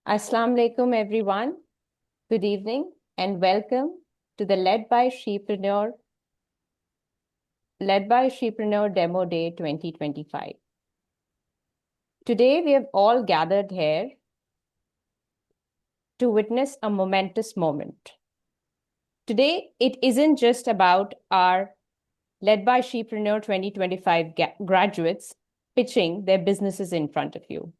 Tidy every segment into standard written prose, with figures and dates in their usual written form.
Assalamu alaikum, everyone. Good evening and welcome to the LedBy Shepreneur Demo Day 2025. Today, we have all gathered here to witness a momentous moment. Today, it isn't just about our LedBy Shepreneur 2025 graduates pitching their businesses in front of you.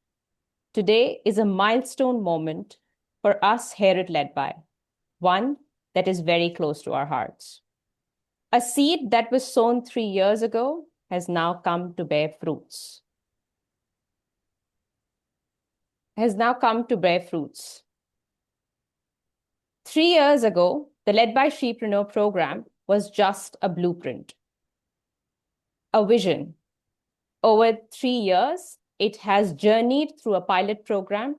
Today is a milestone moment for us here at LedBy, one that is very close to our hearts. A seed that was sown 3 years ago has now come to bear fruits. 3 years ago, the LedBy Shepreneur Program was just a blueprint, a vision. Over 3 years, it has journeyed through a pilot program,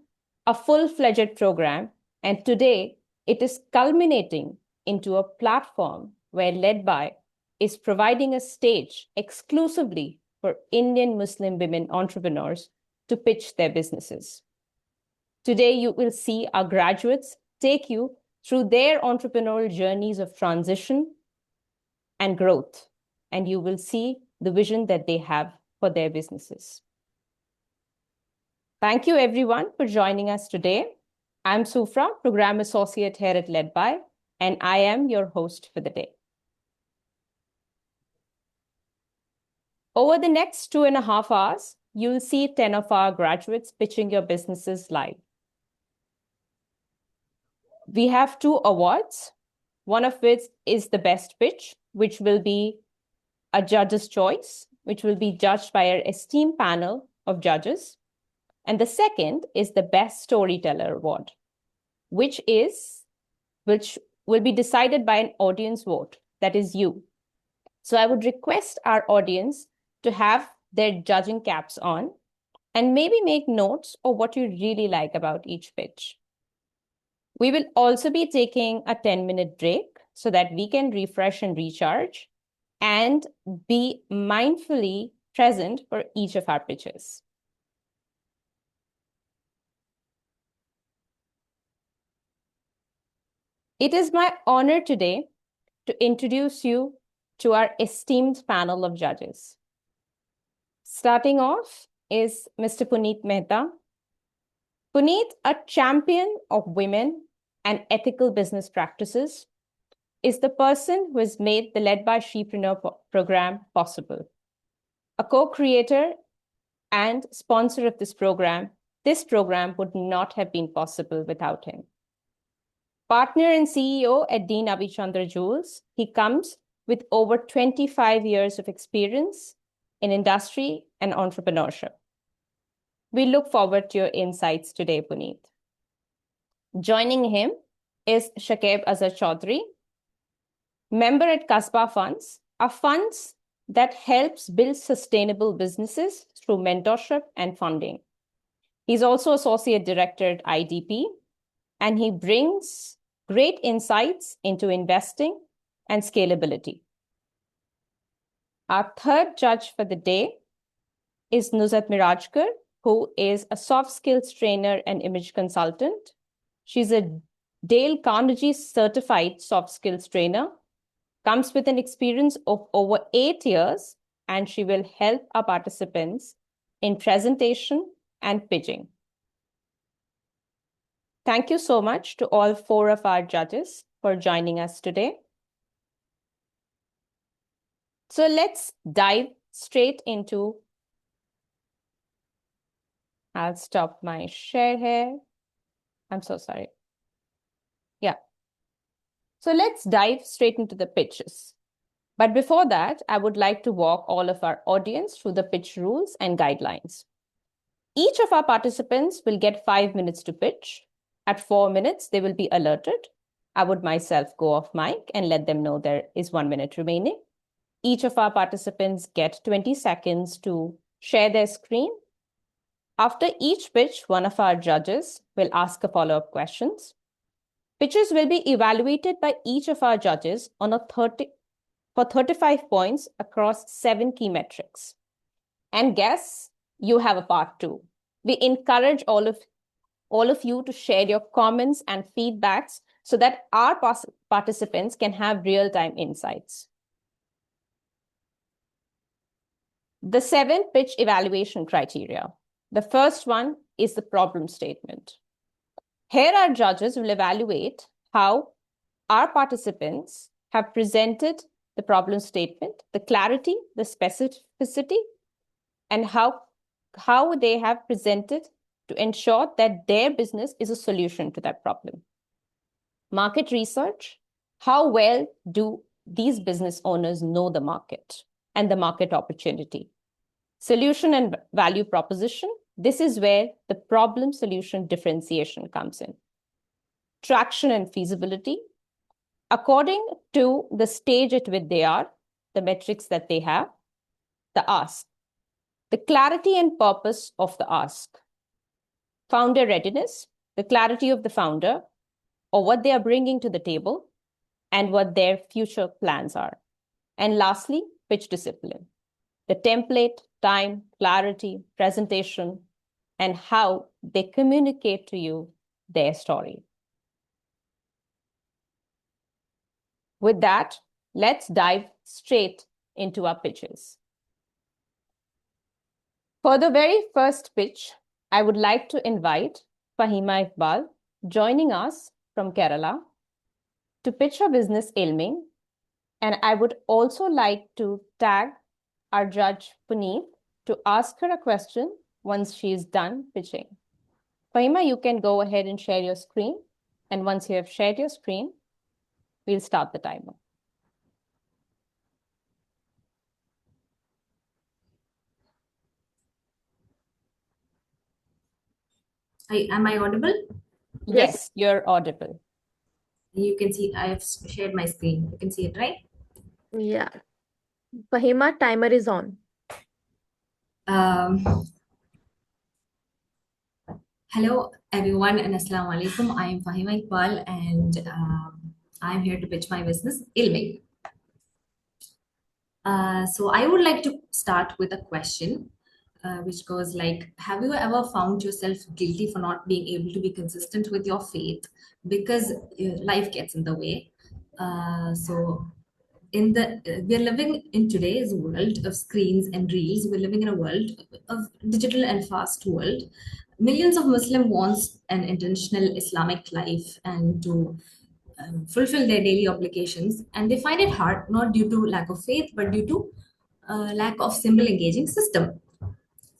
a full-fledged program, and today it is culminating into a platform where LedBy is providing a stage exclusively for Indian Muslim women entrepreneurs to pitch their businesses. Today, you will see our graduates take you through their entrepreneurial journeys of transition and growth, and you will see the vision that they have for their businesses. Thank you, everyone, for joining us today. I'm Sufra, Program Associate here at LedBy, and I am your host for the day. Over the next 2.5 hours, you'll see 10 of our graduates pitching your businesses live. We have 2 awards, one of which is the best pitch, which will be a judge's choice, which will be judged by our esteemed panel of judges. And the second is the best storyteller award, which will be decided by an audience vote, that is you. So I would request our audience to have their judging caps on and maybe make notes of what you really like about each pitch. We will also be taking a 10-minute break so that we can refresh and recharge and be mindfully present for each of our pitches. It is my honor today to introduce you to our esteemed panel of judges. Starting off is Mr. Puneet Mehta. Puneet, a champion of women and ethical business practices, is the person who has made the LedBy Shepreneur Program possible. A co-creator and sponsor of this program would not have been possible without him. Partner and CEO at Dean Abichandra Jewels, he comes with over 25 years of experience in industry and entrepreneurship. We look forward to your insights today, Puneet. Joining him is Shakib Azhar Chaudhry, member at Kasbah Funds, a funds that helps build sustainable businesses through mentorship and funding. He's also Associate Director at IDP, and he brings great insights into investing and scalability. Our third judge for the day is Nuzhat Mirajkar, who is a soft skills trainer and image consultant. She's a Dale Carnegie certified soft skills trainer, comes with an experience of over 8 years, and she will help our participants in presentation and pitching. Thank you so much to all 4 of our judges for joining us today. So let's dive straight into, I'll stop my share here. I'm so sorry. Yeah. So let's dive straight into the pitches. But before that, I would like to walk all of our audience through the pitch rules and guidelines. Each of our participants will get 5 minutes to pitch. At 4 minutes, they will be alerted. I would myself go off mic and let them know there is 1 minute remaining. Each of our participants get 20 seconds to share their screen. After each pitch, one of our judges will ask a follow-up questions. Pitches will be evaluated by each of our judges on for 35 points across 7 key metrics. And guess you have a part 2. We encourage all all of you to share your comments and feedbacks so that our participants can have real-time insights. The 7 pitch evaluation criteria. The first one is the problem statement. Here our judges will evaluate how our participants have presented the problem statement, the clarity, the specificity, and how they have presented to ensure that their business is a solution to that problem. Market research, how well do these business owners know the market and the market opportunity? Solution and value proposition, this is where the problem solution differentiation comes in. Traction and feasibility, according to the stage at which they are, the metrics that they have, the ask, the clarity and purpose of the ask, founder readiness, the clarity of the founder or what they are bringing to the table and what their future plans are. And lastly, pitch discipline, the template, time, clarity, presentation, and how they communicate to you their story. With that, let's dive straight into our pitches. For the very first pitch, I would like to invite Fahima Iqbal, joining us from Kerala, to pitch her business Ilming. And I would also like to tag our judge Puneet to ask her a question once she is done pitching. Fahima, you can go ahead and share your screen. And once you have shared your screen, we'll start the timer. Am I audible? Yes, you're audible. You can see I have shared my screen. You can see it, right? Yeah. Fahima, timer is on. Hello, everyone, and Assalamu alaikum. I am Fahima Iqbal, and I'm here to pitch my business, Ilming. So I would like to start with a question, which goes like, have you ever found yourself guilty for not being able to be consistent with your faith because life gets in the way? We're living in today's world of screens and reels. We're living in a world of digital and fast world. Millions of Muslims want an intentional Islamic life and to fulfill their daily obligations, and they find it hard not due to lack of faith but due to lack of simple engaging system.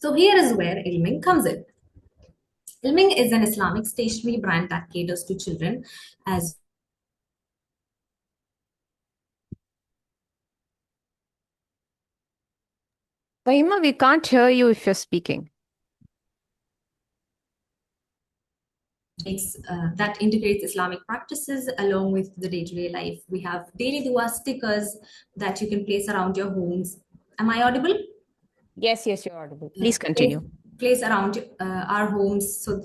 So here is where Ilming comes in. Ilming is an Islamic stationery brand that caters to children as Fahima, we can't hear you if you're speaking. That integrates Islamic practices along with the day-to-day life. We have daily dua stickers that you can place around your homes. Am I audible? Yes, you're audible. Please continue. Place around our homes so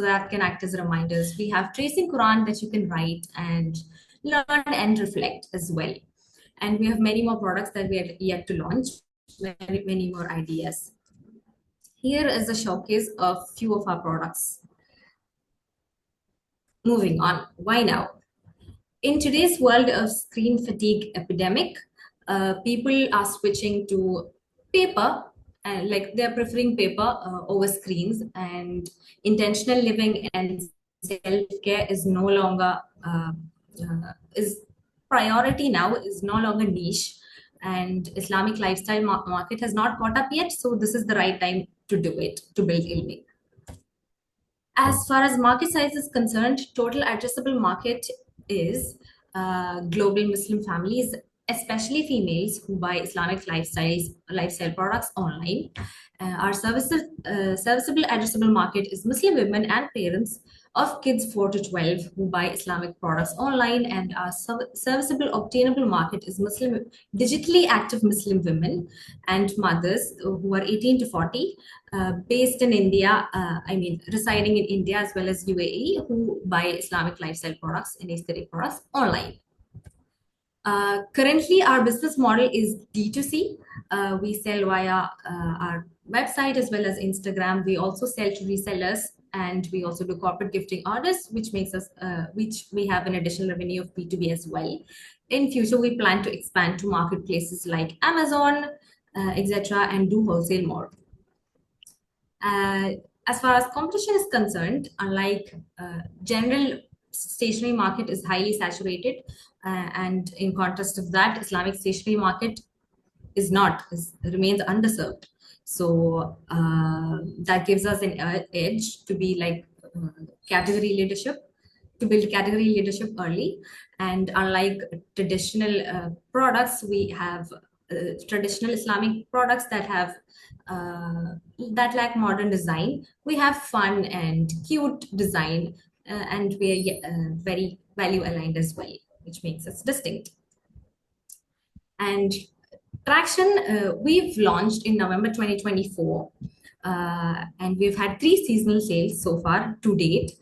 that can act as reminders. We have tracing Quran that you can write and learn and reflect as well. And we have many more products that we are yet to launch, many more ideas. Here is a showcase of few of our products. Moving on, why now? In today's world of screen fatigue epidemic, people are switching to paper, and like they're preferring paper over screens, and intentional living and self-care is no longer is priority now, is no longer niche, and Islamic lifestyle market has not caught up yet. So this is the right time to do it, to build Ilming. As far as market size is concerned, total addressable market is global Muslim families, especially females who buy Islamic lifestyle products online. Our serviceable addressable market is Muslim women and parents of kids 4 to 12 who buy Islamic products online, and our serviceable obtainable market is Muslim digitally active Muslim women and mothers who are 18 to 40, based in India, residing in India as well as UAE, who buy Islamic lifestyle products and aesthetic products online. Currently, our business model is D2C. We sell via our website as well as Instagram. We also sell to resellers and we also do corporate gifting orders, which makes us, which we have an additional revenue of B2B as well. In future, we plan to expand to marketplaces like Amazon, etc., and do wholesale more. As far as competition is concerned, unlike general stationery market is highly saturated, and in contrast of that, Islamic stationery market is not, remains underserved. So that gives us an edge to be like category leadership, to build category leadership early. And unlike traditional products, we have traditional Islamic products that have that lack modern design. We have fun and cute design, and we are very value aligned as well, which makes us distinct. And traction, we've launched in November 2024. And we've had 3 seasonal sales so far to date,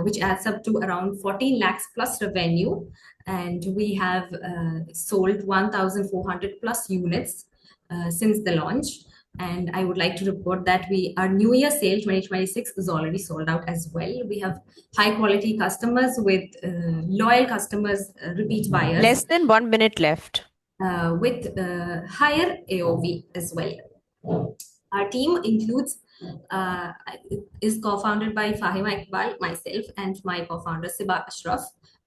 which adds up to around 14 lakhs plus revenue. And we have sold 1,400 plus units since the launch. And I would like to report that our New Year sale 2026 is already sold out as well. We have high quality customers with loyal customers, repeat buyers. Less than 1 minute left. With higher AOV as well. Our team includes, is co-founded by Fahima, Iqbal, myself, and my co-founder Siba Ashraf,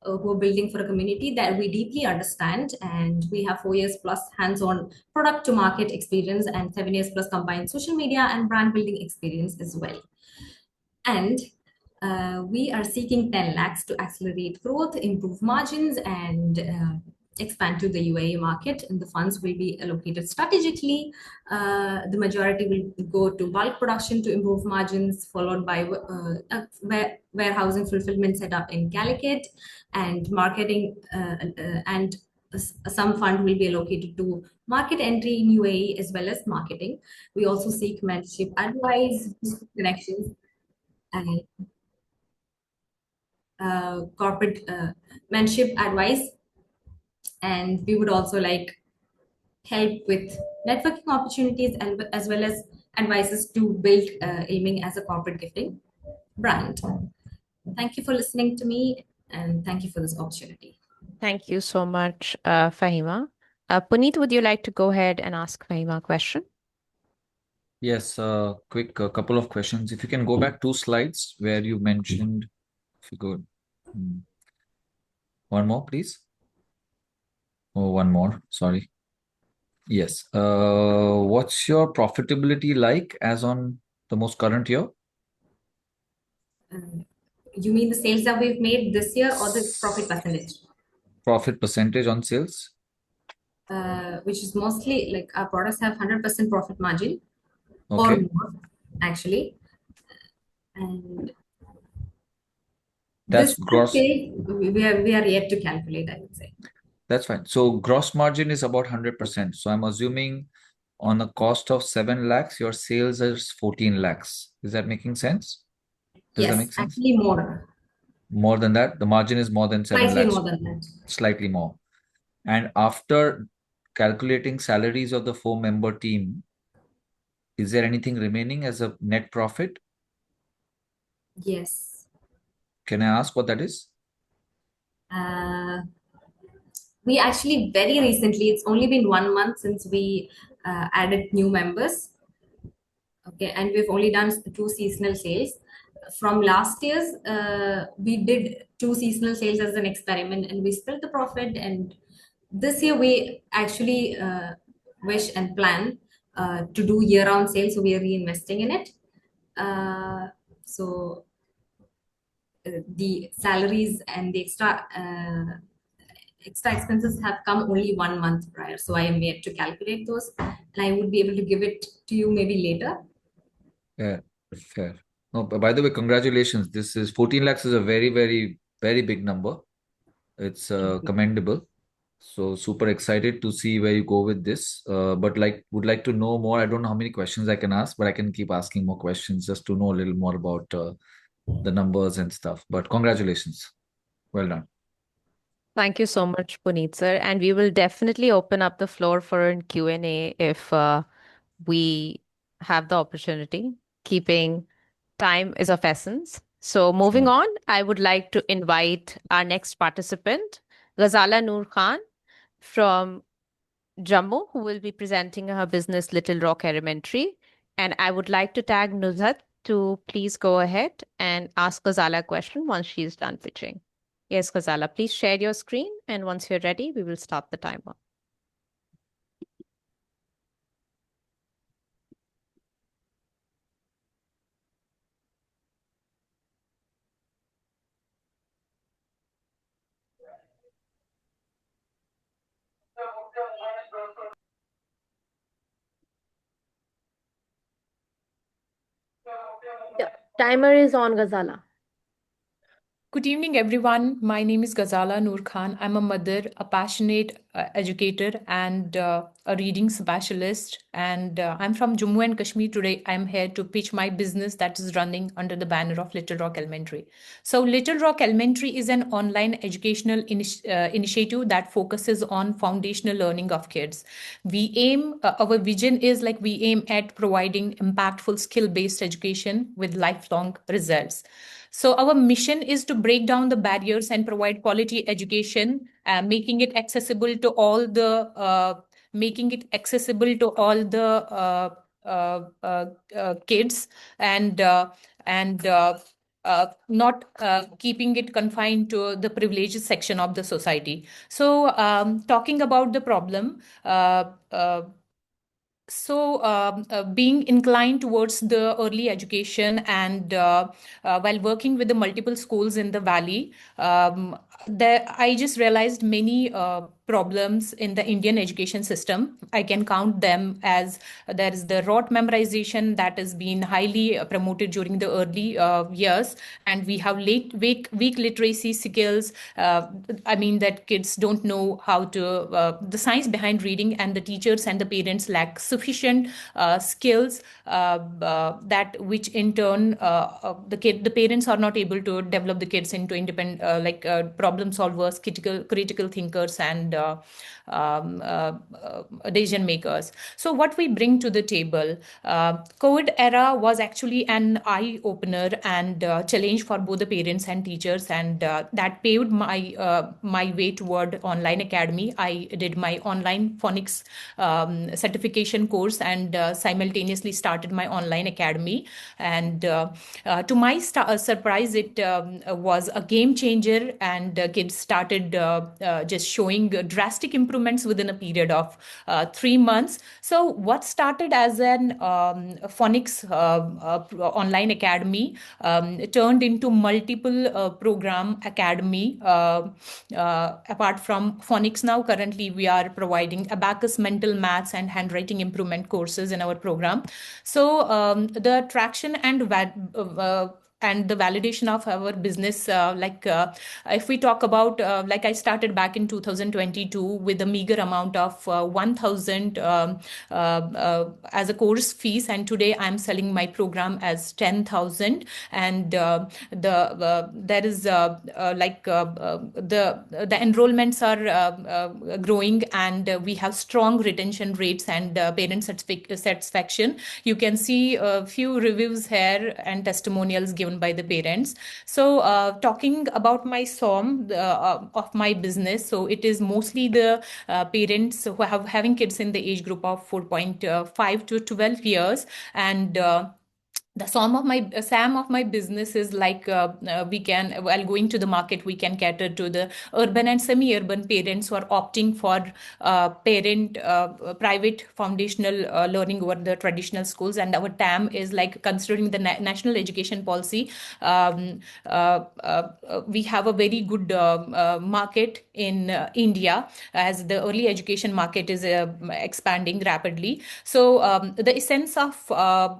who are building for a community that we deeply understand. And we have 4 years plus hands-on product to market experience and 7 years plus combined social media and brand building experience as well. And we are seeking 10 lakhs to accelerate growth, improve margins, and expand to the UAE market, and the funds will be allocated strategically. The majority will go to bulk production to improve margins, followed by warehouse and fulfillment setup in Calicut, and marketing, and some fund will be allocated to market entry in UAE as well as marketing. We also seek mentorship advice, connections, and corporate mentorship advice. And we would also like help with networking opportunities as well as advices to build Ilming as a corporate gifting brand. Thank you for listening to me, and thank you for this opportunity. Thank you so much, Fahima. Puneet, would you like to go ahead and ask Fahima a question? Yes, quick couple of questions. If you can go back 2 slides where you mentioned, if you go one more, please. Oh, one more, sorry. Yes. What's your profitability like as on the most current year? You mean the sales that we've made this year or the profit percentage? Profit percentage on sales? Which is mostly like our products have 100% profit margin or Okay. more, actually. And That's this gross. we are yet to calculate, I would say. That's fine. So gross margin is about 100%. So I'm assuming on a cost of 7 lakhs, your sales is 14 lakhs. Is that making sense? Does that Yes, make sense? actually more. More than that? The margin is more than 7 Slightly lakhs. more than that. Slightly more. And after calculating salaries of the 4-member team, is there anything remaining as a net profit? Yes. Can I ask what that is? We actually very recently, it's only been 1 month since we added new members. Okay, and we've only done 2 seasonal sales. From last year's, we did 2 seasonal sales as an experiment, and we split the profit. And this year, we actually wish and plan to do year-round sales, so we are reinvesting in it. So the salaries and the extra expenses have come only 1 month prior, so I am yet to calculate those, and I would be able to give it to you maybe later. Yeah, fair. No, but by the way, congratulations. This is 14 lakhs is a very, very, very big number. It's commendable. So super excited to see where you go with this. But would like to know more. I don't know how many questions I can ask, but I can keep asking more questions just to know a little more about the numbers and stuff. But congratulations. Well done. Thank you so much, Puneet sir. And we will definitely open up the floor for a Q&A if we have the opportunity, keeping time is of essence. So moving Sure. on, I would like to invite our next participant, Gazala Noor Khan from Jammu, who will be presenting her business Little Rock Elementary. And I would like to tag Nuzhat to please go ahead and ask Gazala a question once she's done pitching. Yes, Gazala, please share your screen. And once you're ready, we will start the timer. Yeah. Timer is on, Gazala. Good evening, everyone. My name is Gazala Noor Khan. I'm a mother, a passionate educator, and a reading specialist. And I'm from Jammu and Kashmir. Today, I'm here to pitch my business that is running under the banner of Little Rock Elementary. So, Little Rock Elementary is an online educational initiative that focuses on foundational learning of kids. Our vision is like we aim at providing impactful skill-based education with lifelong results. So our mission is to break down the barriers and provide quality education, making it accessible to all the kids and not keeping it confined to the privileged section of the society. So talking about the problem. Being inclined towards the early education and while working with the multiple schools in the valley, I just realized many problems in the Indian education system. I can count them as there is the rote memorization that has been highly promoted during the early years, and we have weak literacy skills. I mean that kids don't know how to the science behind reading, and the teachers and the parents lack sufficient skills that which in turn the parents are not able to develop the kids into independent problem solvers, critical thinkers, and decision makers. So what we bring to the table, COVID era was actually an eye opener and challenge for both the parents and teachers, and that paved my way toward online academy. I did my online phonics certification course and simultaneously started my online academy. And to my surprise, it was a game changer, and kids started just showing drastic improvements within a period of 3 months. So what started as an phonics online academy turned into multiple program academy. Apart from phonics, now currently we are providing abacus, mental maths, and handwriting improvement courses in our program. So the traction and the validation of our business, if we talk about like I started back in 2022 with a meager amount of 1,000 as a course fees, and today I'm selling my program as 10,000. And there is the enrollments are growing, and we have strong retention rates and parent satisfaction. You can see a few reviews here and testimonials given by the parents. So talking about my SOM of my business, so it is mostly the parents who have having kids in the age group of 4.5 to 12 years. And the SAM of my business is like we can, while going to the market, we can cater to the urban and semi-urban parents who are opting for private foundational learning over the traditional schools. And our TAM is like, considering the national education policy, we have a very good market in India, as the early education market is expanding rapidly. So the essence of our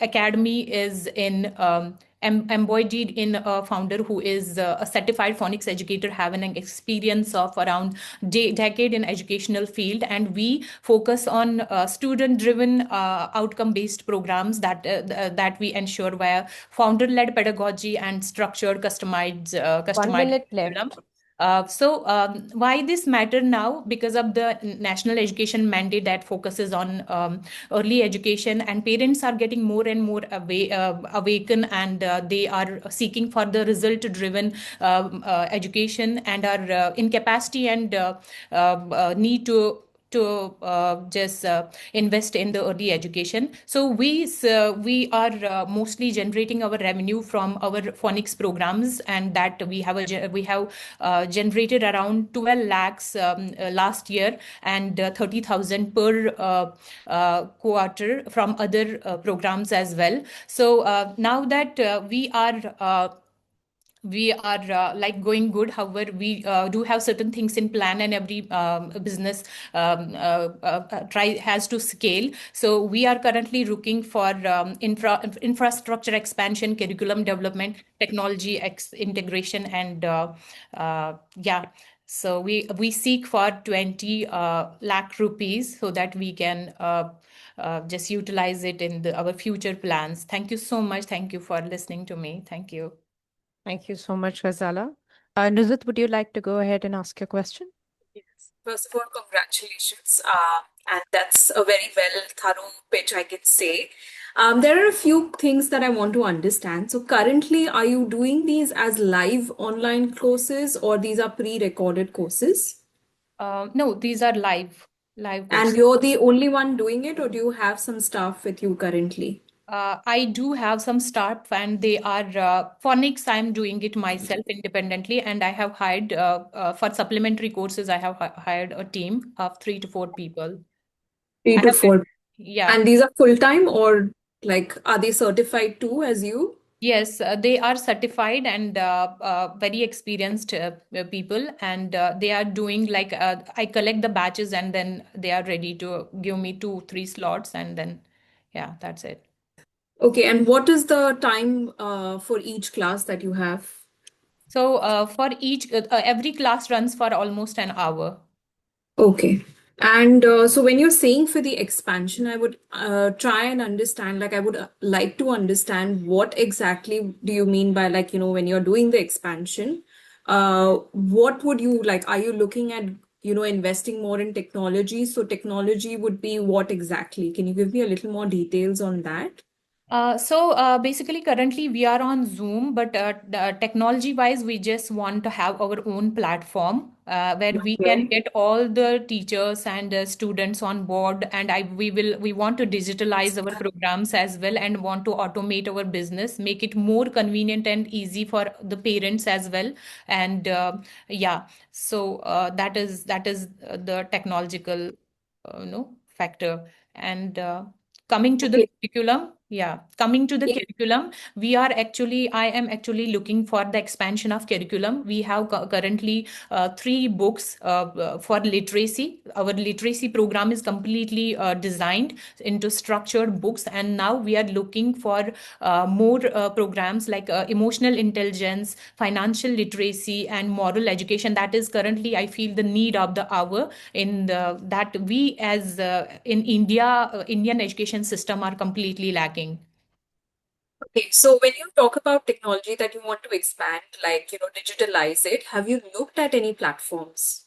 academy is in embodied in a founder who is a certified phonics educator, having an experience of around decade in educational field, and we focus on student driven outcome based programs that we ensure via founder led pedagogy and structured customized 1 minute left. curriculum. Why this matter now? Because of the national education mandate that focuses on early education, and parents are getting more and more awakened, and they are seeking for the result-driven education, and are in capacity and need to just invest in the early education. So we are mostly generating our revenue from our phonics programs, and that we have generated around 12 lakhs last year, and 30,000 per quarter from other programs as well. So now that we are like going good. However, we do have certain things in plan, and every business try has to scale. So we are currently looking for infrastructure expansion, curriculum development, technology integration, and yeah. So we seek for 20 lakh rupees so that we can just utilize it in our future plans. Thank you so much. Thank you for listening to me. Thank you. Thank you so much, Gazala. Nuzhat, would you like to go ahead and ask your question? Yes. First of all, congratulations. And that's a very well thorough pitch, I can say. There are a few things that I want to understand. So currently, are you doing these as live online courses or these are pre-recorded courses? No, these are live And courses. you're the only one doing it, or do you have some staff with you currently? I do have some staff, and they are phonics. I'm doing it myself independently, and I have hired for supplementary courses. I have hired a team of 3 to 4 people. Three I to have, four. yeah. And these are full-time or like are they certified too as you? Yes, they are certified and very experienced people, and they are doing like I collect the batches, and then they are ready to give me 2, 3 slots, and then yeah, that's it. Okay, and what is the time for each class that you have? So for each every class runs for almost an hour. Okay. And so when you're saying for the expansion, I would try and understand, like I would like to understand what exactly do you mean by like, when you're doing the expansion, what would you like? Are you looking at, investing more in technology? So technology would be what exactly? Can you give me a little more details on that? Basically, currently we are on Zoom, but technology-wise, we just want to have our own platform where we can Okay. get all the teachers and students on board, and we want to digitalize our programs as well, and want to automate our business, make it more convenient and easy for the parents as well, and yeah. So that is the technological factor, and coming to the Okay. curriculum. Yeah, coming to the curriculum, I am actually looking for the expansion of curriculum. We have currently 3 books for literacy. Our literacy program is completely designed into structured books, and now we are looking for more programs like emotional intelligence, financial literacy, and moral education. That is currently, I feel, the need of the hour in that we as in India, Indian education system are completely lacking. Okay, so when you talk about technology that you want to expand, like, digitalize it, have you looked at any platforms?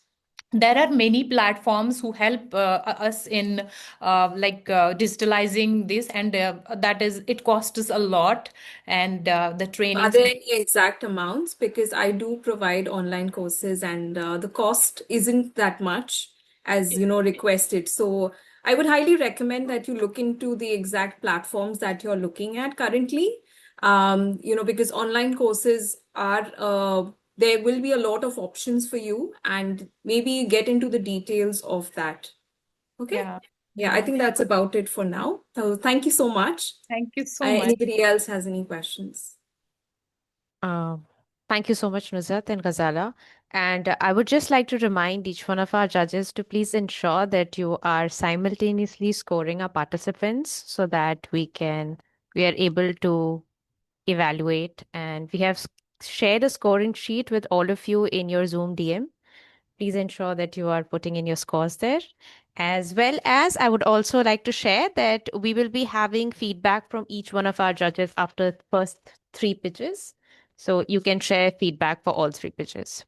There are many platforms who help us in digitalizing this, and that is, it costs us a lot, and the Are trainings. there any exact amounts? Because I do provide online courses and the cost isn't that much as, requested. So I would highly recommend that you look into the exact platforms that you're looking at currently. Because online courses are, there will be a lot of options for you and maybe get into the details of that. Okay. Yeah, Yeah, I yeah. think that's about it for now. So thank you so much. Thank you so much. Anybody else has any questions? Uh, Thank you so much, Nuzhat and Ghazala. And I would just like to remind each one of our judges to please ensure that you are simultaneously scoring our participants so that we are able to evaluate. And we have shared a scoring sheet with all of you in your Zoom DM. Please ensure that you are putting in your scores there. As well as, I would also like to share that we will be having feedback from each one of our judges after the first 3 pitches. So you can share feedback for all 3 pitches.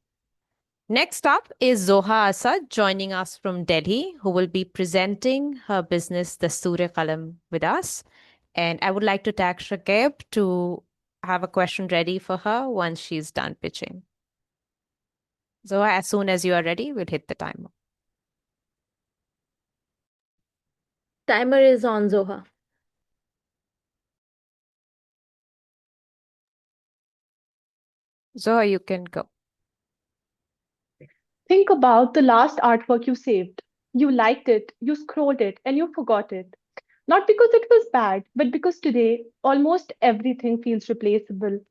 Next up is Zoha Asad joining us from Delhi, who will be presenting her business Dastoor-e-Qalam with us. And I would like to tag Shakib to have a question ready for her once she's done pitching. Zoha, as soon as you are ready, we'll hit the timer. Timer is on, Zoha. Zoha, you can go. Think about the last artwork you saved. You liked it, you scrolled it, and you forgot it. Not because it was bad, but because today almost everything feels replaceable,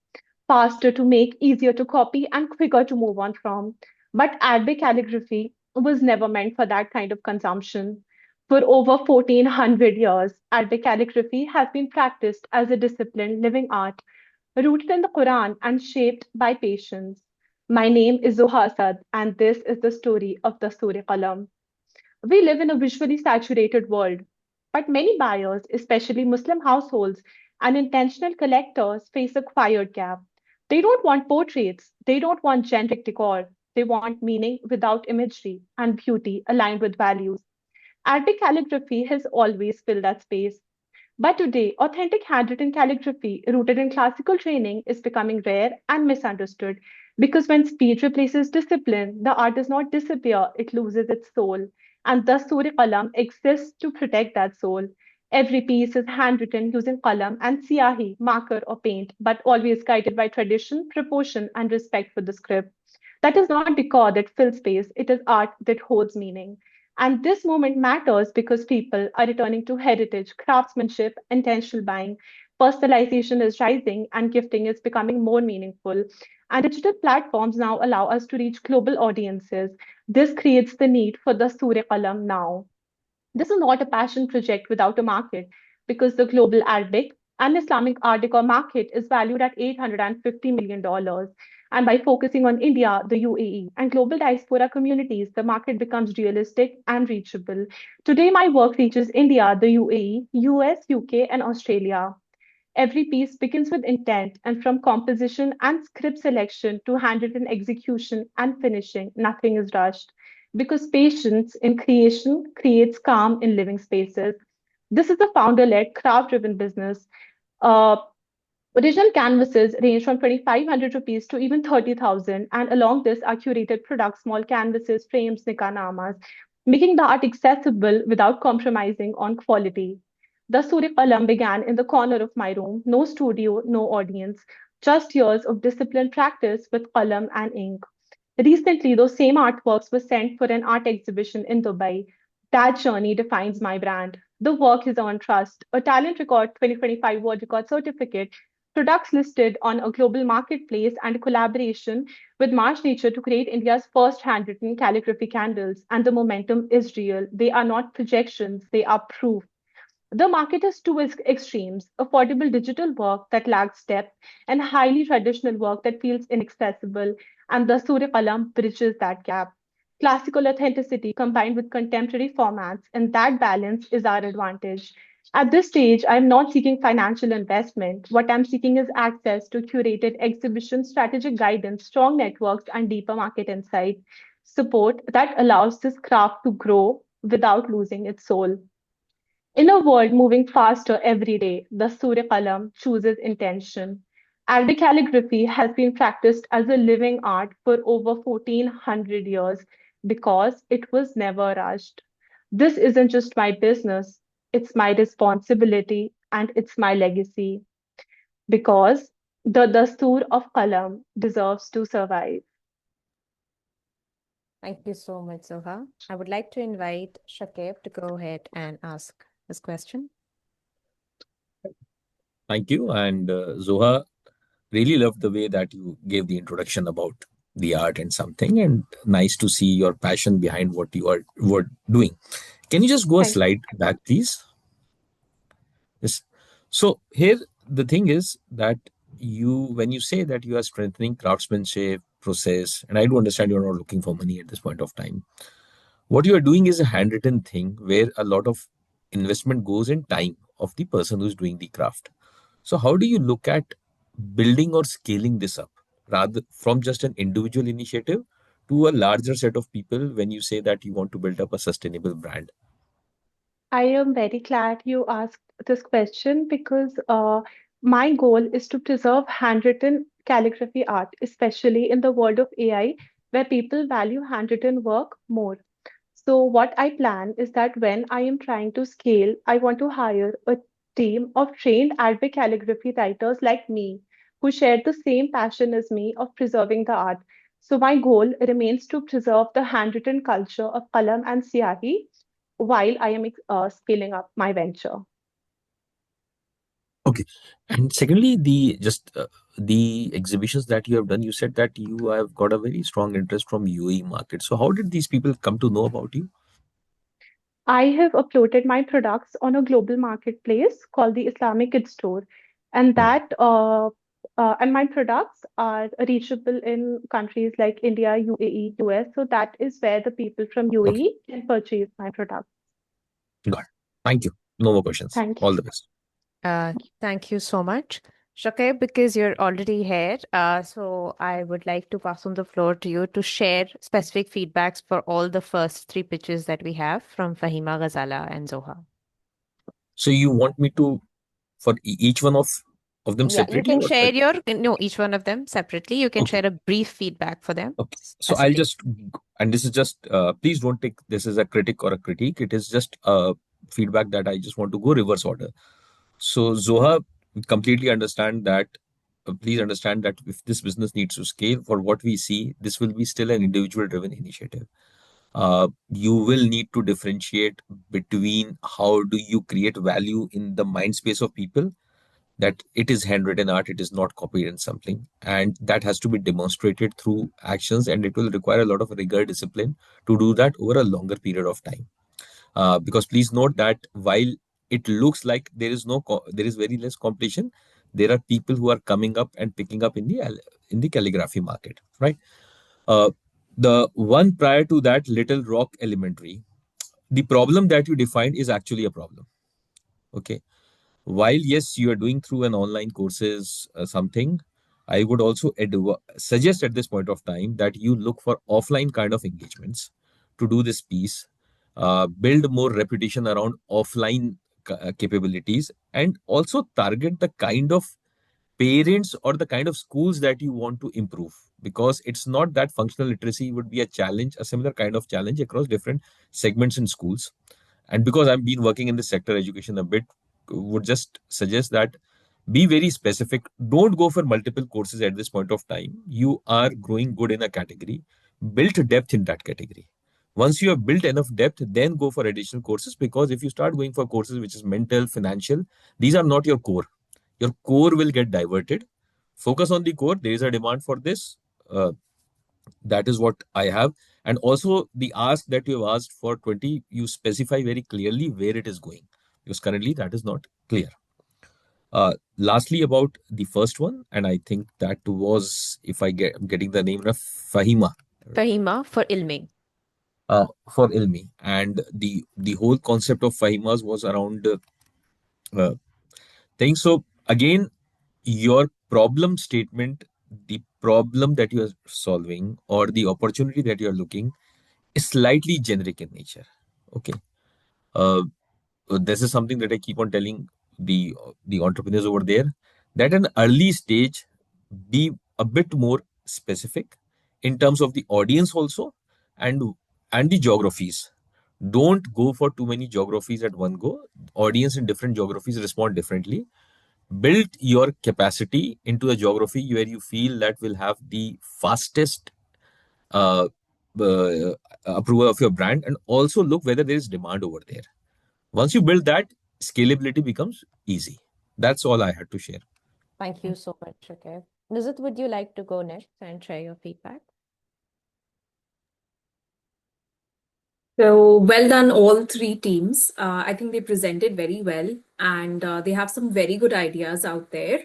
faster to make, easier to copy, and quicker to move on from. But Arabic calligraphy was never meant for that kind of consumption. For over 1400 years, Arabic calligraphy has been practiced as a disciplined living art, rooted in the Quran and shaped by patience. My name is Zoha Asad, and this is the story of Dastoor-e-Qalam. We live in a visually saturated world, but many buyers, especially Muslim households and intentional collectors, face a quiet gap. They don't want portraits, they don't want generic decor, they want meaning without imagery and beauty aligned with values. Arabic calligraphy has always filled that space. But today, authentic handwritten calligraphy rooted in classical training is becoming rare and misunderstood because when speed replaces discipline, the art does not disappear, it loses its soul. And thus, Suri Qalam exists to protect that soul. Every piece is handwritten using qalam and siyahi, marker or paint, but always guided by tradition, proportion, and respect for the script. That is not decor that fills space, it is art that holds meaning. And this moment matters because people are returning to heritage, craftsmanship, intentional buying. Personalization is rising and gifting is becoming more meaningful. And digital platforms now allow us to reach global audiences. This creates the need for the Sure Qalam now. This is not a passion project without a market because the global Arabic and Islamic art decor market is valued at $850 million. And by focusing on India, the UAE, and global diaspora communities, the market becomes realistic and reachable. Today, my work reaches India, the UAE, US, UK, and Australia. Every piece begins with intent, and from composition and script selection to handwritten execution and finishing, nothing is rushed. Because patience in creation creates calm in living spaces. This is a founder led, craft driven business. Uh, Original canvases range from 2,500 rupees to even 30,000, and along this are curated products, small canvases, frames, nikahnamas, making the art accessible without compromising on quality. The Suri Qalam began in the corner of my room, no studio, no audience, just years of disciplined practice with qalam and ink. Recently, those same artworks were sent for an art exhibition in Dubai. That journey defines my brand. The work is on trust, a talent record 2025 world record certificate, products listed on a global marketplace, and a collaboration with March Nature to create India's first handwritten calligraphy candles. And the momentum is real. They are not projections, they are proof. The market has two extremes: affordable digital work that lacks depth and highly traditional work that feels inaccessible. And the Surya Qalam bridges that gap. Classical authenticity combined with contemporary formats, and that balance is our advantage. At this stage, I'm not seeking financial investment. What I'm seeking is access to curated exhibitions, strategic guidance, strong networks, and deeper market insight. Support that allows this craft to grow without losing its soul. In a world moving faster every day, the Surya Qalam chooses intention. Arabic calligraphy has been practiced as a living art for over 1400 years because it was never rushed. This isn't just my business, it's my responsibility and it's my legacy because the Dastoor of Qalam deserves to survive. Thank you so much, Zoha. I would like to invite Shakib to go ahead and ask his question. Thank you. And Zoha, really loved the way that you gave the introduction about the art and something, and nice to see your passion behind what you are were doing. Can you just go a Thank slide back, please? Yes. So here the thing is that when you say that you are strengthening craftsmanship process, and I do understand you're not looking for money at this point of time. What you are doing is a handwritten thing where a lot of investment goes in time of the person who's doing the craft. So how do you look at building or scaling this up rather from just an individual initiative to a larger set of people when you say that you want to build up a sustainable brand? I am very glad you asked this question because my goal is to preserve handwritten calligraphy art, especially in the world of AI, where people value handwritten work more. So, what I plan is that when I am trying to scale, I want to hire a team of trained Arabic calligraphy writers like me who share the same passion as me of preserving the art. So, my goal remains to preserve the handwritten culture of Qalam and Siyahi while I am scaling up my venture. Okay. And secondly, the exhibitions that you have done, you said that you have got a very strong interest from UAE market. So how did these people come to know about you? I have uploaded my products on a global marketplace called the Islamic Kids Store, and and my products are reachable in countries like India, UAE, US. So that is where the people from Okay, UAE can purchase my products. got it. Thank you. No more questions. Thank All you. the best. Thank you so much. Shaikh, because you're already here, so I would like to pass on the floor to you to share specific feedbacks for all the first three pitches that we have from Fahima, Gazala, and Zoha. So you want me to for each one of them Yeah, you separately can or share each one of them separately. You can okay. share a brief feedback for them Okay. So I'll specifically. just and this is just please don't take this as a critic or a critique. It is just feedback that I just want to go reverse order. So Zoha, completely understand that. Please understand that if this business needs to scale, for what we see, this will be still an individual-driven initiative. You will need to differentiate between how do you create value in the mind space of people, that it is handwritten art, it is not copied and sampling, and that has to be demonstrated through actions, and it will require a lot of rigor, discipline to do that over a longer period of time. Because please note that while it looks like there is very less competition, there are people who are coming up and picking up in the calligraphy market, right? uh, the one prior to that, Little Rock Elementary, the problem that you defined is actually a problem. Okay, while yes, you are doing through an online courses something, I would also suggest at this point of time that you look for offline kind of engagements to do this piece, build more reputation around offline capabilities, and also target the kind of parents or the kind of schools that you want to improve, because it's not that functional literacy would be a challenge, a similar kind of challenge across different segments in schools. And because I've been working in the sector education a bit, would just suggest that be very specific. Don't go for multiple courses at this point of time. You are growing good in a category, build depth in that category. Once you have built enough depth, then go for additional courses, because if you start going for courses which is mental, financial, these are not your core. Your core will get diverted. Focus on the core. There is a demand for this. uh, that is what I have. And also the ask that you have asked for 20, you specify very clearly where it is going, because currently that is not clear. Lastly, about the first one, and I think that was, if I'm getting the name of Fahima, Fahima for Ilming. for Ilmi, and the whole concept of Fahimas was around uh, things. So again, your problem statement, the problem that you are solving or the opportunity that you are looking, is slightly generic in nature. Okay. Uh, this is something that I keep on telling the entrepreneurs over there, that an early stage, be a bit more specific in terms of the audience also, and the geographies. Don't go for too many geographies at one go. Audience in different geographies respond differently. Build your capacity into a geography where you feel that will have the fastest uh, uh, approval of your brand, and also look whether there is demand over there. Once you build that, scalability becomes easy. That's all I had to share. Thank you so much, Shaikh. Nizat, would you like to go next and share your feedback? So well done, all three teams. I think they presented very well, and they have some very good ideas out there.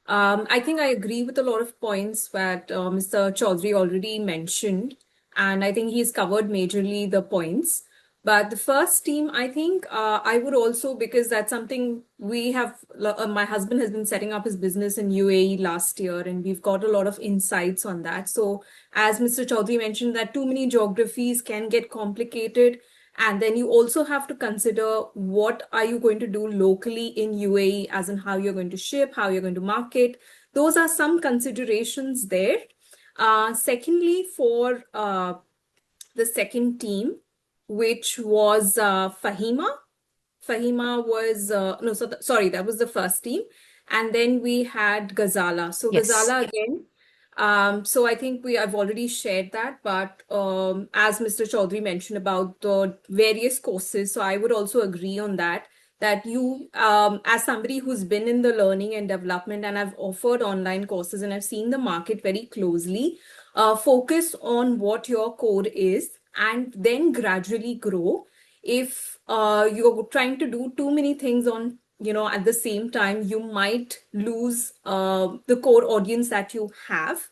I think I agree with a lot of points that Mr. Chaudhary already mentioned, and I think he's covered majorly the points. But the first team, I think I would also, because that's something we have, my husband has been setting up his business in UAE last year, and we've got a lot of insights on that. So, as Mr. Chaudhary mentioned, that too many geographies can get complicated. And then you also have to consider what are you going to do locally in UAE, as in how you're going to ship, how you're going to market. Those are some considerations there. Secondly, for the second team, which was Fahima. Fahima was no, so sorry, that was the first team, and then we had Gazala. So Yes. Gazala again. So I think I've already shared that, but as Mr. Chaudhary mentioned about the various courses, so I would also agree on that. That you, as somebody who's been in the learning and development, and I've offered online courses, and I've seen the market very closely. Focus on what your core is, and then gradually grow. If you're trying to do too many things on, at the same time, you might lose the core audience that you have.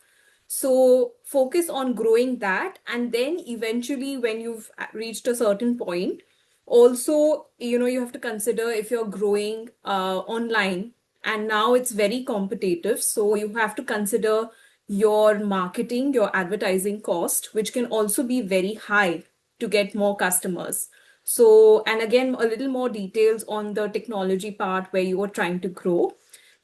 So focus on growing that, and then eventually when you've reached a certain point, also, you have to consider if you're growing online, and now it's very competitive, so you have to consider your marketing, your advertising cost, which can also be very high to get more customers. So, and again, a little more details on the technology part where you are trying to grow.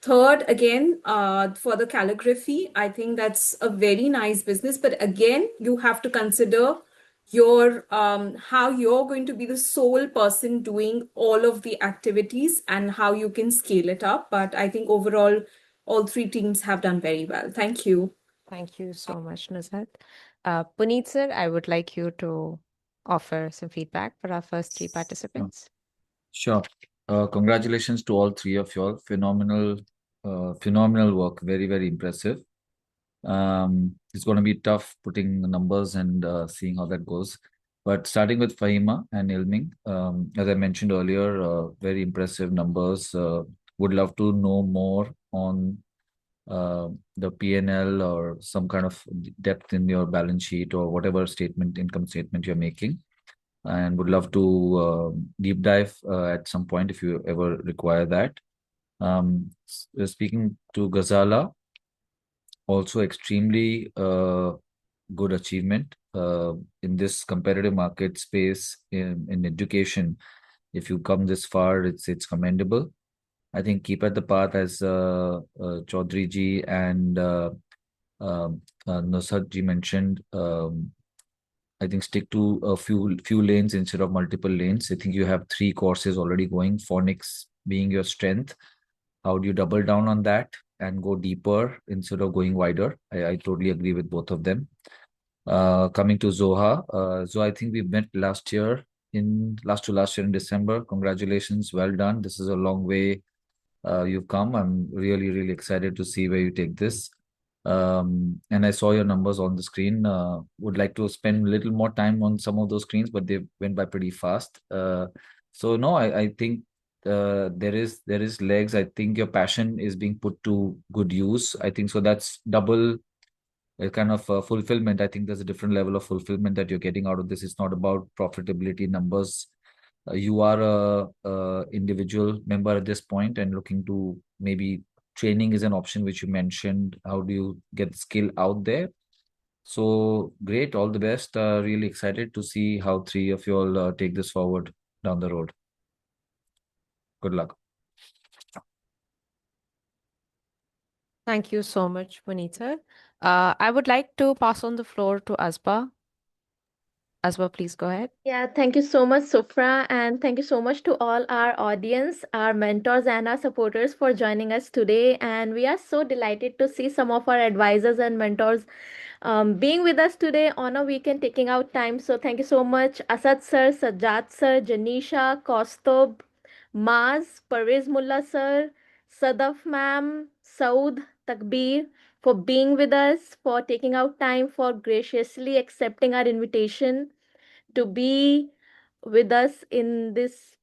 Third, again, for the calligraphy, I think that's a very nice business. But again, you have to consider your how you're going to be the sole person doing all of the activities and how you can scale it up. But I think overall, all three teams have done very well. Thank you. Thank you so much, Nuzhat. Puneet sir, I would like you to offer some feedback for our first three participants. Sure. Congratulations to all three of you all. Phenomenal work. Very, very impressive. It's going to be tough putting the numbers and seeing how that goes. But starting with Fahima and Ilming, as I mentioned earlier, very impressive numbers. Would love to know more on the P&L or some kind of depth in your balance sheet or whatever income statement you're making. And would love to deep dive at some point if you ever require that. Speaking to Gazala, also extremely good achievement in this competitive market space in education. If you come this far, it's commendable. I think keep at the path as Chaudhary ji and Nusrat ji mentioned. I think stick to a few lanes instead of multiple lanes. I think you have 3 courses already going, phonics being your strength. How do you double down on that and go deeper instead of going wider? I totally agree with both of them. Coming to Zoha, I think we met last year last year in December. Congratulations, well done. This is a long way you've come. I'm really, really excited to see where you take this. And I saw your numbers on the screen. Would like to spend a little more time on some of those screens, but they went by pretty fast. So no, I think there is legs. I think your passion is being put to good use. I think so. That's double kind of fulfillment. I think there's a different level of fulfillment that you're getting out of this. It's not about profitability numbers. You are a individual member at this point and looking to maybe training is an option which you mentioned. How do you get skill out there? So great, all the best. Really excited to see how 3 of you all take this forward down the road. Good luck. Thank you so much, Puneet sir. I would like to pass on the floor to Asba. Asba, please go ahead. Yeah, thank you so much, Sufra, and thank you so much to all our audience, our mentors, and our supporters for joining us today. And we are so delighted to see some of our advisors and mentors being with us today on a weekend, taking out time. So thank you so much, Asad sir, Sajjad sir, Janisha, Kaustob, Maz, Parvez Mullah sir, Sadaf ma'am, Saud, Takbir, for being with us, for taking out time, for graciously accepting our invitation to be with us in this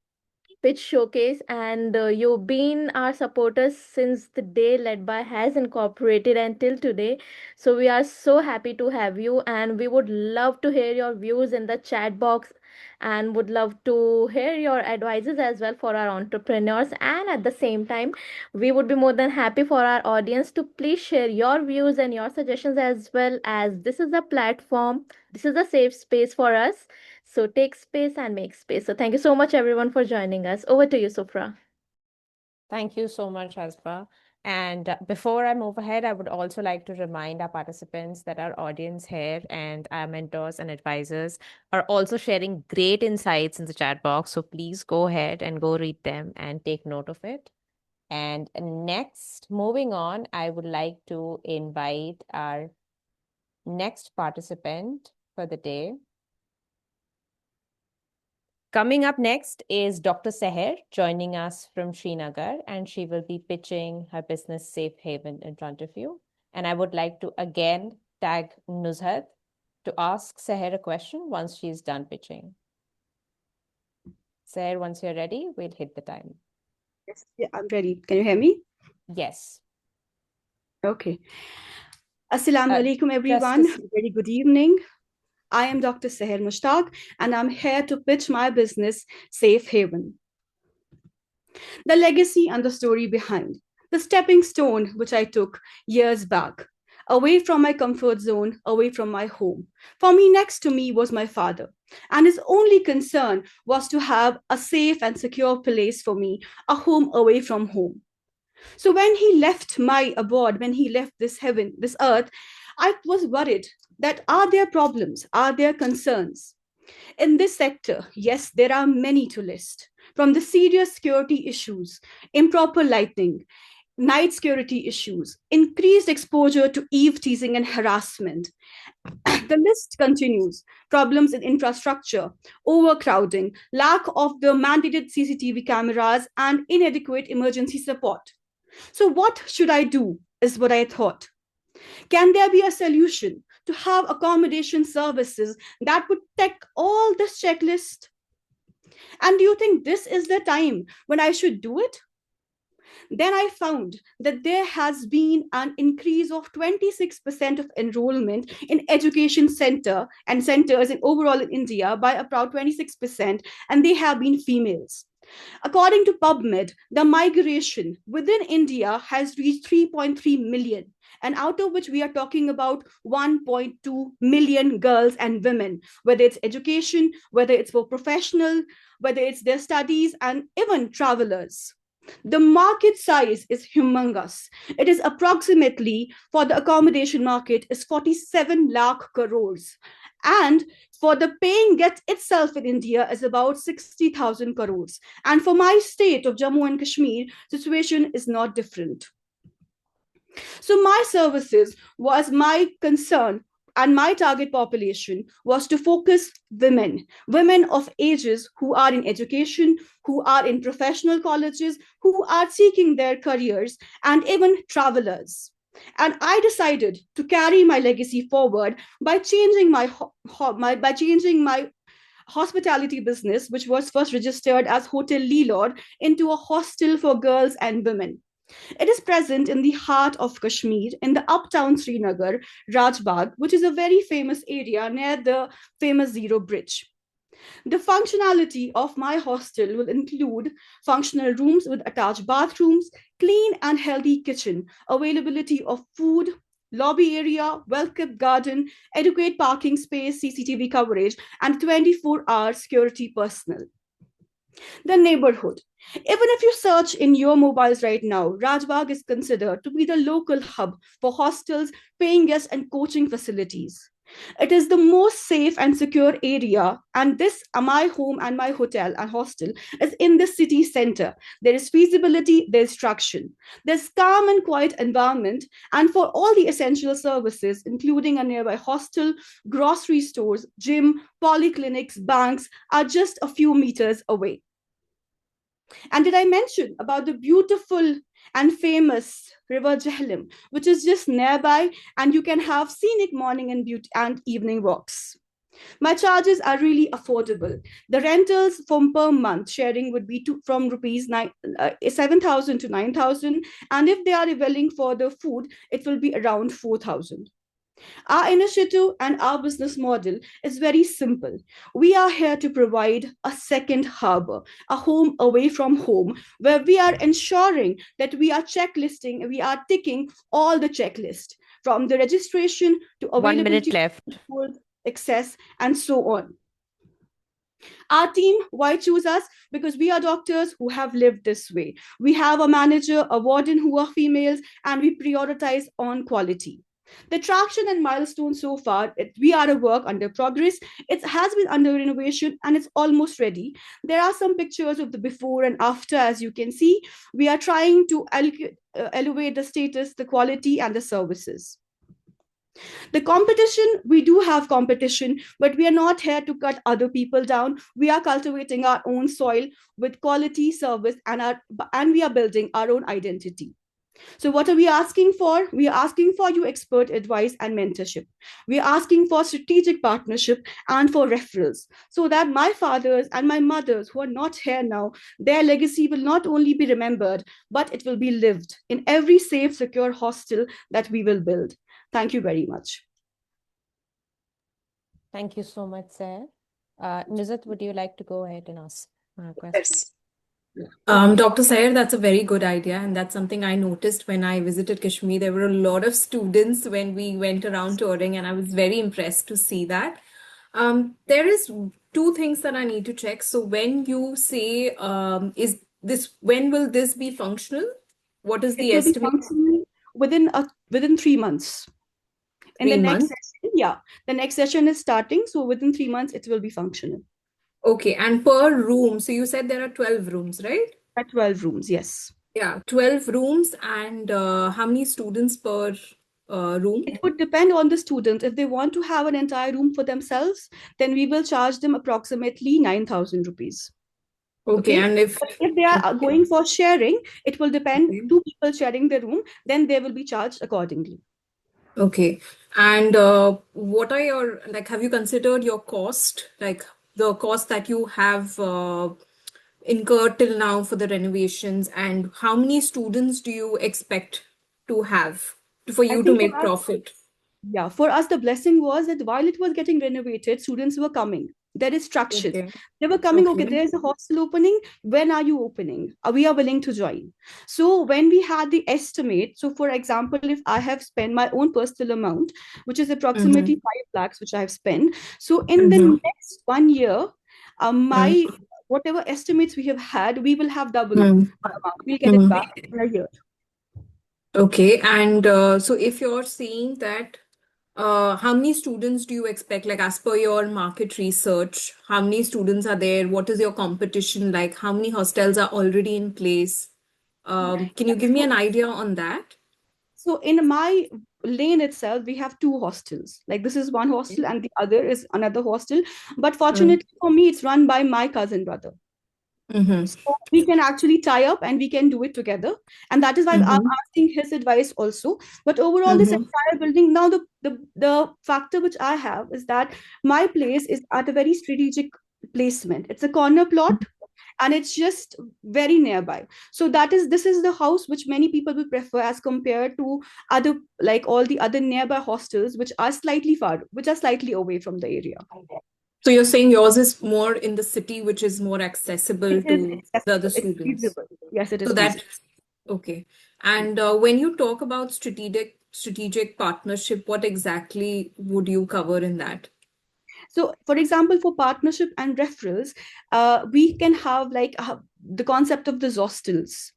pitch showcase. And you've been our supporters since the day LedBy has incorporated until today. So we are so happy to have you, and we would love to hear your views in the chat box and would love to hear your advices as well for our entrepreneurs. And at the same time, we would be more than happy for our audience to please share your views and your suggestions as well, as this is a platform, this is a safe space for us. So take space and make space. So thank you so much everyone for joining us. Over to you, Sufra. Thank you so much, Asba. And before I move ahead, I would also like to remind our participants that our audience here and our mentors and advisors are also sharing great insights in the chat box. So please go ahead and go read them and take note of it. And next, moving on, I would like to invite our next participant for the day. Coming up next is Dr. Sehar joining us from Srinagar, and she will be pitching her business Safe Haven in front of you. And I would like to again tag Nuzhat to ask Sehar a question once she's done pitching. Sehar, once you're ready, we'll hit the time. Yes, yeah, I'm ready. Can you hear me? Yes. Okay. Assalamu alaikum, Just everyone. to Very good evening. I am Dr. Sehar Mushtaq, and I'm here to pitch my business, Safe Haven. The legacy and the story behind, the stepping stone which I took years back, away from my comfort zone, away from my home. For me, next to me was my father, and his only concern was to have a safe and secure place for me, a home away from home. So when he left my abode, when he left this heaven, this earth, I was worried that are there problems? Are there concerns? In this sector, yes, there are many to list. From the serious security issues, improper lighting, night security issues, increased exposure to eve teasing and harassment. The list continues. Problems in infrastructure, overcrowding, lack of the mandated CCTV cameras, and inadequate emergency support. So what should I do is what I thought. Can there be a solution to have accommodation services that would tick all this checklist? And do you think this is the time when I should do it? Then I found that there has been an increase of 26% of enrollment in education centers in overall in India by about 26%, and they have been females. According to PubMed, the migration within India has reached 3.3 million, and out of which we are talking about 1.2 million girls and women, whether it's education, whether it's for professional, whether it's their studies, and even travelers. The market size is humongous. It is approximately, for the accommodation market, is 47 lakh crores. And for the paying get itself in India is about 60,000 crores. And for my state of Jammu and Kashmir, situation is not different. So my services was my concern, and my target population was to focus women of ages who are in education, who are in professional colleges, who are seeking their careers, and even travelers. And I decided to carry my legacy forward by changing my hospitality business, which was first registered as Hotel Leelord, into a hostel for girls and women. It is present in the heart of Kashmir, in the uptown Srinagar, Rajbagh, which is a very famous area near the famous Zero Bridge. The functionality of my hostel will include functional rooms with attached bathrooms, clean and healthy kitchen, availability of food, lobby area, well-kept garden, adequate parking space, CCTV coverage, and 24-hour security personnel. The neighborhood. Even if you search in your mobiles right now, Rajbagh is considered to be the local hub for hostels, paying guests, and coaching facilities. It is the most safe and secure area, and this, my home and my hotel and hostel, is in the city center. There is feasibility, there's traction. There's calm and quiet environment, and for all the essential services, including a nearby hostel, grocery stores, gym, polyclinics, banks, are just a few meters away. And did I mention about the beautiful and famous river Jhelum, which is just nearby, and you can have scenic morning and evening walks. My charges are really affordable. The rentals from per month sharing would be from rupees 7,000 to 9,000, and if they are willing for the food, it will be around 4,000. Our initiative and our business model is very simple. We are here to provide a second harbor, a home away from home, where we are ensuring that we are checklisting, we are ticking all the checklist from the registration to 1 minute availability, left. access, and so on. Our team, why choose us? Because we are doctors who have lived this way. We have a manager, a warden who are females, and we prioritize on quality. The traction and milestones so far, we are a work under progress. It has been under renovation and it's almost ready. There are some pictures of the before and after, as you can see. We are trying to elevate the status, the quality, and the services. The competition, we do have competition, but we are not here to cut other people down. We are cultivating our own soil with quality service, and we are building our own identity. So what are we asking for? We are asking for you expert advice and mentorship. We are asking for strategic partnership and for referrals, so that my fathers and my mothers who are not here now, their legacy will not only be remembered, but it will be lived in every safe, secure hostel that we will build. Thank you very much. Thank you so much, Sehar. Nuzhat, would you like to go ahead and ask a question? Yes. Dr. Sehar, that's a very good idea. And that's something I noticed when I visited Kashmir. There were a lot of students when we went around touring, and I was very impressed to see that. There is two things that I need to check. So when you say, when will this be functional? What is the It will be estimate? functional within 3 months. In the 3 next months? session, the next session is starting. So within 3 months, it will be functional. Okay, and per room, so you said there are 12 rooms, right? 12 rooms, yes. Yeah, 12 rooms, and how many students per room? It would depend on the student. If they want to have an entire room for themselves, then we will charge them approximately 9,000 rupees. Okay, and But if they are going for sharing, it will depend. Okay. 2 people sharing the room, then they will be charged accordingly. Okay, and what are your, like, have you considered your cost, like the cost that you have incurred till now for the renovations, and how many students do you expect to have for I you to think make profit? Yeah, for us, the blessing was that while it was getting renovated, students were coming. There is traction. Okay. They were coming, okay, Okay. there's a hostel opening. When are you opening? We are willing to join. So when we had the estimate, so for example, if I have spent my own personal amount, which is approximately 5 lakhs, which I have spent. So in the next 1 year, my whatever estimates we have had, we will have double amount. We'll get it back in a year. Okay, and so if you're saying that, how many students do you expect, like as per your market research, how many students are there? What is your competition like? How many hostels are already in place? Can you give me an idea on that? So in my lane itself, we have 2 hostels. Like this is one hostel and the other is another hostel. But fortunately for me, it's run by my cousin brother. So we can actually tie up and we can do it together. And that is why I'm asking his advice also. But overall, this entire building, now the factor which I have is that my place is at a very strategic placement. It's a corner plot and it's just very nearby. So this is the house which many people will prefer as compared to other, like all the other nearby hostels which are slightly far, which are slightly away from the area. So you're saying yours is more in the city, which is more accessible It is to the other students. feasible. Yes, it is So that, feasible. okay. And when you talk about strategic partnership, what exactly would you cover in that? So, for example, for partnership and referrals, we can have like the concept of the hostels.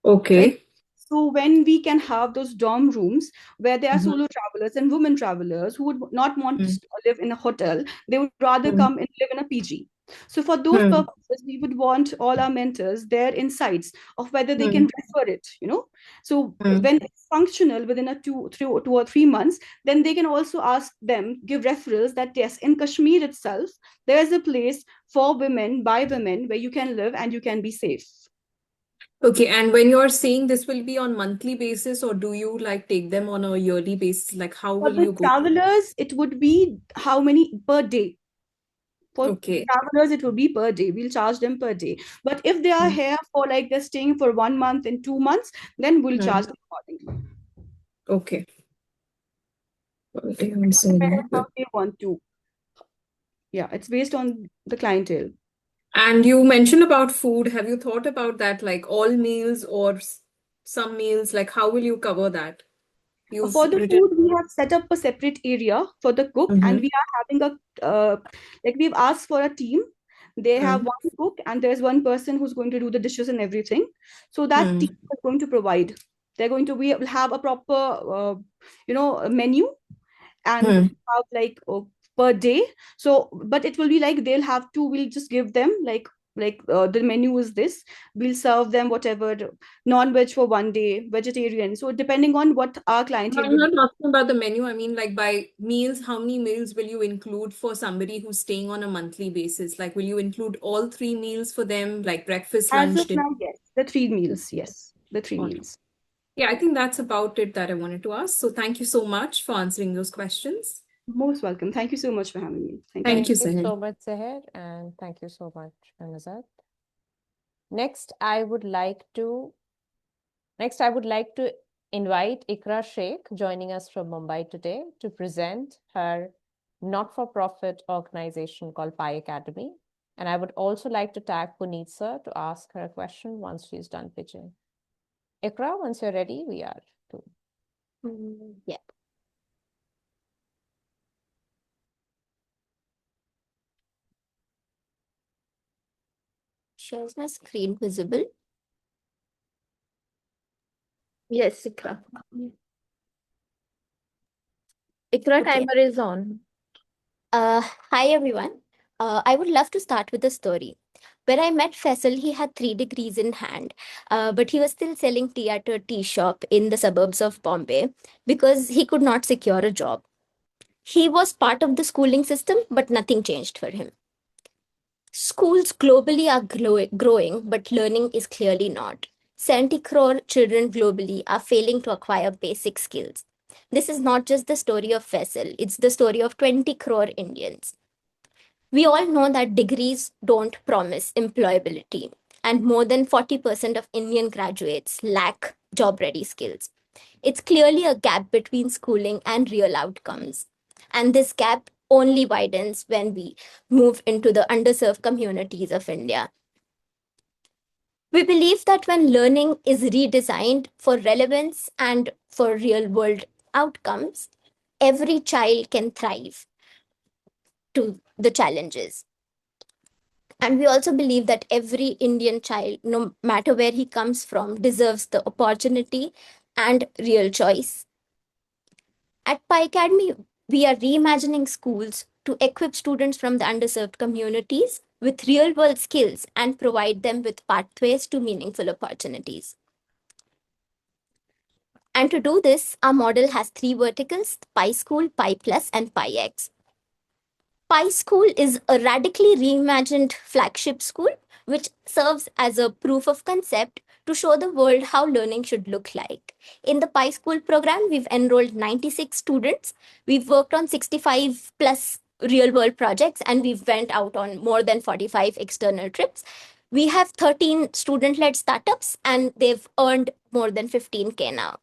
Okay. Right? So when we can have those dorm rooms where there are solo travelers and women travelers who would not want to live in a hotel, they would rather come and live in a PG. So for those purposes, we would want all our mentors their insights of whether they can refer it, So when it's functional within 2 or 3 months, then they can also ask them, give referrals that yes, in Kashmir itself, there is a place for women, by women, where you can live and you can be safe. Okay, and when you're saying this will be on monthly basis, or do you like take them on a yearly basis? Like how will you go? For travelers, it would be how many per day? For travelers, it will be per day. We'll charge them per day. But if they are here for like they're staying for 1 month and 2 months, then we'll charge them accordingly. Okay. Depends how they want to. Yeah, it's based on the clientele. And you mentioned about food. Have you thought about that, like all meals or some meals? Like, how will you cover that? You've For the written. food, we have set up a separate area for the cook, and we are having like we've asked for a team. They have one cook, and there's one person who's going to do the dishes and everything. So that team is going to provide. We will have a proper, a menu, and have like per day. So, but it will be like they'll have to. We'll just give them the menu is this. We'll serve them whatever, non-veg for one day, vegetarian. So depending on what our clientele I'm would. not talking about the menu. I mean, like by meals, how many meals will you include for somebody who's staying on a monthly basis? Like, will you include all 3 meals for them, like breakfast, As lunch, of dinner? now, yes, the 3 meals. Yes, the three Okay. meals. Yeah, I think that's about it that I wanted to ask. So thank you so much for answering those questions. Most welcome. Thank you so much for having me. Thank you. Thank you, Thank you Sehar. so much, Sehar, and thank you so much, Asad. Next, I would like to invite Iqra Shaikh joining us from Mumbai today to present her not-for-profit organization called Pikademy. And I would also like to tag Puneet sir to ask her a question once she's done pitching. Iqra, once you're ready, we are to. Yeah. Sure, is my screen visible? Yes, Iqra. Iqra, Okay. timer is on. Hi everyone. I would love to start with a story. When I met Faisal, he had 3 degrees in hand, but he was still selling tea at a tea shop in the suburbs of Bombay because he could not secure a job. He was part of the schooling system, but nothing changed for him. Schools globally are growing, but learning is clearly not. 70 crore children globally are failing to acquire basic skills. This is not just the story of Faisal, it's the story of 20 crore Indians. We all know that degrees don't promise employability, and more than 40% of Indian graduates lack job ready skills. It's clearly a gap between schooling and real outcomes. And this gap only widens when we move into the underserved communities of India. We believe that when learning is redesigned for relevance and for real world outcomes, every child can thrive to the challenges. And we also believe that every Indian child, no matter where he comes from, deserves the opportunity and real choice. At Pi Academy, we are reimagining schools to equip students from the underserved communities with real world skills and provide them with pathways to meaningful opportunities. And to do this, our model has 3 verticals: Pi School, Pi Plus, and Pi X. Pi School is a radically reimagined flagship school which serves as a proof of concept to show the world how learning should look like. In the Pi School program, we've enrolled 96 students. We've worked on 65 plus real world projects, and we've went out on more than 45 external trips. We have 13 student led startups, and they've earned more than 15K now.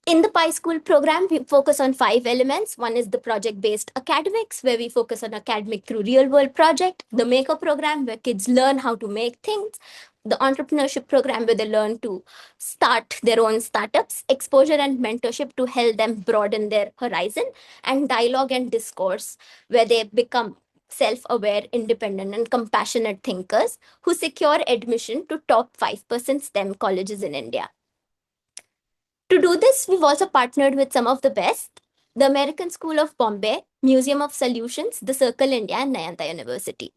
In the Pi School program, we focus on 5 elements. One is the project-based academics, where we focus on academic through real-world project. The Maker program, where kids learn how to make things. The entrepreneurship program, where they learn to start their own startups. Exposure and mentorship to help them broaden their horizon. And dialogue and discourse, where they become self-aware, independent, and compassionate thinkers who secure admission to top 5% STEM colleges in India. To do this, we've also partnered with some of the best: the American School of Bombay, Museum of Solutions, the Circle India, and Nayanta University.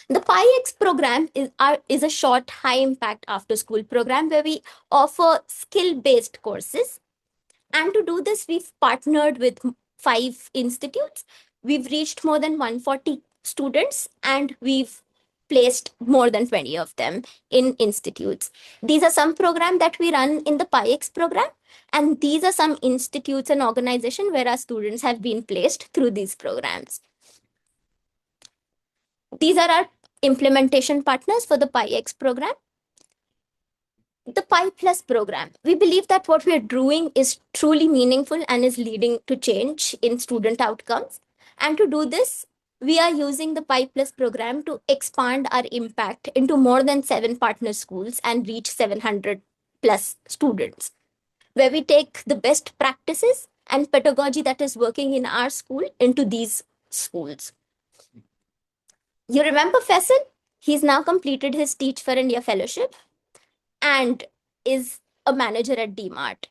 The PIX program is a short, high-impact after-school program where we offer skill-based courses. And to do this, we've partnered with 5 institutes. We've reached more than 140 students, and we've placed more than 20 of them in institutes. These are some programs that we run in the PIX program, and these are some institutes and organizations where our students have been placed through these programs. These are our implementation partners for the PIX program. The Pi Plus program. We believe that what we are doing is truly meaningful and is leading to change in student outcomes. And to do this, we are using the Pi Plus program to expand our impact into more than 7 partner schools and reach 700 plus students, where we take the best practices and pedagogy that is working in our school into these schools. You remember Faisal? He's now completed his Teach for India fellowship and is a manager at DMart.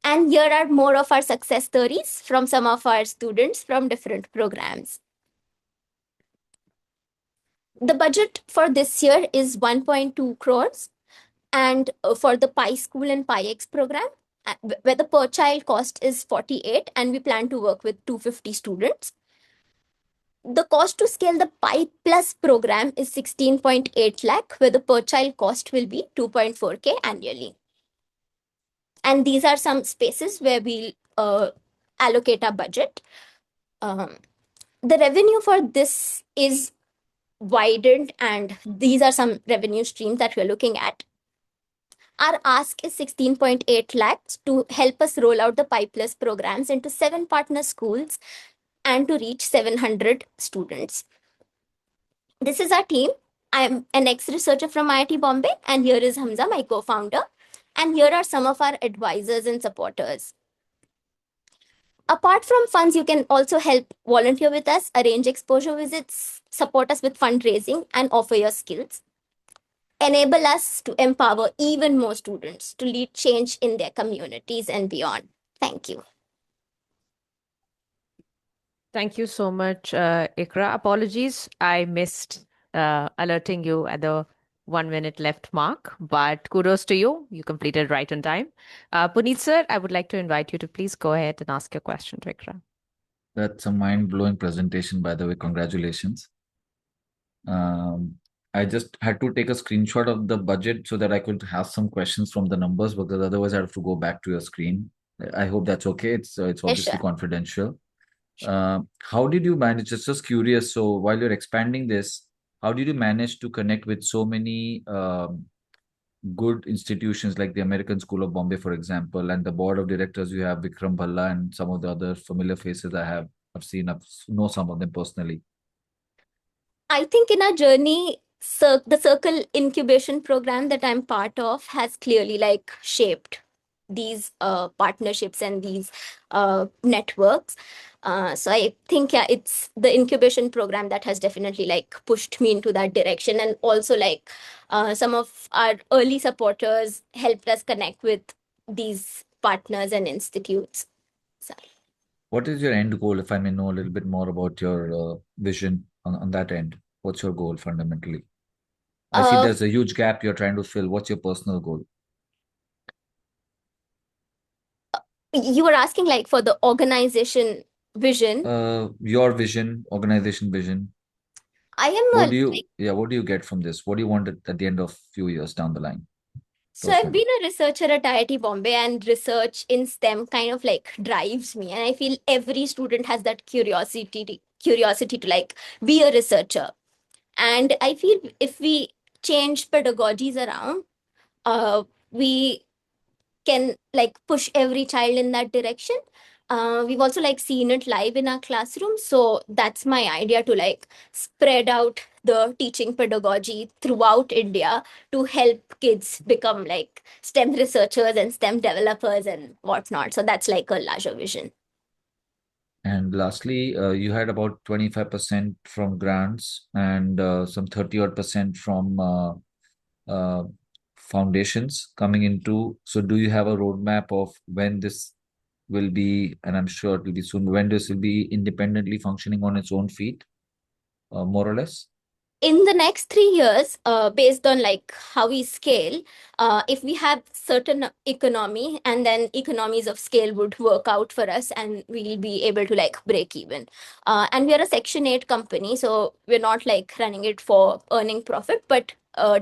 And here are more of our success stories from some of our students from different programs. The budget for this year is 1.2 crores. And for the Pi School and Pi X program, where the per child cost is 48, and we plan to work with 250 students. The cost to scale the Pi Plus program is 16.8 lakh, where the per child cost will be 2.4K annually. And these are some spaces where we'll allocate our budget. The revenue for this is widened, and these are some revenue streams that we're looking at. Our ask is 16.8 lakhs to help us roll out the Pi Plus programs into 7 partner schools and to reach 700 students. This is our team. I'm an ex-researcher from IIT Bombay, and here is Hamza, my co-founder. And here are some of our advisors and supporters. Apart from funds, you can also help volunteer with us, arrange exposure visits, support us with fundraising, and offer your skills. Enable us to empower even more students to lead change in their communities and beyond. Thank you. Thank you so much, Iqra. Apologies, I missed alerting you at the 1 minute left mark, but kudos to you. You completed right on time. Puneet sir, I would like to invite you to please go ahead and ask your question to Iqra. That's a mind-blowing presentation, by the way. Congratulations. I just had to take a screenshot of the budget so that I could have some questions from the numbers, because otherwise I have to go back to your screen. I hope that's okay. It's obviously sure. confidential. How did you manage? Just curious. So while you're expanding this, how did you manage to connect with so many good institutions like the American School of Bombay, for example, and the board of directors? You have Vikram Bhalla and some of the other familiar faces I've seen. I know some of them personally. I think in our journey, the Circle incubation program that I'm part of has clearly shaped these partnerships and these networks. So I think it's the incubation program that has definitely pushed me into that direction, and also some of our early supporters helped us connect with these partners and institutes. So. What is your end goal, if I may know a little bit more about your vision on that end? What's your goal fundamentally? I see there's a huge gap you're trying to fill. What's your personal goal? You were asking for the organization vision. Your vision, organization vision. I am what do you get from this? What do you want at the end of few years down the line? So I've been a researcher at IIT Bombay, and research in STEM kind of drives me. And I feel every student has that curiosity to be a researcher. And I feel if we change pedagogies around, we can push every child in that direction. We've also seen it live in our classroom. So that's my idea, to spread out the teaching pedagogy throughout India to help kids become STEM researchers and STEM developers and whatnot. So that's a larger vision. And lastly, you had about 25% from grants and some 30% from foundations coming into. So do you have a roadmap of when this will be, and I'm sure it will be soon, when this will be independently functioning on its own feet, more or less? In the next 3 years, based on how we scale, if we have certain economy, and then economies of scale would work out for us, and we'll be able to break even. And we are a Section 8 company, so we're not running it for earning profit, but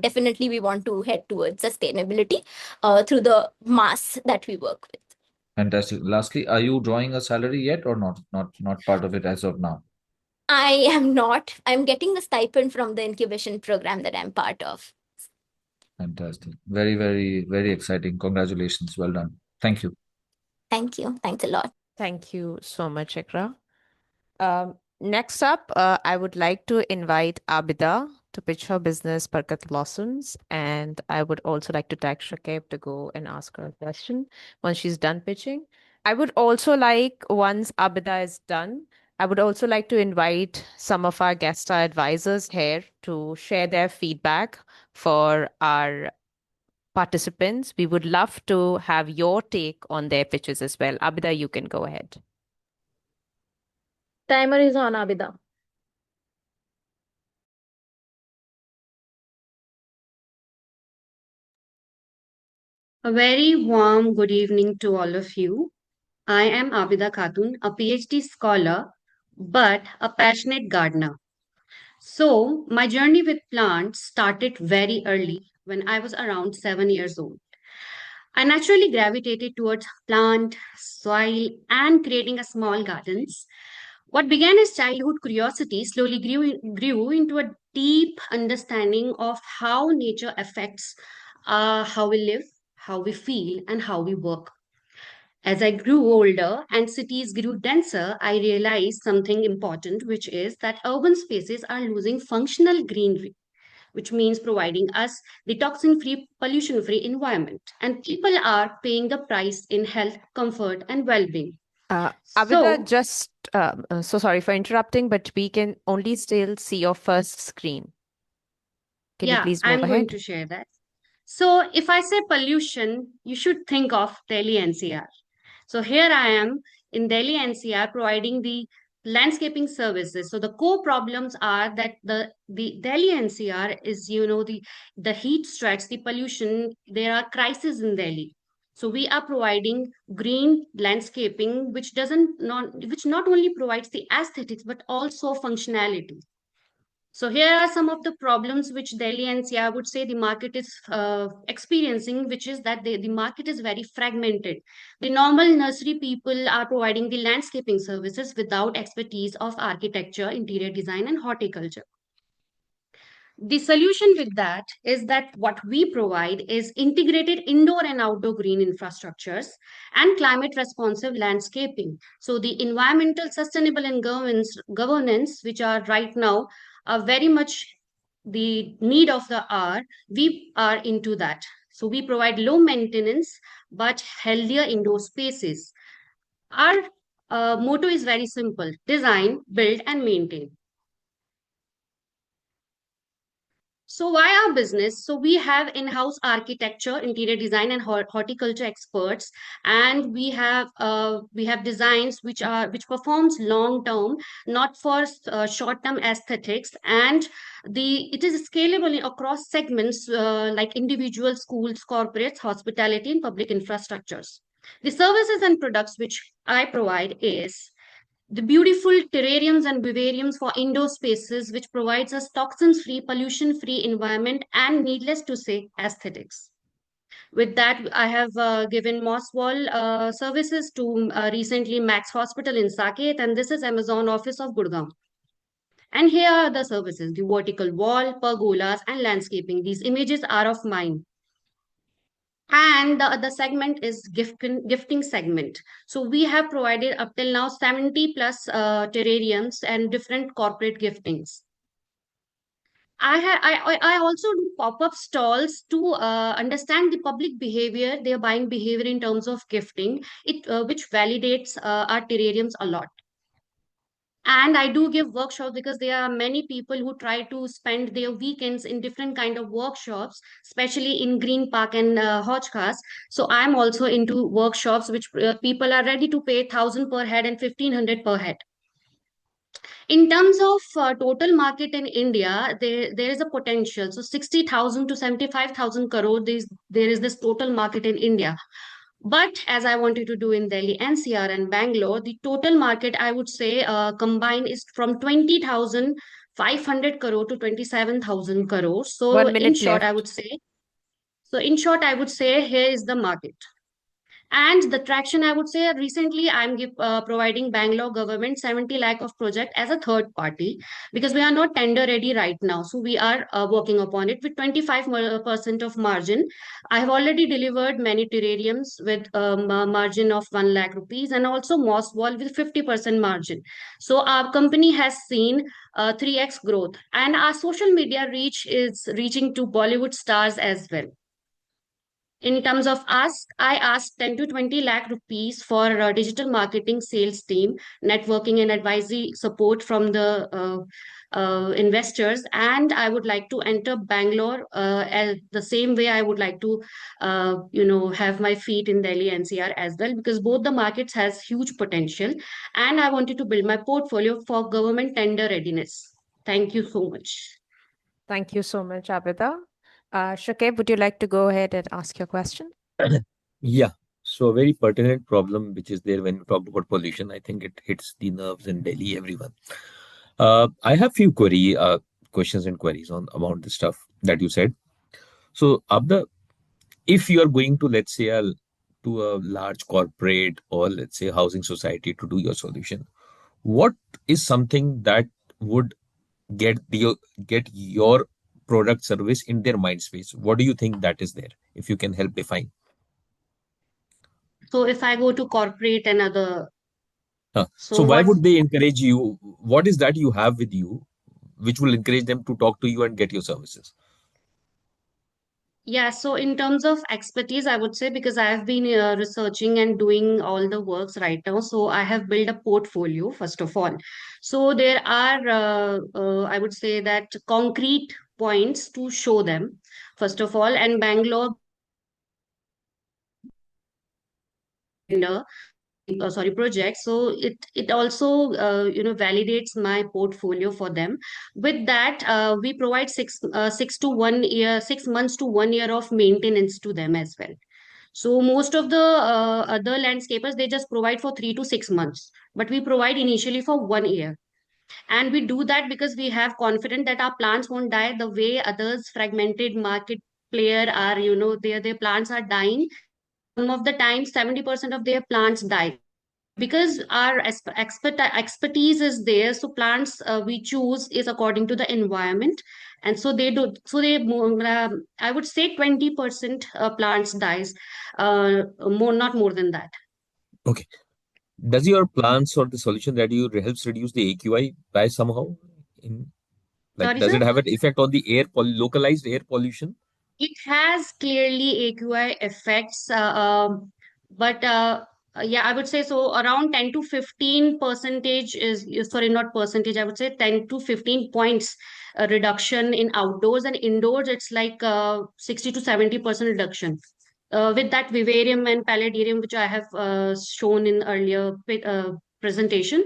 definitely we want to head towards sustainability through the mass that we work with. Fantastic. Lastly, are you drawing a salary yet or not? Not part of it as of now? I am not. I'm getting the stipend from the incubation program that I'm part of. Fantastic. Very, very, very exciting. Congratulations. Well done. Thank you. Thank you. Thanks a lot. Thank you so much, Iqra. Next up, I would like to invite Abida to pitch her business, Barkat Blossoms. And I would also like to tag Shakib to go and ask her a question once she's done pitching. I would also like, once Abida is done, I would also like to invite some of our guest star advisors here to share their feedback for our participants. We would love to have your take on their pitches as well. Abida, you can go ahead. Timer is on, Abida. A very warm good evening to all of you. I am Abida Khatun, a PhD scholar, but a passionate gardener. So, my journey with plants started very early when I was around 7 years old. I naturally gravitated towards plant, soil, and creating a small gardens. What began as childhood curiosity slowly grew into a deep understanding of how nature affects how we live, how we feel, and how we work. As I grew older and cities grew denser, I realized something important, which is that urban spaces are losing functional greenery, which means providing us the toxin free, pollution free environment. And people are paying the price in health, comfort, and well being. Abida, So, so sorry for interrupting, but we can only still see your first screen. Can you yeah, please move I'm going ahead? to share that. So, if I say pollution, you should think of Delhi NCR. So here I am in Delhi NCR providing the landscaping services. So the core problems are that the Delhi NCR is, the heat stress, the pollution, there are crises in Delhi. So we are providing green landscaping, which not only provides the aesthetics but also functionality. So here are some of the problems which Delhi NCR would say the market is experiencing, which is that the market is very fragmented. The normal nursery people are providing the landscaping services without expertise of architecture, interior design, and horticulture. The solution with that is that what we provide is integrated indoor and outdoor green infrastructures and climate responsive landscaping. So the environmental sustainable and governance which are right now are very much the need of the hour. We are into that. So we provide low maintenance but healthier indoor spaces. Our motto is very simple: design, build, and maintain. So why our business? So we have in-house architecture, interior design, and horticulture experts, and we have designs which performs long term, not for short term aesthetics, and it is scalable across segments like individual schools, corporates, hospitality, and public infrastructures. The services and products which I provide is the beautiful terrariums and vivariums for indoor spaces, which provides us toxins-free, pollution-free environment and, needless to say, aesthetics. With that, I have given moss wall services to recently Max Hospital in Saket, and this is Amazon office of Gurgaon. And here are the services: the vertical wall, pergolas, and landscaping. These images are of mine. And the other segment is gifting segment. So we have provided up till now 70 plus terrariums and different corporate giftings. I also do pop-up stalls to understand the public behavior, their buying behavior in terms of gifting, which validates our terrariums a lot. And I do give workshops because there are many people who try to spend their weekends in different kind of workshops, especially in Green Park and Hodgecast. So I'm also into workshops which people are ready to pay 1,000 per head and 1,500 per head. In terms of total market in India, there is a potential. So 60,000 to 75,000 crore, there is this total market in India. But as I wanted to do in Delhi, NCR, and Bangalore, the total market, I would say, combined is from 20,500 crore to 27,000 crore. So 1 minute in short, left. I would say, here is the market. And the traction, I would say, recently I'm providing Bangalore government 70 lakh of project as a third party, because we are not tender ready right now. So we are working upon it with 25% of margin. I have already delivered many terrariums with a margin of 1 lakh rupees, and also moss wall with 50% margin. So our company has seen 3x growth, and our social media reach is reaching to Bollywood stars as well. In terms of ask, I asked 10 to 20 lakh rupees for digital marketing sales team, networking and advisory support from the investors. And I would like to enter Bangalore as the same way I would like to, have my feet in Delhi NCR as well, because both the markets has huge potential. And I wanted to build my portfolio for government tender readiness. Thank you so much. Thank you so much, Abida. Shakib, would you like to go ahead and ask your question? Yeah. So a very pertinent problem which is there when you talk about pollution. I think it hits the nerves in Delhi, everyone. I have few questions and queries on about the stuff that you said. So, Abda, if you are going to, let's say, to a large corporate or let's say housing society to do your solution, what is something that would get get your product service in their mind space? What do you think that is there? If you can help define. So if I go to corporate and other, So so why what? would they encourage you? What is that you have with you, which will encourage them to talk to you and get your services? Yeah, so in terms of expertise, I would say, because I have been researching and doing all the works right now, so I have built a portfolio, first of all. So there are, I would say, that concrete points to show them, first of all. And Bangalore, project, so it also validates my portfolio for them. With that, we provide 6 months to 1 year of maintenance to them as well. So most of the other landscapers, they just provide for 3 to 6 months, but we provide initially for 1 year. And we do that because we have confidence that our plants won't die the way others fragmented market player are, their plants are dying. Some of the time 70% of their plants die, because our expertise is there. So plants we choose is according to the environment, and so they do, so they I would say 20% plants dies, more, not more than that. Okay. Does your plans or the solution that you helps reduce the AQI by somehow? In like, Sorry, does sir. it have an effect on the localized air pollution? It has clearly AQI effects, but yeah, I would say so. Around 10 to 15 percentage sorry, not percentage. I would say 10 to 15 points reduction in outdoors, and indoors it's like 60 to 70% reduction. With that vivarium and palladarium, which I have shown in earlier presentation.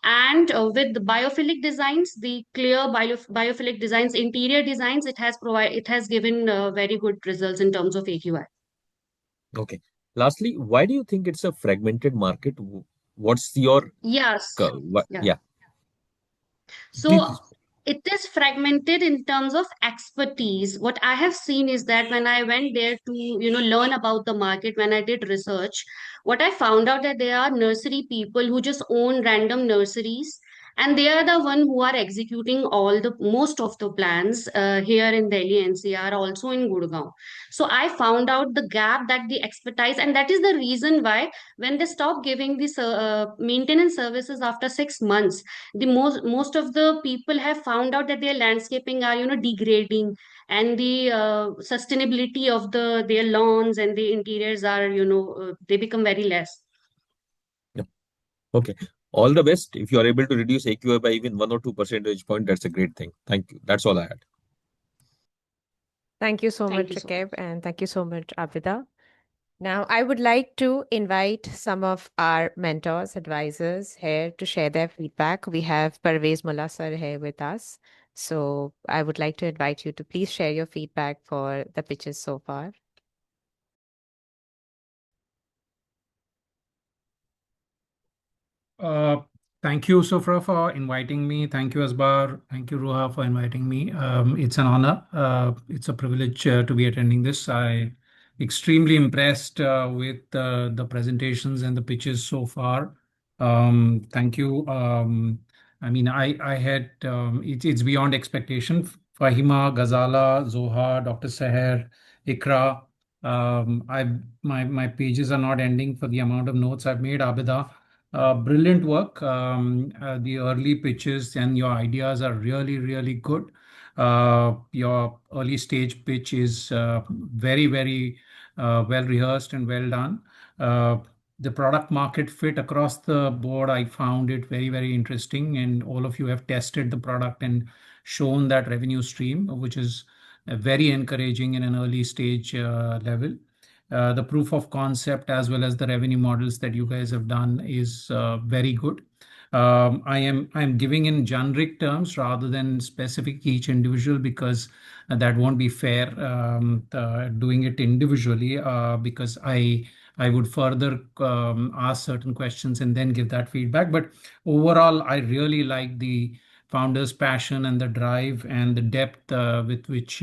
And with the biophilic designs, the clear biophilic designs, interior designs, it has given very good results in terms of AQI. Okay. Lastly, why do you think it's a fragmented market? What's your Yes. Yeah. yeah? So Please. it is fragmented in terms of expertise. What I have seen is that when I went there to, learn about the market, when I did research, what I found out that there are nursery people who just own random nurseries, and they are the one who are executing most of the plans here in Delhi NCR, also in Gurgaon. So I found out the gap, that the expertise, and that is the reason why when they stop giving this maintenance services after 6 months, the most of the people have found out that their landscaping are degrading, and the sustainability of their lawns and the interiors are they become very less. Yeah. Okay. All the best. If you are able to reduce AQI by even 1 or 2 percentage point, that's a great thing. Thank you. That's all I had. Thank you so Thank much, you so Shakib, much. and thank you so much, Abida. Now, I would like to invite some of our mentors, advisors here to share their feedback. We have Parvez Mullah sir here with us. So I would like to invite you to please share your feedback for the pitches so far. Thank you, Sofra, for inviting me. Thank you, Asbar. Thank you, Ruha, for inviting me. It's an honor. It's a privilege to be attending this. extremely impressed with the presentations and the pitches so far. Thank you. I mean, I had it's beyond expectation. Fahima, Gazala, Zoha, Dr. Sehar, Iqra. My pages are not ending for the amount of notes I've made. Abida, brilliant work. The early pitches and your ideas are really, really good. Your early stage pitch is very, very well rehearsed and well done. The product market fit across the board, I found it very, very interesting. And all of you have tested the product and shown that revenue stream, which is very encouraging in an early stage level. The proof of concept as well as the revenue models that you guys have done is very good. I'm giving in generic terms rather than specific each individual because that won't be fair doing it individually because I would further ask certain questions and then give that feedback. But overall, I really like the founder's passion and the drive and the depth with which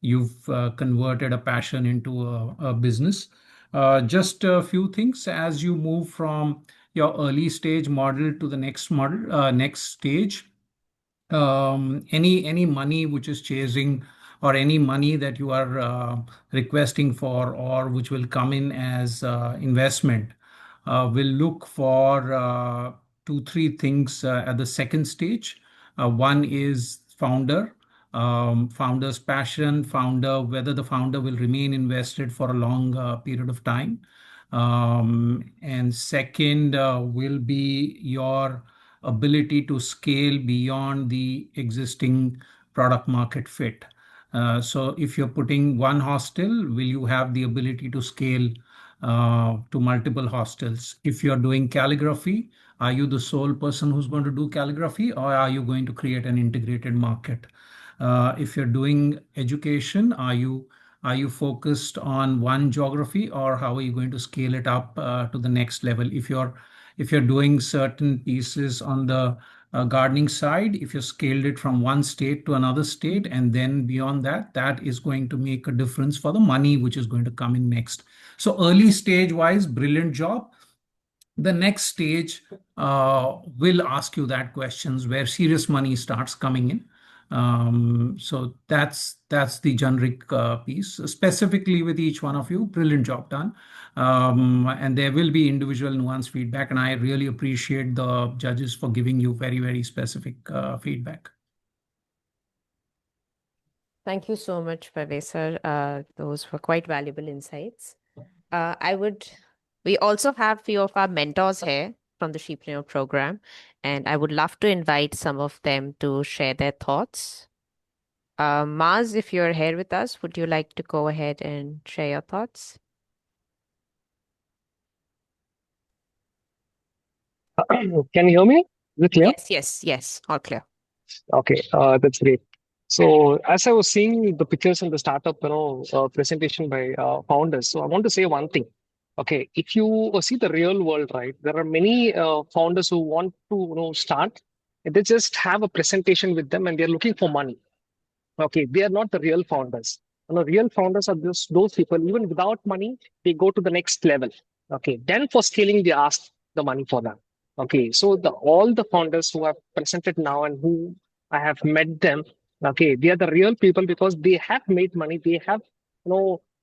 you've converted a passion into a business. Just a few things as you move from your early stage model to the next model, next stage. Any money which is chasing or any money that you are requesting for or which will come in as investment will look for two, three things at the second stage. One is founder's passion, whether the founder will remain invested for a long period of time. And second will be your ability to scale beyond the existing product market fit. So if you're putting one hostel, will you have the ability to scale to multiple hostels? If you're doing calligraphy, are you the sole person who's going to do calligraphy, or are you going to create an integrated market? If you're doing education, are you focused on one geography, or how are you going to scale it up to the next level? If you're doing certain pieces on the gardening side, if you scaled it from one state to another state, and then beyond that, that is going to make a difference for the money which is going to come in next. So early stage wise, brilliant job. The next stage will ask you that questions where serious money starts coming in. So that's the generic piece. Specifically with each one of you, brilliant job done. And there will be individual nuanced feedback, and I really appreciate the judges for giving you very, very specific feedback. Thank you so much, Parvez. Those were quite valuable insights. We also have few of our mentors here from the Shepreneur program, and I would love to invite some of them to share their thoughts. Maz, if you're here with us, would you like to go ahead and share your thoughts? Can you hear me? Is it clear? Yes, all clear. Okay, that's great. So as I was seeing the pictures in the startup, presentation by founders, so I want to say one thing. Okay, if you see the real world, right, there are many founders who want to start. They just have a presentation with them and they're looking for money. Okay, they are not the real founders. Real founders are just those people, even without money, they go to the next level. Okay, then for scaling, they ask the money for them. Okay, so all the founders who have presented now and who I have met them, okay, they are the real people because they have made money. They have,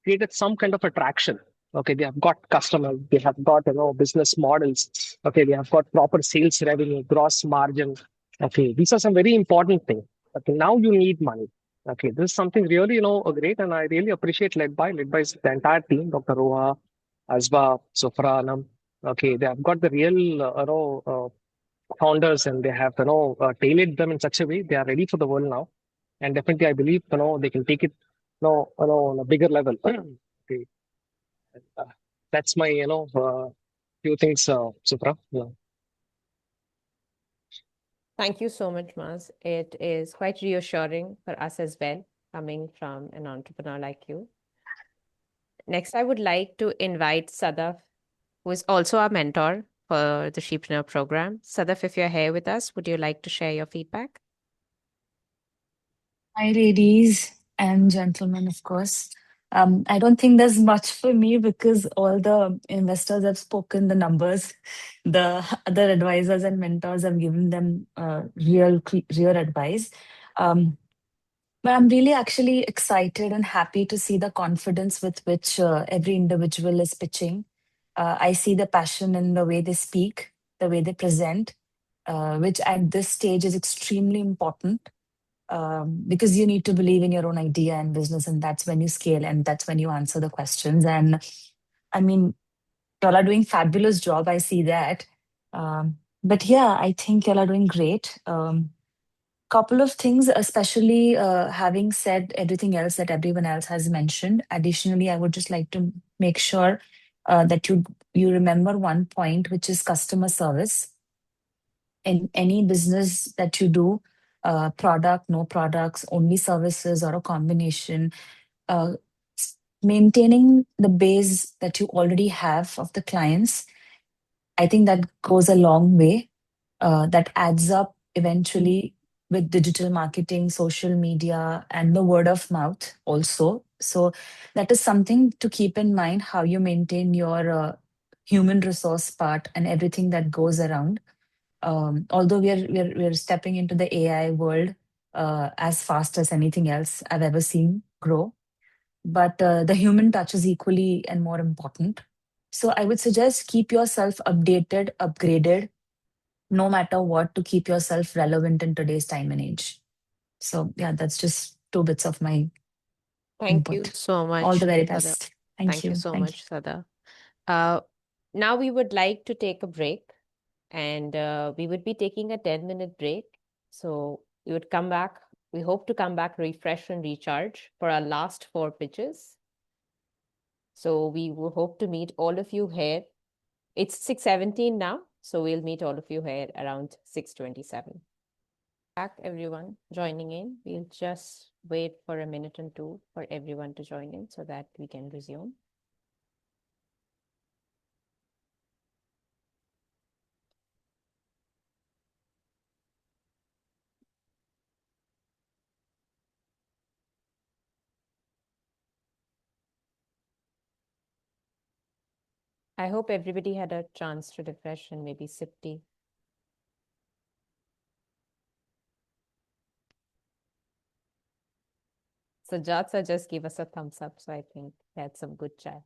created some kind of attraction. Okay, they have got customers. They have got, business models. Okay, they have got proper sales revenue, gross margin. Okay, these are some very important things. Okay, now you need money. Okay, this is something really, great, and I really appreciate LedBy's the entire team, Dr. Roha, Asba, Sofra, Anam. Okay, they have got the real, founders, and they have, tailored them in such a way they are ready for the world now, and definitely I believe, they can take it, on a bigger level. Okay, that's my, few things, Sofra. Yeah. Thank you so much, Maz. It is quite reassuring for us as well, coming from an entrepreneur like you. Next, I would like to invite Sadaf, who is also our mentor for the Shepreneur program. Sadaf, if you're here with us, would you like to share your feedback? Hi, ladies and gentlemen, of course. I don't think there's much for me because all the investors have spoken the numbers. The other advisors and mentors have given them real advice. Um, but I'm really actually excited and happy to see the confidence with which every individual is pitching. I see the passion in the way they speak, the way they present, which at this stage is extremely important, because you need to believe in your own idea and business, and that's when you scale and that's when you answer the questions. And I mean, y'all are doing fabulous job. I see that. But yeah, I think y'all are doing great. Couple of things, especially having said everything else that everyone else has mentioned. Additionally, I would just like to make sure that you remember one point, which is customer service. In any business that you do, product, no products, only services, or a combination, uh, maintaining the base that you already have of the clients, I think that goes a long way. That adds up eventually with digital marketing, social media, and the word of mouth also. So that is something to keep in mind, how you maintain your human resource part and everything that goes around. Although we're stepping into the AI world as fast as anything else I've ever seen grow, but the human touch is equally and more important. So I would suggest keep yourself updated, upgraded, no matter what, to keep yourself relevant in today's time and age. So yeah, that's just two bits of my Thank you input. so much, All the very Sada. best. Thank Thank you you. so Thank you. much, Sada. Now we would like to take a break, and we would be taking a 10-minute break. So we would come back. We hope to come back refresh and recharge for our last 4 pitches. So we will hope to meet all of you here. It's 6:17 now, so we'll meet all of you here around 6:27. Back, everyone joining in. We'll just wait for a minute and two for everyone to join in so that we can resume. I hope everybody had a chance to refresh and maybe sip tea. So Jatsa just gave us a thumbs up, so I think they had some good chai.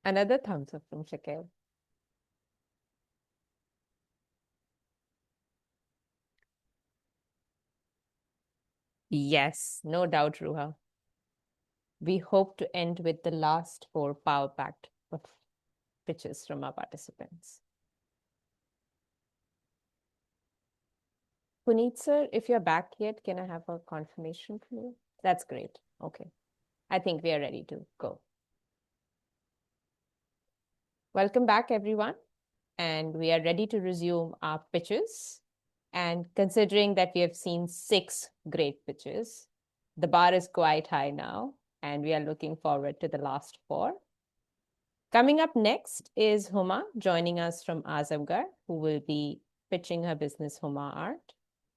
Another thumbs up from Shaikh. Yes, no doubt, Ruha. We hope to end with the last 4 power-packed pitches from our participants. Puneet sir, if you're back yet, can I have a confirmation from you? That's great. Okay. I think we are ready to go. Welcome back, everyone. And we are ready to resume our pitches. And considering that we have seen 6 great pitches, the bar is quite high now, and we are looking forward to the last 4. Coming up next is Huma, joining us from Azamgarh, who will be pitching her business Huma Art.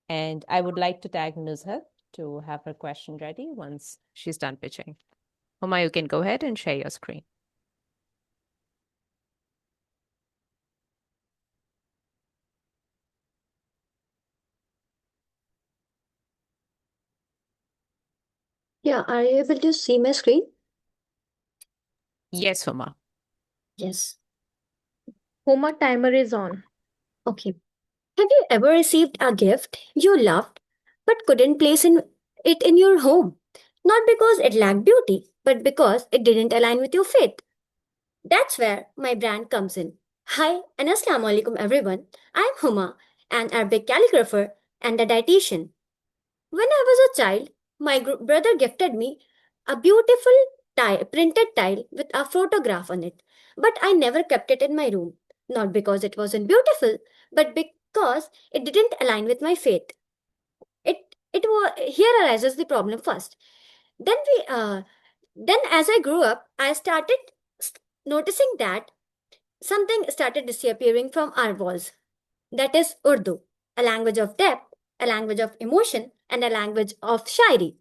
And I would like to tag Nuzhat to have her question ready once she's done pitching. Huma, you can go ahead and share your screen. Yeah, are you able to see my screen? Yes, Huma. Yes. Huma, timer is on. Okay. Have you ever received a gift you loved but couldn't place it in your home? Not because it lacked beauty, but because it didn't align with your faith. That's where my brand comes in. Hi and Assalamu alaikum everyone. I'm Huma, an Arabic calligrapher and a dietitian. When I was a child, my brother gifted me a beautiful printed tile with a photograph on it, but I never kept it in my room. Not because it wasn't beautiful, but because it didn't align with my faith. It was here arises the problem first. Then then as I grew up, I started noticing that something started disappearing from our walls. That is Urdu, a language of depth, a language of emotion, and a language of shairi.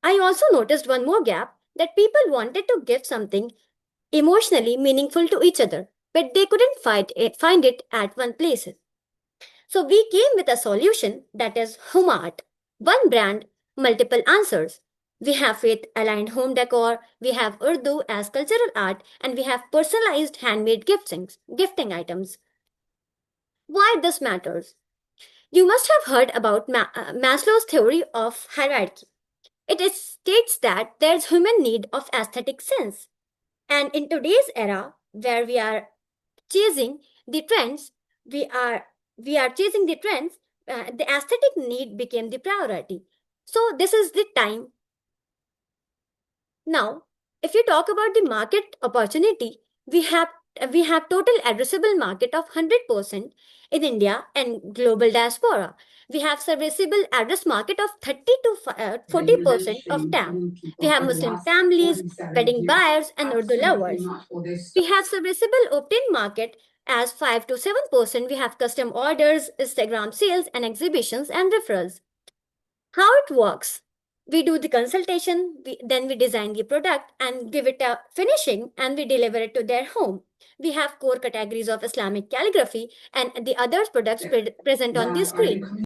I also noticed one more gap, that people wanted to give something emotionally meaningful to each other, but they couldn't find it at one place. So we came with a solution, that is Humart. One brand, multiple answers. We have faith aligned home decor, we have Urdu as cultural art, and we have personalized handmade gifting items. Why this matters? You must have heard about Maslow's theory of hierarchy. States that there's human need of aesthetic sense. And in today's era, where we are chasing the trends, we are chasing the trends. The aesthetic need became the priority. So this is the time. Now, if you talk about the market opportunity, we have total addressable market of 100% in India and global diaspora. We have serviceable address market of 30 to 40% of TAM. We have Muslim families, wedding buyers, and Urdu lovers. We have serviceable opt-in market as 5 to 7%. We have custom orders, Instagram sales, and exhibitions and referrals. How it works? We do the consultation, then we design the product and give it a finishing, and we deliver it to their home. We have core categories of Islamic calligraphy and the other products present on the screen.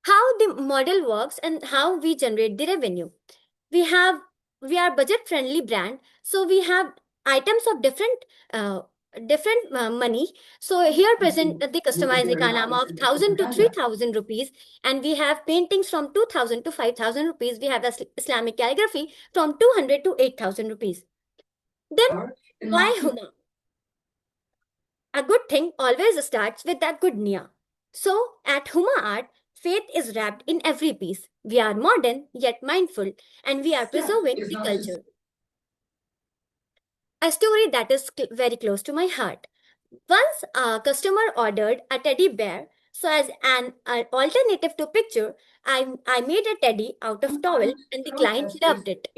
How the model works and how we generate the revenue. We are budget friendly brand, so we have items of different money. So here present the customized Qalam of 1,000 to 3,000 rupees, and we have paintings from 2,000 to 5,000 rupees. We have Islamic calligraphy from 200 to 8,000 rupees. Then why Huma? A good thing always starts with a good niya. So at Huma Art, faith is wrapped in every piece. We are modern yet mindful, and we are preserving the culture. A story that is very close to my heart. Once a customer ordered a teddy bear, so as an alternative to picture, I made a teddy out of towel, and the client loved it.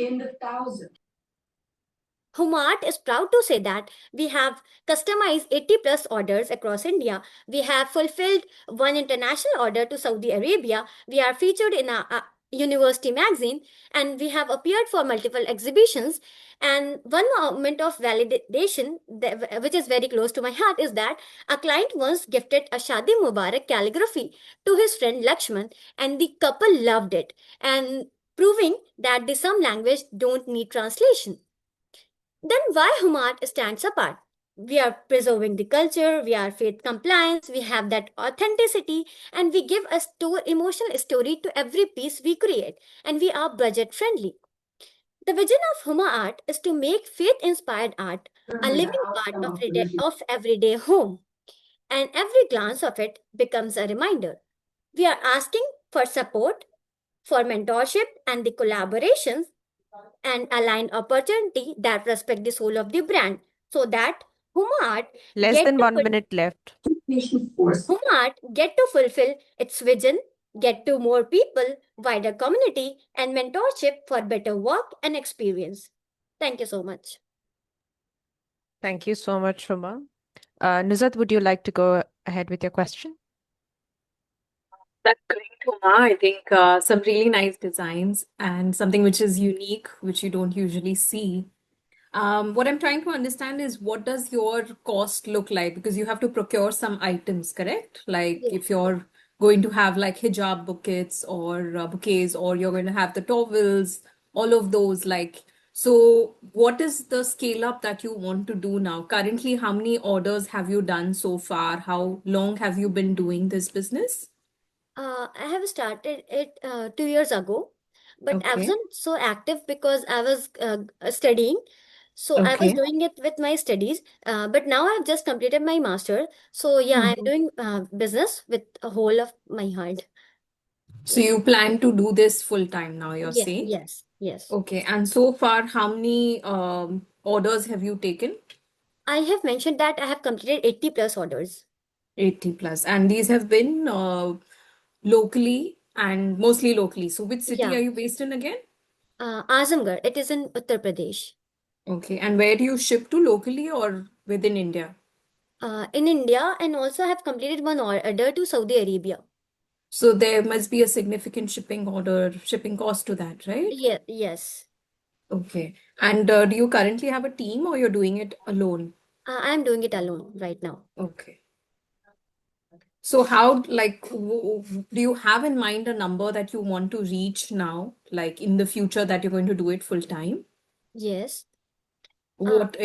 Humart is proud to say that we have customized 80 plus orders across India. We have fulfilled one international order to Saudi Arabia. We are featured in a university magazine, and we have appeared for multiple exhibitions. And one moment of validation, which is very close to my heart, is that a client once gifted a Shadi Mubarak calligraphy to his friend Lakshman, and the couple loved it, and proving that the some language don't need translation. Then why Humart stands apart? We are preserving the culture, we are faith compliance, we have that authenticity, and we give a emotional story to every piece we create, and we are budget friendly. The vision of Huma Art is to make faith inspired art a living part of everyday home, and every glance of it becomes a reminder. We are asking for support, for mentorship, and the collaborations and align opportunity that respect the soul of the brand, so that Humart Less get than to 1 minute left. Humart get to fulfill its vision, get to more people, wider community, and mentorship for better work and experience. Thank you so much. Thank you so much, Huma. Nuzat, would you like to go ahead with your question? That's great, Huma. I think some really nice designs and something which is unique, which you don't usually see. What I'm trying to understand is, what does your cost look like? Because you have to procure some items, correct? Like if you're going to have like hijab bouquets or bouquets, or you're going to have the towels, all of those, like, so what is the scale up that you want to do now? Currently, how many orders have you done so far? How long have you been doing this business? I have started it 2 years ago, but I Okay. wasn't so active because I was studying. So I was Okay. doing it with my studies, but now I've just completed my master. So yeah, I'm doing business with a whole of my heart. So you plan to do this full time now, you're saying? Yes. Okay. And so far, how many orders have you taken? I have mentioned that I have completed 80 plus orders. 80 plus. And these have been locally and mostly locally. So which city Yeah. are you based in again? Azamgarh. It is in Uttar Pradesh. Okay. And where do you ship to, locally or within India? in India, and also have completed one order to Saudi Arabia. So there must be a significant shipping cost to that, right? Yeah, yes. Okay. And do you currently have a team or you're doing it alone? I'm doing it alone right now. Okay. So how, do you have in mind a number that you want to reach now, like in the future that you're going to do it full time? Yes. What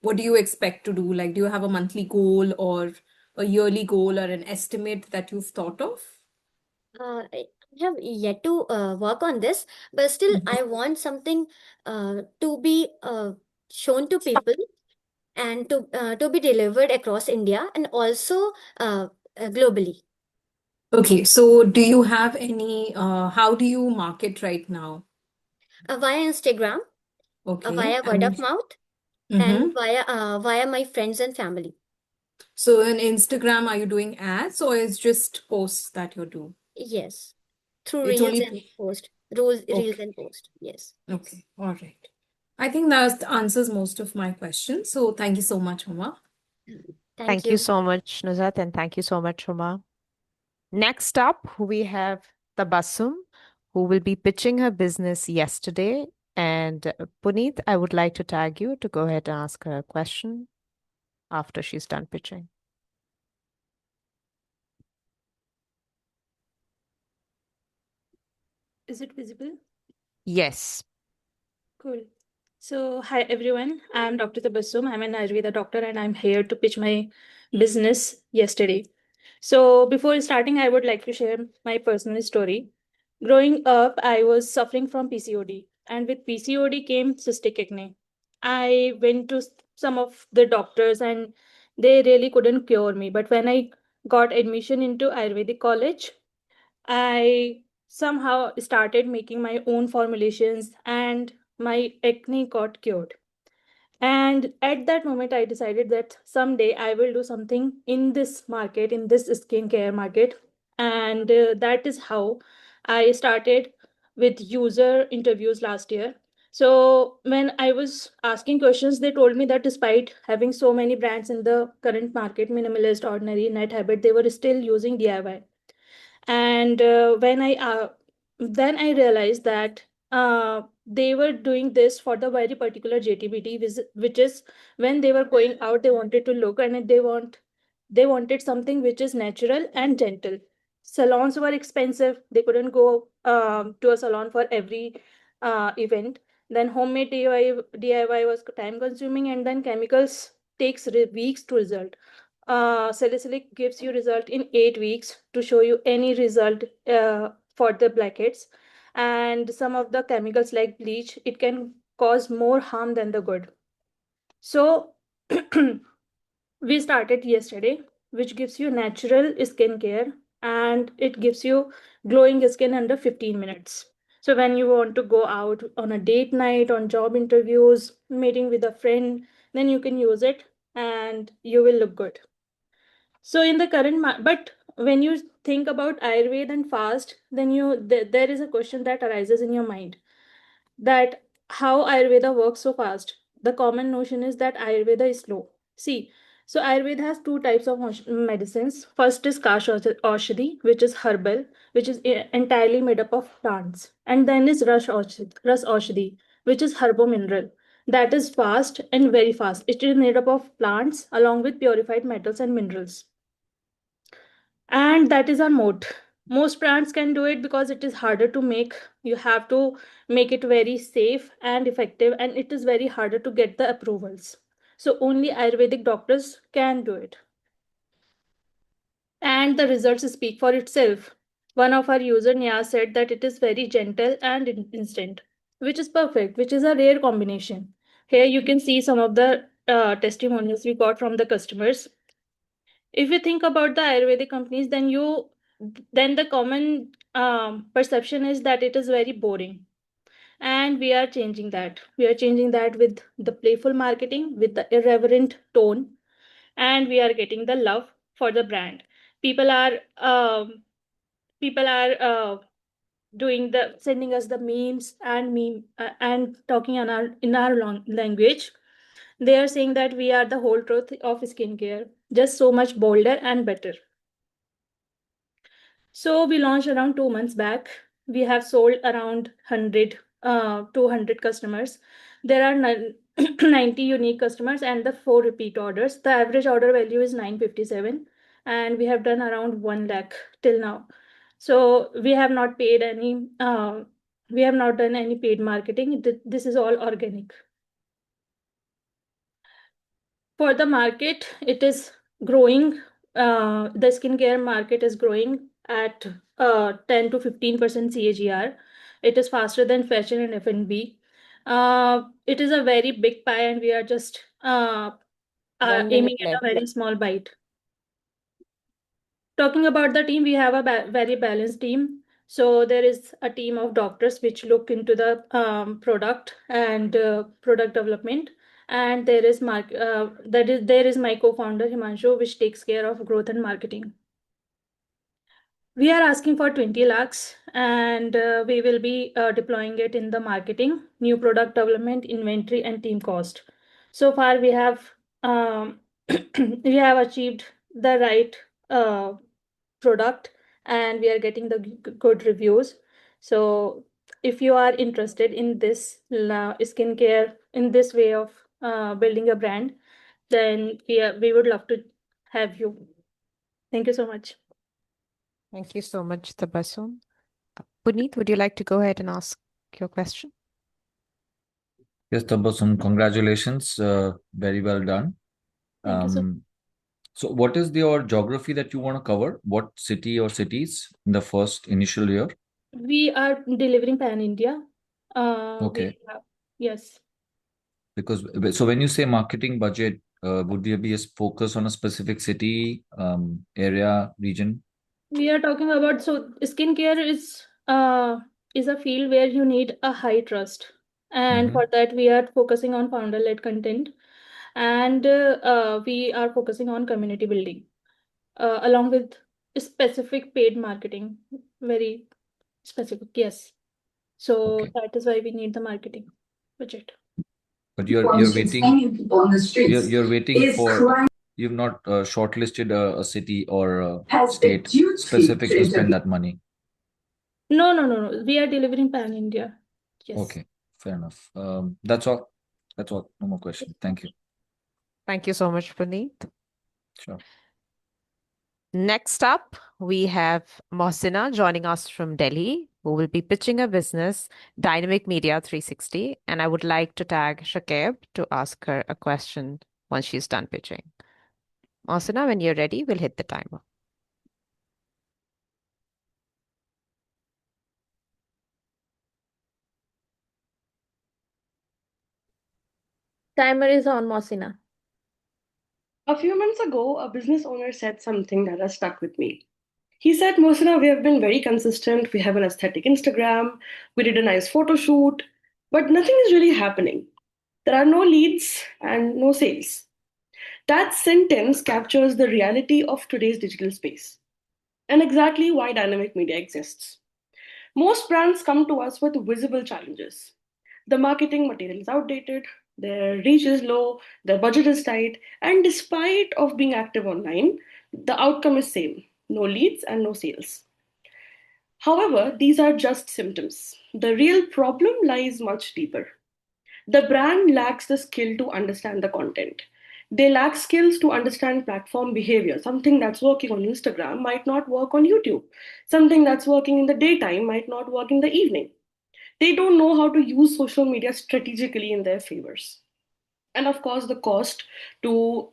what do you expect to do? Like, do you have a monthly goal or a yearly goal or an estimate that you've thought of? I have yet to work on this, but still, I want something to be shown to people and to be delivered across India and also globally. Okay, so do you have any, how do you market right now? Via Instagram, Okay, via word of mouth, and via my friends and family. So in Instagram, are you doing ads or is just posts that you do? Yes, through It's reels only and post, reels okay. and post. Yes. Okay, all right. I think that answers most of my questions. So thank you so much, Huma. Thank Thank you you. so much, Nuzhat, and thank you so much, Huma. Next up, we have Tabassum, who will be pitching her business yesterday. And Puneet, I would like to tag you to go ahead and ask her a question after she's done pitching. Is it visible? Yes. Cool. So, hi everyone. I'm Dr. Tabassum. I'm an Ayurveda doctor and I'm here to pitch my business yesterday. So, before starting, I would like to share my personal story. Growing up, I was suffering from PCOD, and with PCOD came cystic acne. I went to some of the doctors and they really couldn't cure me. But when I got admission into Ayurvedic college, I somehow started making my own formulations and my acne got cured. And at that moment, I decided that someday I will do something in this market, in this skincare market. And that is how I started with user interviews last year. So when I was asking questions, they told me that despite having so many brands in the current market, minimalist, ordinary, net habit, they were still using DIY. And when I then I realized that they were doing this for the very particular JTBT, which is when they were going out, they wanted to look and they wanted something which is natural and gentle. Salons were expensive, they couldn't go to a salon for every event. Then homemade DIY was time consuming, and then chemicals takes weeks to result. Salicylic gives you result in 8 weeks to show you any result for the blackheads. And some of the chemicals like bleach, it can cause more harm than the good. So we started yesterday, which gives you natural skincare and it gives you glowing skin under 15 minutes. So when you want to go out on a date night, on job interviews, meeting with a friend, then you can use it and you will look good. So in the but when you think about Ayurveda and fast, then there is a question that arises in your mind, that how Ayurveda works so fast. The common notion is that Ayurveda is slow. See, so Ayurveda has two types of medicines. First is Kash Aushadhi, which is herbal, which is entirely made up of plants. And then is Ras Aushadhi, which is herbo-mineral. That is fast and very fast. It is made up of plants along with purified metals and minerals. And that is our moat. Most brands can do it because it is harder to make. You have to make it very safe and effective, and it is very harder to get the approvals. So only Ayurvedic doctors can do it, and the results speak for itself. One of our user Nia said that it is very gentle and instant, which is perfect, which is a rare combination. Here you can see some of the testimonials we got from the customers. If you think about the Ayurvedic companies, then the common perception is that it is very boring, and we are changing that. We are changing that with the playful marketing, with the irreverent tone, and we are getting the love for the brand. People are people are doing the sending us the memes and talking in our language. They are saying that we are the whole truth of skincare, just so much bolder and better. So we launched around 2 months back. We have sold around 200 customers. There are 90 unique customers and the 4 repeat orders. The average order value is 957, and we have done around 1 lakh till now. So we have not paid any. We have not done any paid marketing. This is all organic. For the market, it is growing. The skincare market is growing at 10 to 15% CAGR. It is faster than fashion and F&B. It is a very big pie, and we are just 1 minute aiming at left. a very small bite. Talking about the team, we have a very balanced team. So there is a team of doctors which look into the product and product development, and there is my co-founder Himanshu, which takes care of growth and marketing. We are asking for 20 lakhs, and we will be deploying it in the marketing, new product development, inventory, and team cost. So far, we have we have achieved the right product, and we are getting the good reviews. So if you are interested in this skincare, in this way of building a brand, then we would love to have you. Thank you so much. Thank you so much, Tabassum. Puneet, would you like to go ahead and ask your question? Yes, Tabassum, congratulations. Very well done. Thank you, sir. So what is your geography that you want to cover? What city or cities in the first initial year? We are delivering pan India. Okay. Yes. Because so when you say marketing budget, would there be a focus on a specific city, area, region? We are talking about, so skincare is a field where you need a high trust, and for that we are focusing on founder-led content, and we are focusing on community building, along with specific paid marketing, very specific. Yes. So that is why we need the marketing budget. But you're waiting. You're waiting for. You've not shortlisted a city or a state specific to spend that money. No. We are delivering pan India. Yes. Okay, fair enough. That's all. That's all. No more questions. Thank you. Thank you so much, Puneet. Sure. Next up, we have Mohsina joining us from Delhi, who will be pitching a business, Dynamic Media 360. And I would like to tag Shaikh to ask her a question once she's done pitching. Mohsina, when you're ready, we'll hit the timer. Timer is on, Mohsina. A few months ago, a business owner said something that has stuck with me. He said, Mohsina, we have been very consistent. We have an aesthetic Instagram. We did a nice photo shoot, but nothing is really happening. There are no leads and no sales. That sentence captures the reality of today's digital space and exactly why dynamic media exists. Most brands come to us with visible challenges. The marketing material is outdated, their reach is low, their budget is tight, and despite of being active online, the outcome is same: no leads and no sales. However, these are just symptoms. The real problem lies much deeper. The brand lacks the skill to understand the content. They lack skills to understand platform behavior. Something that's working on Instagram might not work on YouTube. Something that's working in the daytime might not work in the evening. They don't know how to use social media strategically in their favors. And of course, the cost to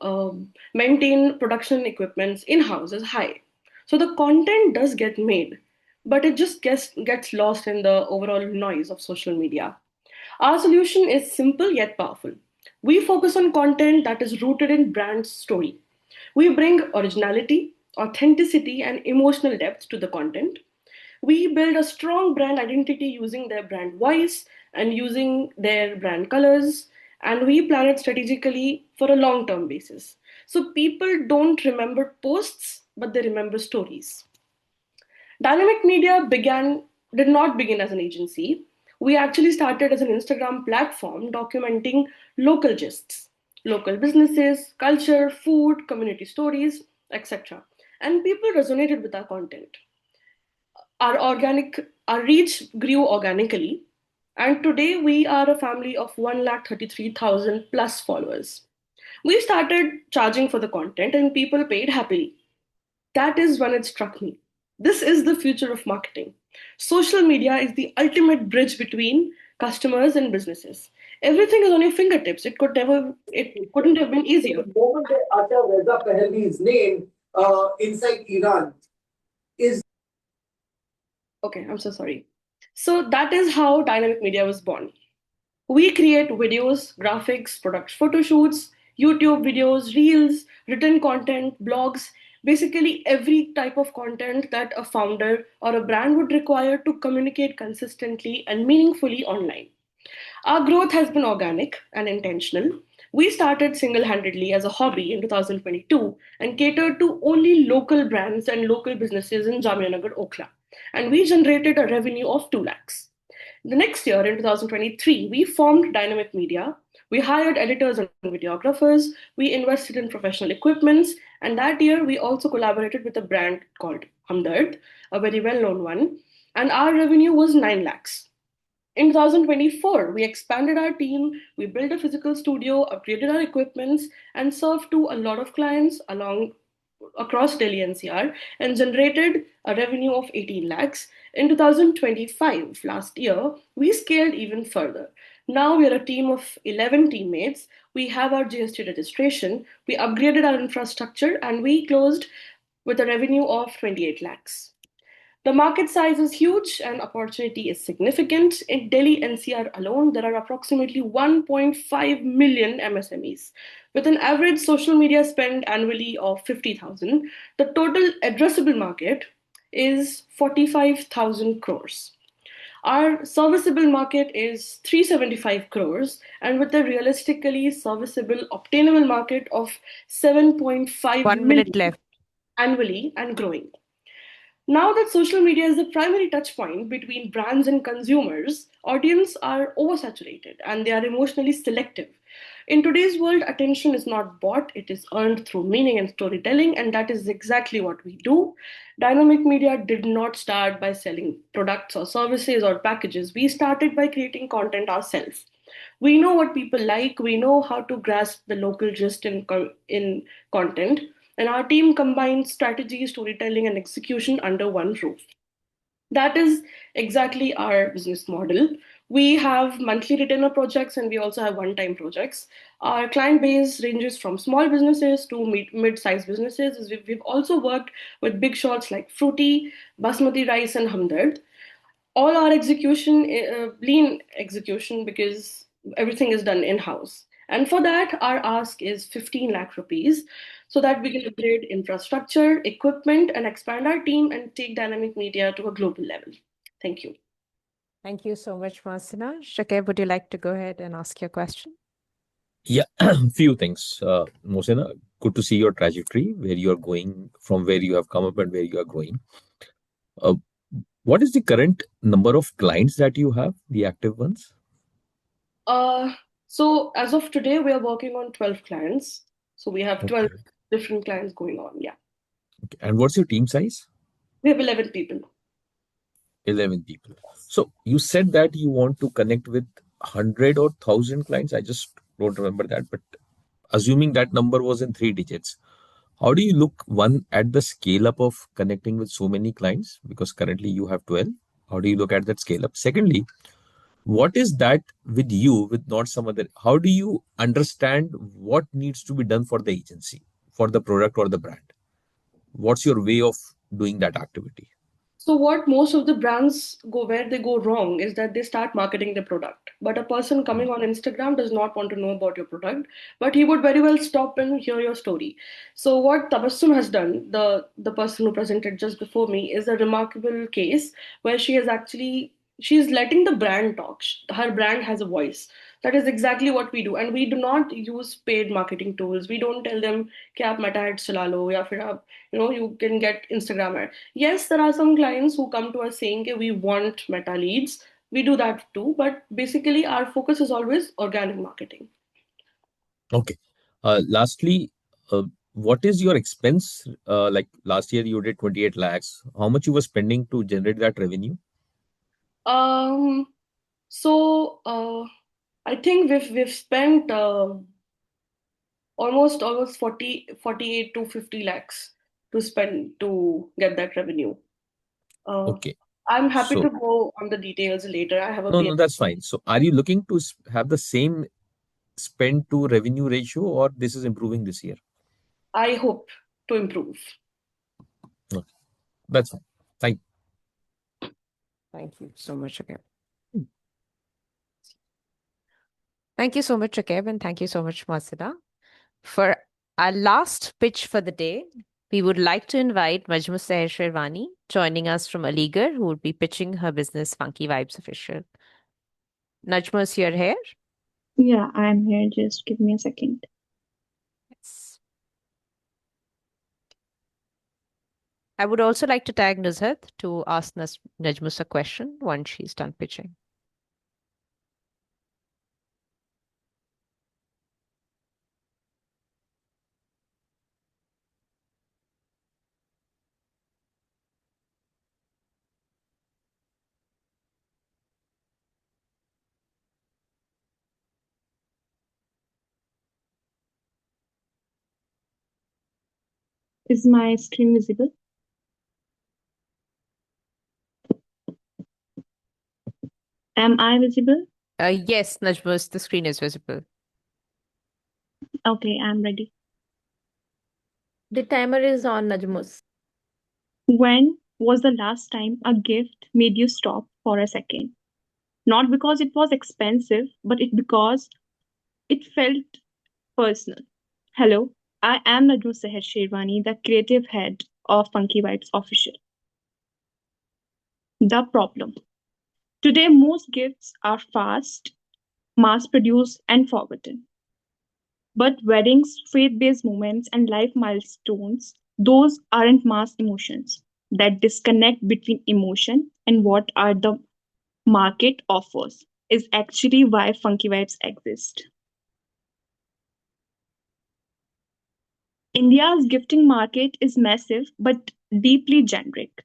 maintain production equipments in-house is high. So the content does get made, but it just gets lost in the overall noise of social media. Our solution is simple yet powerful. We focus on content that is rooted in brand story. We bring originality, authenticity, and emotional depth to the content. We build a strong brand identity using their brand voice and using their brand colors, and we plan it strategically for a long term basis. So people don't remember posts, but they remember stories. Dynamic Media did not begin as an agency. We actually started as an Instagram platform documenting local gists. local businesses, culture, food, community stories, etc. And people resonated with our content. Our reach grew organically, and today we are a family of 1,33,000 plus followers. We started charging for the content and people paid happily. That is when it struck me. This is the future of marketing. Social media is the ultimate bridge between customers and businesses. Everything is on your fingertips. It couldn't have been easier. The moment they utter Reza Pahlavi's name inside Iran is Okay, I'm so sorry. So that is how dynamic media was born. We create videos, graphics, product photo shoots, YouTube videos, reels, written content, blogs, basically every type of content that a founder or a brand would require to communicate consistently and meaningfully online. Our growth has been organic and intentional. We started single handedly as a hobby in 2022 and catered to only local brands and local businesses in Jamiyanagar, Okhla. And we generated a revenue of 2 lakhs. The next year, in 2023, we formed Dynamic Media. We hired editors and videographers. We invested in professional equipments. And that year, we also collaborated with a brand called Hamdard, a very well known one. And our revenue was 9 lakhs. In 2024, we expanded our team, we built a physical studio, upgraded our equipments, and served to a lot of clients across Delhi NCR and generated a revenue of 18 lakhs. In 2025, last year, we scaled even further. Now we are a team of 11 teammates. We have our GST registration, we upgraded our infrastructure, and we closed with a revenue of 28 lakhs. The market size is huge and opportunity is significant. In Delhi NCR alone, there are approximately 1.5 million MSMEs. With an average social media spend annually of 50,000, the total addressable market is 45,000 crores. Our serviceable market is 375 crores, and with a realistically serviceable, obtainable market of 7.5 1 minute million left. annually and growing. Now that social media is the primary touchpoint between brands and consumers, audiences are oversaturated and they are emotionally selective. In today's world, attention is not bought, it is earned through meaning and storytelling, and that is exactly what we do. Dynamic media did not start by selling products or services or packages. We started by creating content ourselves. We know what people like, we know how to grasp the local gist in content, and our team combines strategy, storytelling, and execution under one roof. That is exactly our business model. We have monthly retainer projects and we also have one time projects. Our client base ranges from small businesses to mid sized businesses. We've also worked with big shots like Fruity, Basmati Rice, and Hamdard. All our execution, lean execution, because everything is done in house. And for that, our ask is 15 lakh rupees so that we can upgrade infrastructure, equipment, and expand our team and take dynamic media to a global level. Thank you. Thank you so much, Mohsina. Shaikh, would you like to go ahead and ask your question? Yeah, few things. Mohsina, good to see your trajectory, where you are going, from where you have come up and where you are going. What is the current number of clients that you have, the active ones? So as of today, we are working on 12 clients. So we have 12 different clients going on. Yeah. Okay. And what's your team size? We have 11 people. 11 people. So you said that you want to connect with 100 or 1,000 clients. I just don't remember that, but assuming that number was in 3 digits, how do you look, one, at the scale up of connecting with so many clients? Because currently you have 12. How do you look at that scale up? Secondly, what is that with you, with not some other? How do you understand what needs to be done for the agency, for the product or the brand? What's your way of doing that activity? So what most of the brands where they go wrong is that they start marketing the product. But a person coming on Instagram does not want to know about your product, but he would very well stop and hear your story. So what Tabassum has done, the person who presented just before me, is a remarkable case where she's letting the brand talk. Her brand has a voice. That is exactly what we do, and we do not use paid marketing tools. We don't tell them कि आप meta ads चला लो या फिर आप you can get Instagram ad. Yes, there are some clients who come to us saying that we want meta leads. We do that too, but basically our focus is always organic marketing. Okay. Lastly, what is your expense? Like last year, you did 28 lakhs. How much you were spending to generate that revenue? Um, so I think we've spent almost 48 to 50 lakhs to spend to get that revenue. Okay. I'm happy So, to go on the details later. I have a no, PN. no, that's fine. So, are you looking to have the same spend to revenue ratio, or this is improving this year? I hope to improve. Okay. That's fine. Thank you. Thank you so much, Shakib. Thank you so much, Shakib, and thank you so much, Mohsina. For our last pitch for the day, we would like to invite Najmus Shervani joining us from Aligarh, who will be pitching her business Funkyvibes Official. Najmus, you're here? Yeah, I'm here. Just give me a second. Yes. I would also like to tag Nuzhat to ask Najmus a question once she's done pitching. Is my screen visible? Am I visible? Yes, Najmus, the screen is visible. Okay, I'm ready. The timer is on, Najmus. When was the last time a gift made you stop for a second? Not because it was expensive, but because it felt personal. Hello, I am Najmus Shervani, the creative head of Funkyvibes Official. The problem. Today, most gifts are fast, mass produced, and forgotten. But weddings, faith based moments, and life milestones, those aren't mass emotions. That disconnect between emotion and what are the market offers is actually why Funky Vibes exist. India's gifting market is massive but deeply generic.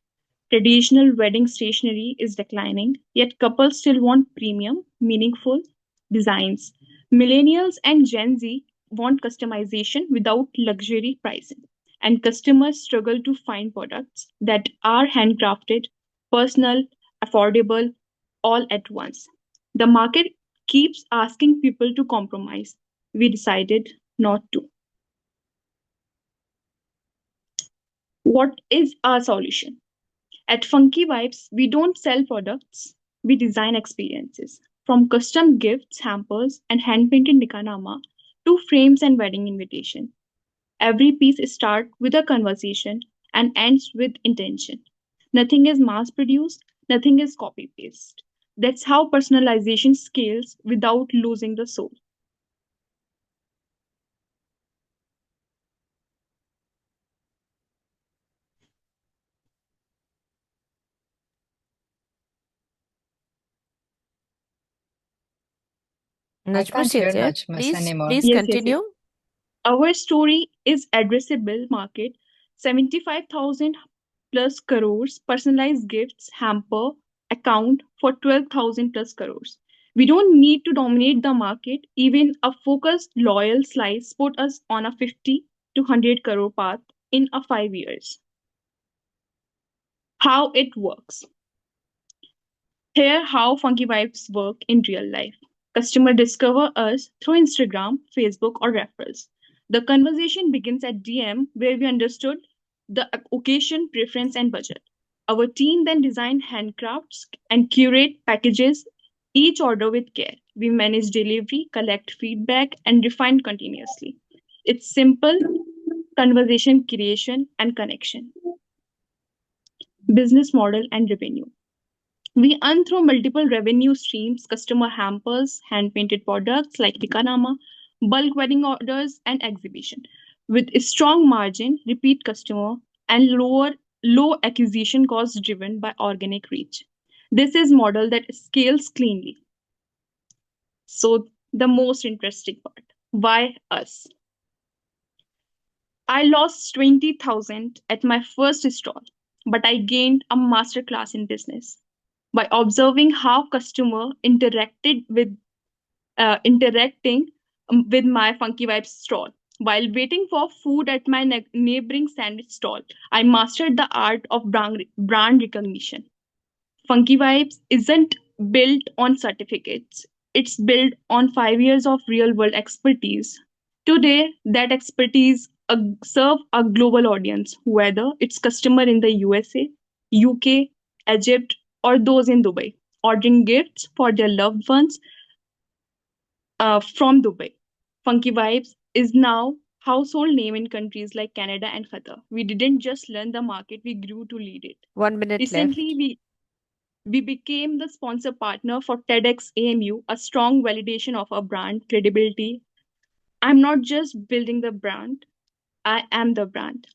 Traditional wedding stationery is declining, yet couples still want premium, meaningful designs. Millennials and Gen Z want customization without luxury pricing, and customers struggle to find products that are handcrafted, personal, affordable, all at once. The market keeps asking people to compromise. We decided not to. What is our solution? At Funky Vibes, we don't sell products, we design experiences. From custom gifts, hampers, and hand painted nikanama to frames and wedding invitation. Every piece starts with a conversation and ends with intention. Nothing is mass produced, nothing is copy paste. That's how personalization scales without losing the soul. I can't Najmus, hear yes, yeah. Najmus anymore. Please Yes, yes, yes. continue. Our story is addressable market 75,000 plus crores, personalized gifts, hamper, account for 12,000 plus crores. We don't need to dominate the market. Even a focused, loyal slice put us on a 50 to 100 crore path in a 5 years. How it works. Here, how Funky Vibes work in real life. Customer discover us through Instagram, Facebook, or referrals. The conversation begins at DM, where we understood the occasion, preference, and budget. Our team then design handcrafts and curate packages, each order with care. We manage delivery, collect feedback, and refine continuously. It's simple conversation creation and connection. Business model and revenue. We earn through multiple revenue streams, customer hampers, hand painted products like Tikanama, bulk wedding orders, and exhibition. With a strong margin, repeat customer, and low acquisition costs driven by organic reach. This is model that scales cleanly. So the most interesting part. Why us? I lost 20,000 at my first stall, but I gained a masterclass in business by observing how customer interacting with my Funkyvibes stall. While waiting for food at my neighboring sandwich stall, I mastered the art of brand recognition. Funkyvibes isn't built on certificates. It's built on 5 years of real world expertise. Today, that expertise serve a global audience, whether it's customer in the USA, UK, Egypt, or those in Dubai, ordering gifts for their loved ones from Dubai. Funkyvibes is now household name in countries like Canada and Qatar. We didn't just learn the market, we grew to lead it. 1 minute Recently, left. we became the sponsor partner for TEDx AMU, a strong validation of our brand credibility. I'm not just building the brand, I am the brand.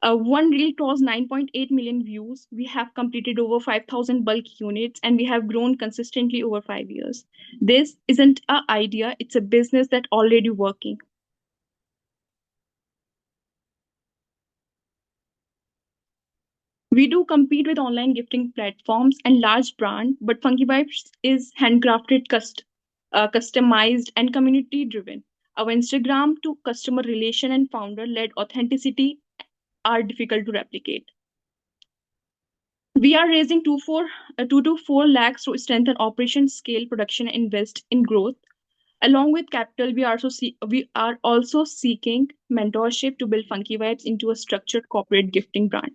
One reel crossed 9.8 million views. We have completed over 5,000 bulk units and we have grown consistently over 5 years. This isn't an idea, it's a business that's already working. We do compete with online gifting platforms and large brand, but Funkyvibes is handcrafted, customized, and community driven. Our Instagram to customer relation and founder led authenticity are difficult to replicate. We are raising 2 to 4 lakhs to strengthen operation, scale, production, and invest in growth. Along with capital, we are also seeking mentorship to build Funkyvibes into a structured corporate gifting brand.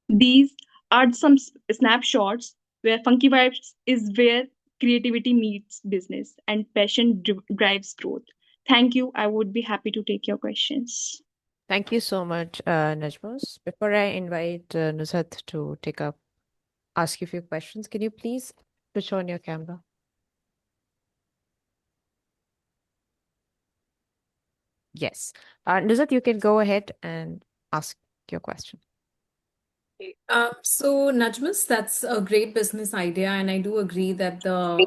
These are some snapshots where Funkyvibes is where creativity meets business and passion drives growth. Thank you. I would be happy to take your questions. Thank you so much, Najmus. Before I invite Nuzhat to ask you a few questions, can you please switch on your camera? Yes. Nuzhat, you can go ahead and ask your question. So Najmus, that's a great business idea, and I do agree that the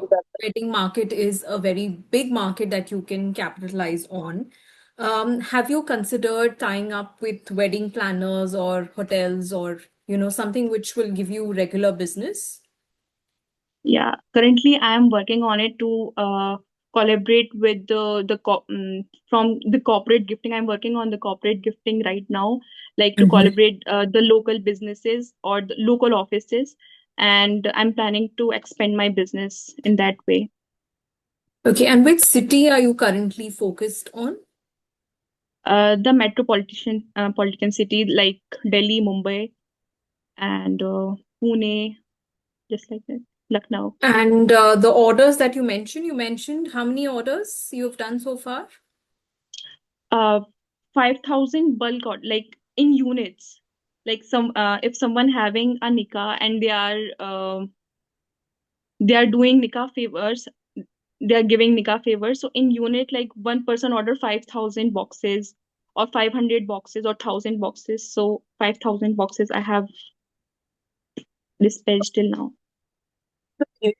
wedding market is a very big market that you can capitalize on. Have you considered tying up with wedding planners or hotels or something which will give you regular business? Yeah, currently I am working on it to collaborate with from the corporate gifting. I'm working on the corporate gifting right now, like to collaborate the local businesses or the local offices, and I'm planning to expand my business in that way. Okay, and which city are you currently focused on? The metropolitan city like Delhi, Mumbai, and Pune, just like that, Lucknow. And the orders that you mentioned how many orders you've done so far? 5,000 bulk like in units. Like if someone having a nikah and they are doing nikah favors, they are giving nikah favors. So in unit, like one person order 5,000 boxes or 500 boxes or 1,000 boxes. So 5,000 boxes I have dispatched till now. At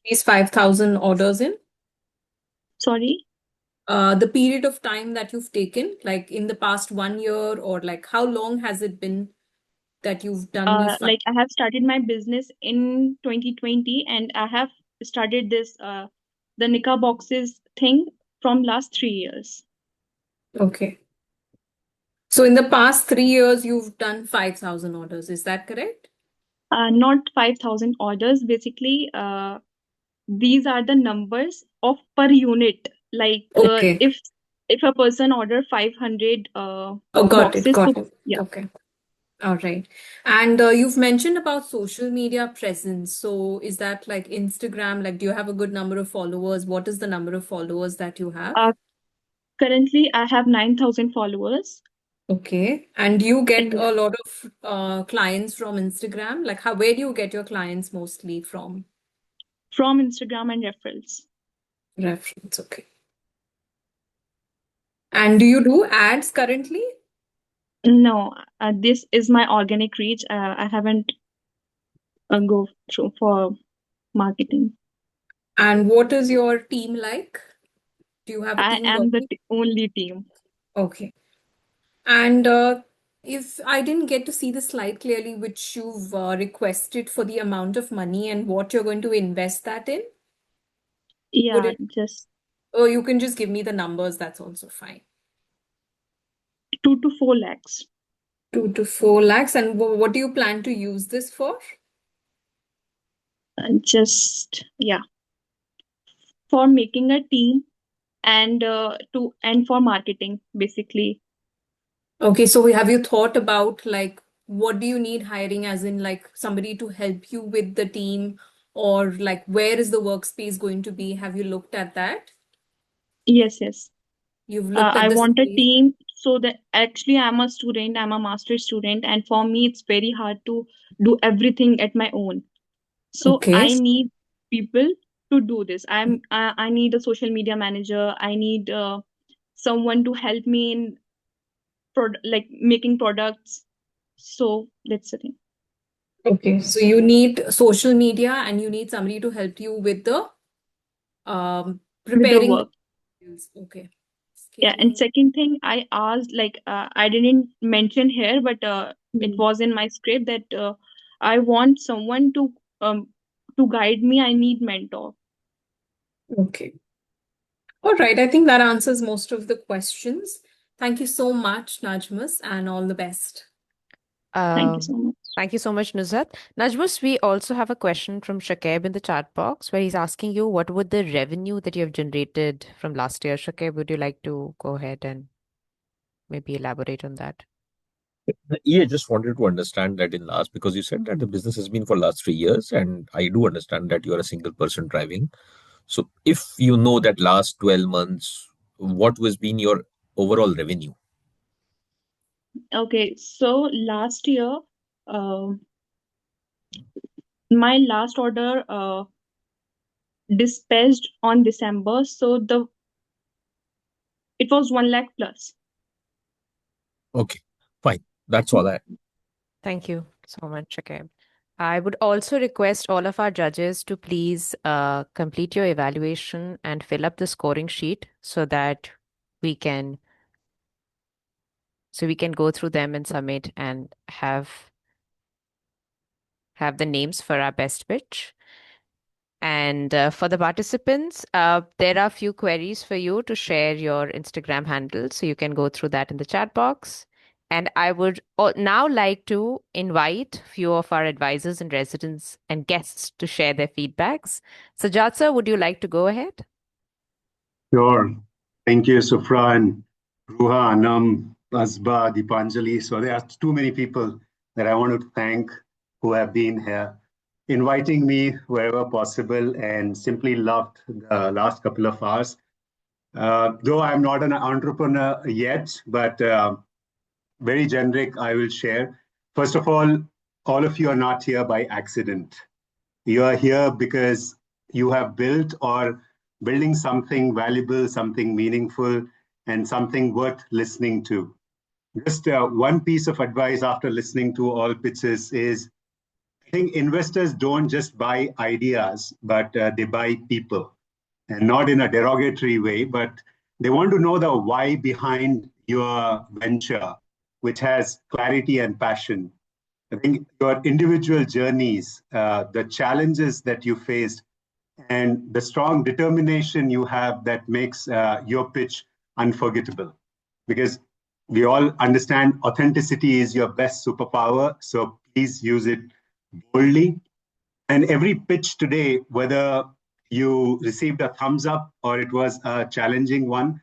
least 5,000 orders in? Sorry? The period of time that you've taken, like in the past 1 year, or like how long has it been that you've done these? Like I have started my business in 2020 and I have started this the nikah boxes thing from last 3 years. Okay. So in the past 3 years, you've done 5,000 orders. Is that correct? Not 5,000 orders. Basically, these are the numbers of per unit. Like Okay. if a person order 500 got boxes, it. Got so it. yeah. Okay. All right. And you've mentioned about social media presence. So is that like Instagram? Like, do you have a good number of followers? What is the number of followers that you have? Currently, I have 9,000 followers. Okay. And do you get a lot of clients from Instagram? Like, where do you get your clients mostly from? From Instagram and referrals. Reference, okay. And do you do ads currently? No, this is my organic reach. I haven't go through for marketing. And what is your team like? Do you have a I team am the working? only team. Okay. And if I didn't get to see the slide clearly, which you've requested for the amount of money and what you're going to invest that in, would Yeah, it? just Oh, you can just give me the numbers. That's also fine. 2 to 4 lakhs. 2 to 4 lakhs. And what do you plan to use this for? Just yeah, for making a team and for marketing basically. Okay, so have you thought about like what do you need hiring as in like somebody to help you with the team or like where is the workspace going to be? Have you looked at that? Yes. You've looked at I the want a space. team so that actually I'm a student, I'm a master's student, and for me it's very hard to do everything at my own. So Okay. I need people to do this. I need a social media manager. I need someone to help me in like making products. So that's the thing. Okay, so you need social media and you need somebody to help you with the With the preparing the work. materials. Okay. Yeah, and Scaling. second thing I asked, like I didn't mention here, but it was in my script that I want someone to guide me. I need mentor. Okay. All right, I think that answers most of the questions. Thank you so much, Najmus, and all the best. Thank you so much. Thank you so much, Nuzhat. Najmus, we also have a question from Shakib in the chat box where he's asking you what would the revenue that you have generated from last year. Shakib, would you like to go ahead and maybe elaborate on that? Yeah, just wanted to understand that in last, because you said that the business has been for last 3 years, and I do understand that you are a single person driving. So if you know that last 12 months, what was been your overall revenue? Okay, so last year, uh, my last order dispatched on December, so it was 1 lakh plus. Okay, fine. That's all I. Thank you so much, Shakib. I would also request all of our judges to please complete your evaluation and fill up the scoring sheet so that we can go through them and submit and have the names for our best pitch. And for the participants, there are a few queries for you to share your Instagram handle, so you can go through that in the chat box. And I would now like to invite a few of our advisors and residents and guests to share their feedbacks. So, Jatsa, would you like to go ahead? Sure. Thank you, Sufra and Ruha, Anam, Asba, Dipanjali. So there are too many people that I want to thank who have been here, inviting me wherever possible, and simply loved the last couple of hours. Though I'm not an entrepreneur yet, but very generic, I will share. First of all of you are not here by accident. You are here because you have built or building something valuable, something meaningful, and something worth listening to. Just one piece of advice after listening to all pitches is I think investors don't just buy ideas, but they buy people. And not in a derogatory way, but they want to know the why behind your venture, which has clarity and passion. I think your individual journeys, the challenges that you faced, and the strong determination you have that makes your pitch unforgettable. Because we all understand authenticity is your best superpower. So please use it boldly. And every pitch today, whether you received a thumbs up or it was a challenging one,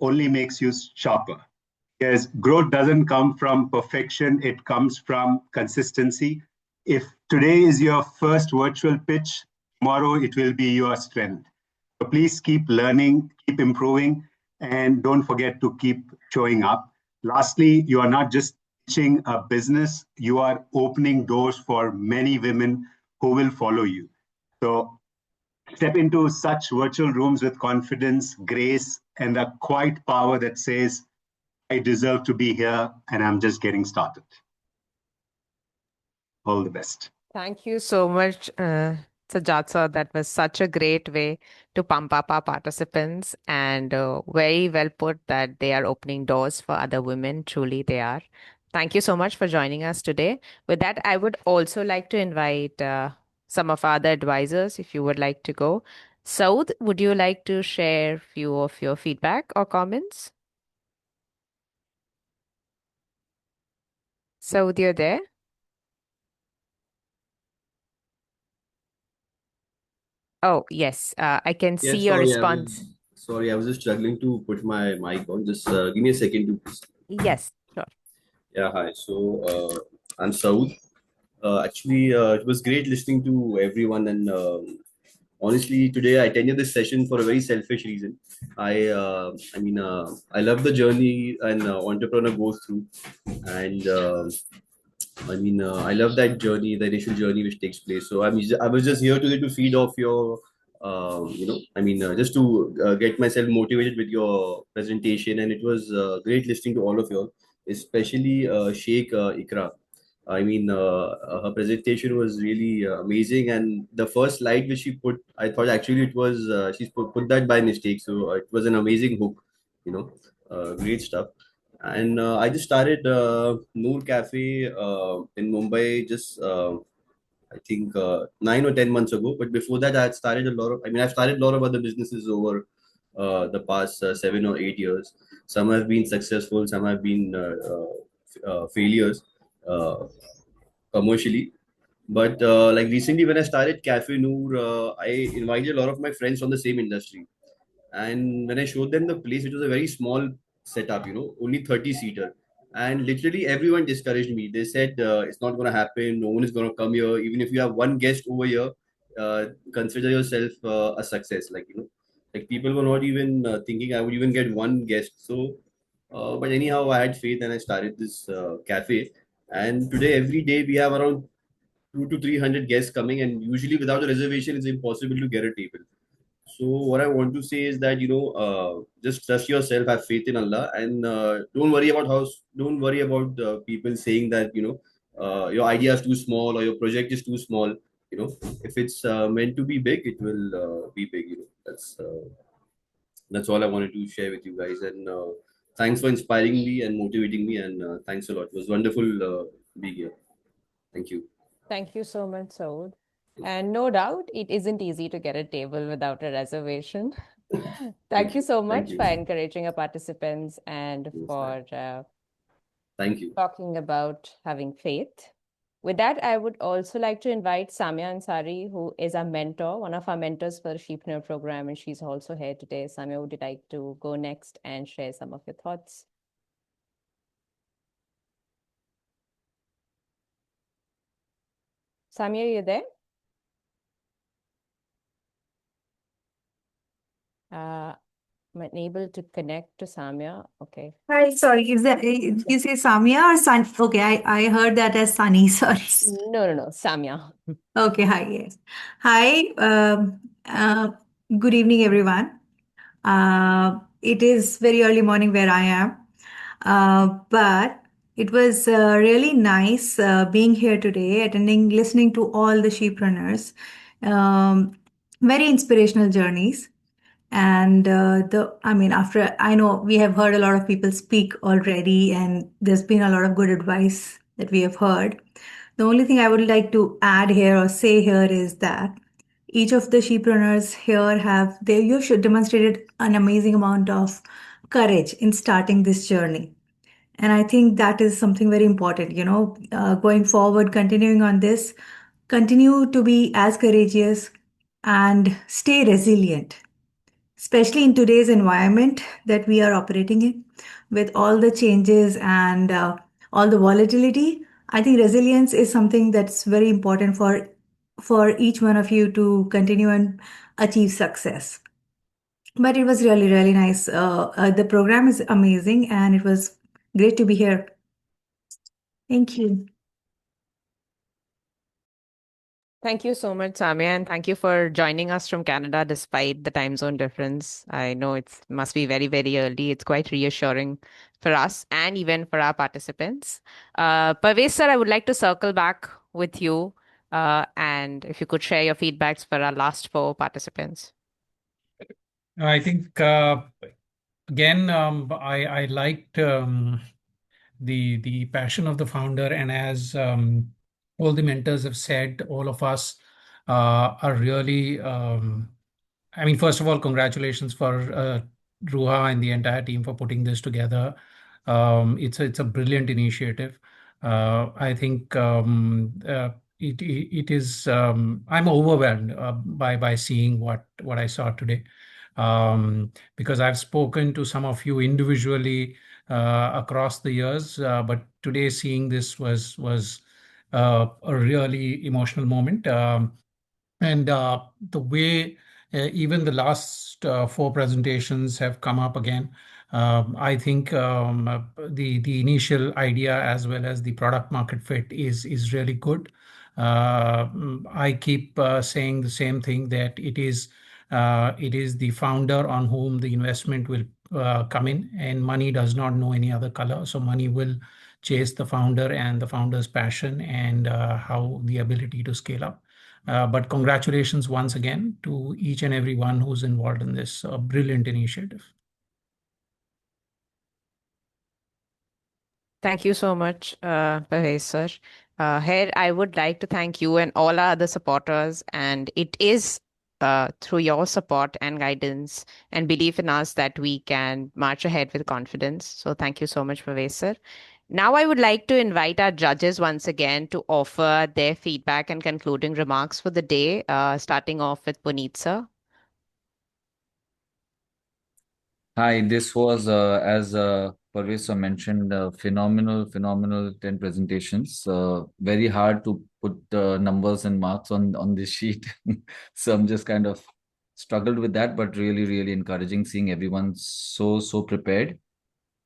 only makes you sharper. Because growth doesn't come from perfection, it comes from consistency. If today is your first virtual pitch, tomorrow it will be your strength. So please keep learning, keep improving, and don't forget to keep showing up. Lastly, you are not just pitching a business, you are opening doors for many women who will follow you. So step into such virtual rooms with confidence, grace, and the quiet power that says, I deserve to be here and I'm just getting started. All the best. Thank you so much, Sajjad sir, that was such a great way to pump up our participants and very well put that they are opening doors for other women. Truly, they are. Thank you so much for joining us today. With that, I would also like to invite some of our other advisors if you would like to go. Saud, would you like to share few of your feedback or comments? Saud, you're there? Oh, yes. I can see Yes, your sorry, response. I was just struggling to put my mic on. Just give me a second to. Yes, sure. Yeah, hi. So I'm Saud. Actually, it was great listening to everyone, and honestly, today I attended this session for a very selfish reason. I love the journey an entrepreneur goes through, and I love that journey, the initial journey which takes place. So I was just here today to feed off your, just to get myself motivated with your presentation, and it was great listening to all of you, especially Sheikh Iqra. Her presentation was really amazing, and the first slide which she put, I thought actually it was put that by mistake. So it was an amazing hook, great stuff. And I just started Noor Cafe in Mumbai just I think 9 or 10 months ago. But before that, I had started a lot of. I've started a lot of other businesses over the past 7 or 8 years. Some have been successful, some have been failures commercially. But like recently, when I started Cafe Noor, I invited a lot of my friends from the same industry. And when I showed them the place, it was a very small setup, only 30 seater. And literally everyone discouraged me. They said it's not going to happen. No one is going to come here. Even if you have one guest over here, consider yourself a success. Like people were not even thinking I would even get one guest. So, but anyhow, I had faith and I started this cafe. And today, every day, we have around 200 to 300 guests coming, and usually without a reservation, it's impossible to get a table. So what I want to say is that just trust yourself, have faith in Allah, and don't worry about people saying that your idea is too small or your project is too small. If it's meant to be big, it will be big. That's all I wanted to share with you guys, and thanks for inspiring me and motivating me, and thanks a lot. It was wonderful being here. Thank you. Thank you so much, Saud. And no doubt, it isn't easy to get a table without a reservation. Thank you so much for encouraging our participants and for Thank you. talking about having faith. With that, I would also like to invite Samia Ansari, who is our mentor, one of our mentors for the Shepreneur Program, and she's also here today. Samia, would you like to go next and share some of your thoughts? Samia, you there? I'm unable to connect to Samia. Okay. Hi, sorry. Did you say Samia or Sun? Okay, I heard that as Sunny. Sorry. No, Samia. Okay, hi, yes. Hi, good evening, everyone. It is very early morning where I am, but it was really nice being here today, listening to all the sheeprunners. Very inspirational journeys. And after I know we have heard a lot of people speak already, and there's been a lot of good advice that we have heard. The only thing I would like to add here or say here is that each of the sheeprunners here you should demonstrated an amazing amount of courage in starting this journey. And I think that is something very important, going forward, continuing on this, continue to be as courageous and stay resilient, especially in today's environment that we are operating in with all the changes and all the volatility. I think resilience is something that's very important for each one of you to continue and achieve success. But it was really, really nice. The program is amazing, and it was great to be here. Thank you. Thank you so much, Samia, and thank you for joining us from Canada despite the time zone difference. I know it must be very, very early. It's quite reassuring for us and even for our participants. Parvez sir, I would like to circle back with you. And if you could share your feedbacks for our last 4 participants. I think again, I liked the passion of the founder, and as all the mentors have said, all of us are really. I mean, first of all, congratulations for Ruha and the entire team for putting this together. It's a brilliant initiative. I think it is. I'm overwhelmed by seeing what I saw today, because I've spoken to some of you individually across the years, but today seeing this was a really emotional moment. And the way even the last 4 presentations have come up again, I think the initial idea as well as the product market fit is really good. I keep saying the same thing, that it is the founder on whom the investment will come in, and money does not know any other color. So money will chase the founder and the founder's passion and how the ability to scale up. But congratulations once again to each and every one who's involved in this brilliant initiative. Thank you so much, Parvez sir. Here, I would like to thank you and all our other supporters. And it is through your support and guidance and belief in us that we can march ahead with confidence. So thank you so much, Parvez sir. Now, I would like to invite our judges once again to offer their feedback and concluding remarks for the day, starting off with Puneet sir. Hi, this was, as Parvez mentioned, phenomenal 10 presentations. Very hard to put numbers and marks on this sheet. So I'm just kind of struggled with that, but really encouraging seeing everyone so prepared.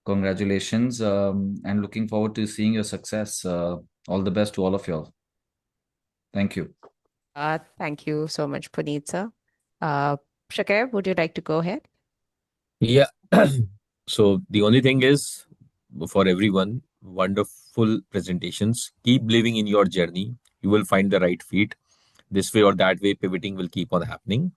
Congratulations, and looking forward to seeing your success. All the best to all of y'all. Thank you. Thank you so much, Puneet sir. Shaikh, would you like to go ahead? Yeah. So the only thing is, for everyone, wonderful presentations. Keep believing in your journey. You will find the right feet. This way or that way, pivoting will keep on happening.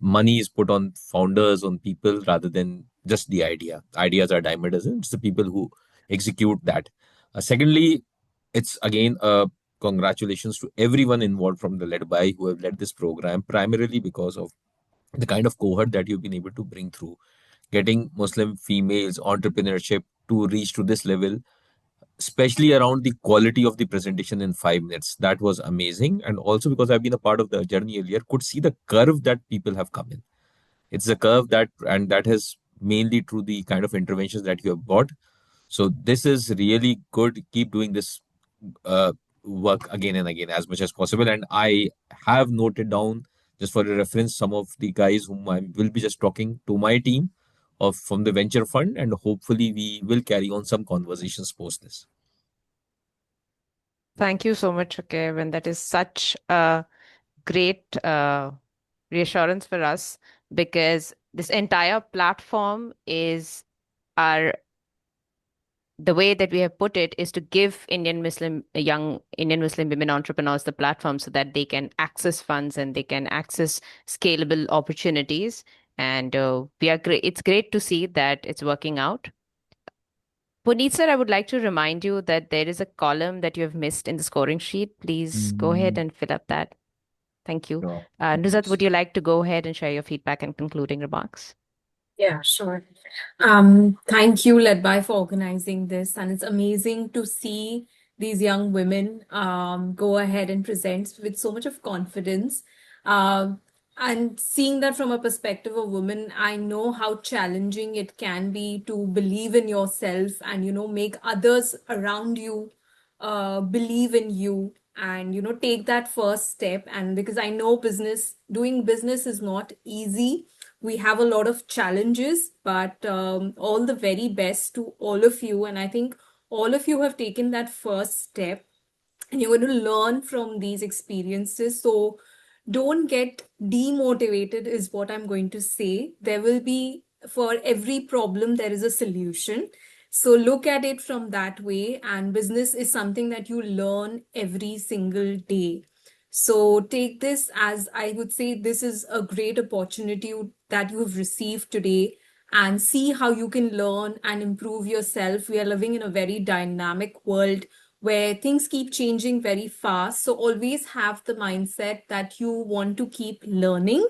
Money is put on founders, on people, rather than just the idea. Ideas are dime a dozen. It's the people who execute that. Secondly, it's again congratulations to everyone involved from the LedBy who have led this program, primarily because of the kind of cohort that you've been able to bring through, getting Muslim females entrepreneurship to reach to this level, especially around the quality of the presentation in 5 minutes. That was amazing. And also because I've been a part of the journey earlier, could see the curve that people have come in. It's a curve that has mainly through the kind of interventions that you have got. So this is really good. Keep doing this work again and again as much as possible. And I have noted down, just for a reference, some of the guys whom I will be just talking to my team of from the venture fund, and hopefully we will carry on some conversations post this. Thank you so much, Shaikh. And that is such a great reassurance for us, because this entire platform is the way that we have put it is to give young Indian Muslim women entrepreneurs the platform so that they can access funds and they can access scalable opportunities. And it's great to see that it's working out. Puneet sir, I would like to remind you that there is a column that you have missed in the scoring sheet. Please go ahead and fill up that. Thank you. Sure. Nuzhat, would you like to go ahead and share your feedback and concluding remarks? Yeah, sure. Thank you, LedBy, for organizing this. And it's amazing to see these young women go ahead and present with so much of confidence. And seeing that from a perspective of women, I know how challenging it can be to believe in yourself and, make others around you believe in you and, take that first step. And because I know doing business is not easy. We have a lot of challenges, but all the very best to all of you. And I think all of you have taken that first step and you're going to learn from these experiences. So don't get demotivated, is what I'm going to say. For every problem, there is a solution. So look at it from that way, and business is something that you learn every single day. So take this as, I would say, this is a great opportunity that you have received today, and see how you can learn and improve yourself. We are living in a very dynamic world where things keep changing very fast. So always have the mindset that you want to keep learning.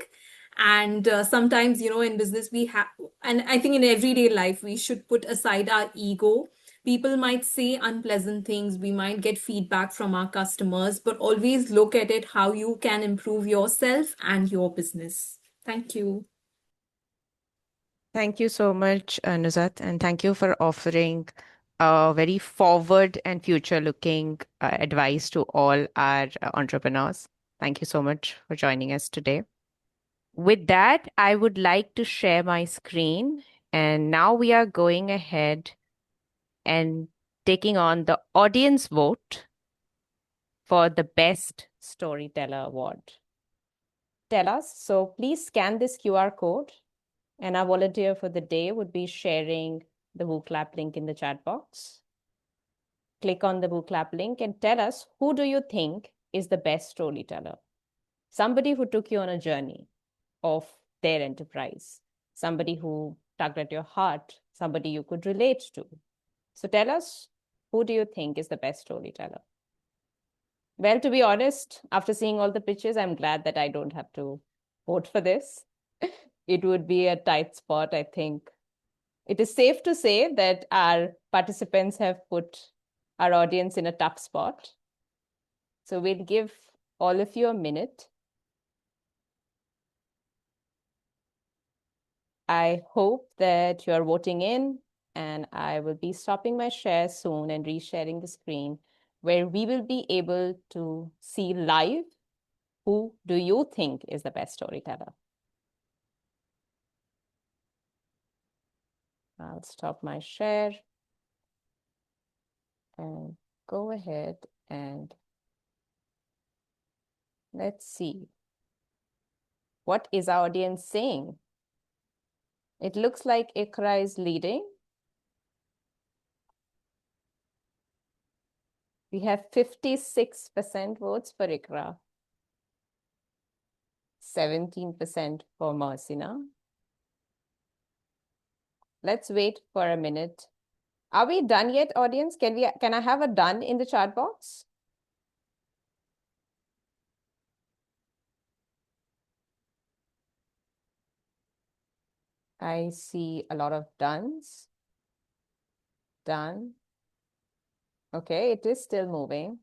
And sometimes, in business, we have, and I think in everyday life, we should put aside our ego. People might say unpleasant things. We might get feedback from our customers, but always look at it how you can improve yourself and your business. Thank you. Thank you so much, Nuzhat, and thank you for offering a very forward and future-looking advice to all our entrepreneurs. Thank you so much for joining us today. With that, I would like to share my screen, and now we are going ahead and taking on the audience vote for the Best Storyteller Award. Tell us, so please scan this QR code, and our volunteer for the day would be sharing the WooClap link in the chat box. Click on the WooClap link and tell us, who do you think is the best storyteller? Somebody who took you on a journey of their enterprise, somebody who tugged at your heart, somebody you could relate to. So tell us, who do you think is the best storyteller? Well, to be honest, after seeing all the pitches, I'm glad that I don't have to vote for this. It would be a tight spot, I think. It is safe to say that our participants have put our audience in a tough spot. So we'll give all of you a minute. I hope that you're voting in, and I will be stopping my share soon and resharing the screen, where we will be able to see live who do you think is the best storyteller. I'll stop my share and go ahead and let's see. What is our audience saying? It looks like Iqra is leading. We have 56% votes for Iqra, 17% for Mohsina. Let's wait for a minute. Are we done yet, audience? Can I have a done in the chat box? I see a lot of dones. Done. Okay, it is still moving.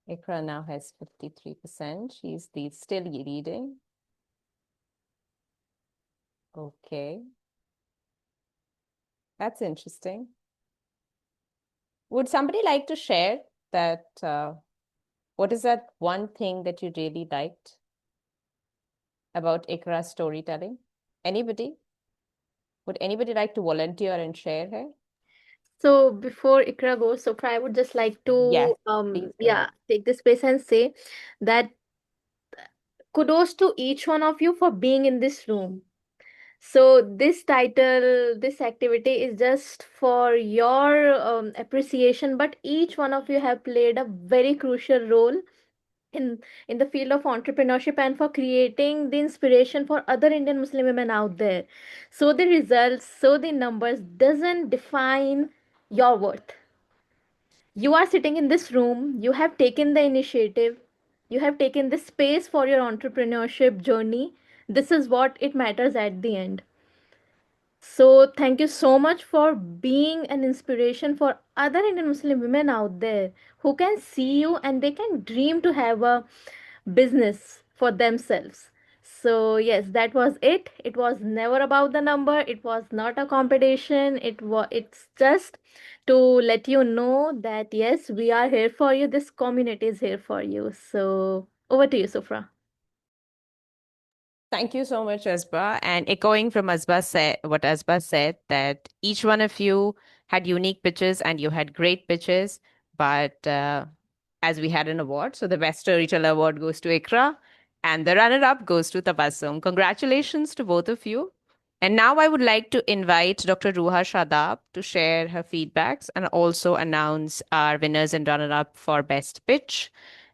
Iqra now has 53%. She's still leading. Okay. That's interesting. Would somebody like to share that? What is that one thing that you really liked about Iqra's storytelling? Anybody? Would anybody like to volunteer and share here? So before Ikra goes, so I would just like Yes, to please go ahead. take this space and say that kudos to each one of you for being in this room. So this title, this activity is just for your appreciation, but each one of you have played a very crucial role in the field of entrepreneurship and for creating the inspiration for other Indian Muslim women out there. So the results, so the numbers doesn't define your worth. You are sitting in this room, you have taken the initiative, you have taken the space for your entrepreneurship journey. This is what it matters at the end. So thank you so much for being an inspiration for other Indian Muslim women out there who can see you and they can dream to have a business for themselves. So yes, that was it. It was never about the number. It was not a competition. It's just to let you know that yes, we are here for you. This community is here for you. So over to you, Sufra. Thank you so much, Asba. And echoing from what Asba said, that each one of you had unique pitches and you had great pitches, but as we had an award, so the Best Storyteller Award goes to Iqra and the runner-up goes to Tabassum. Congratulations to both of you. And now I would like to invite Dr. Ruha Shadab to share her feedbacks and also announce our winners and runner-up for Best Pitch.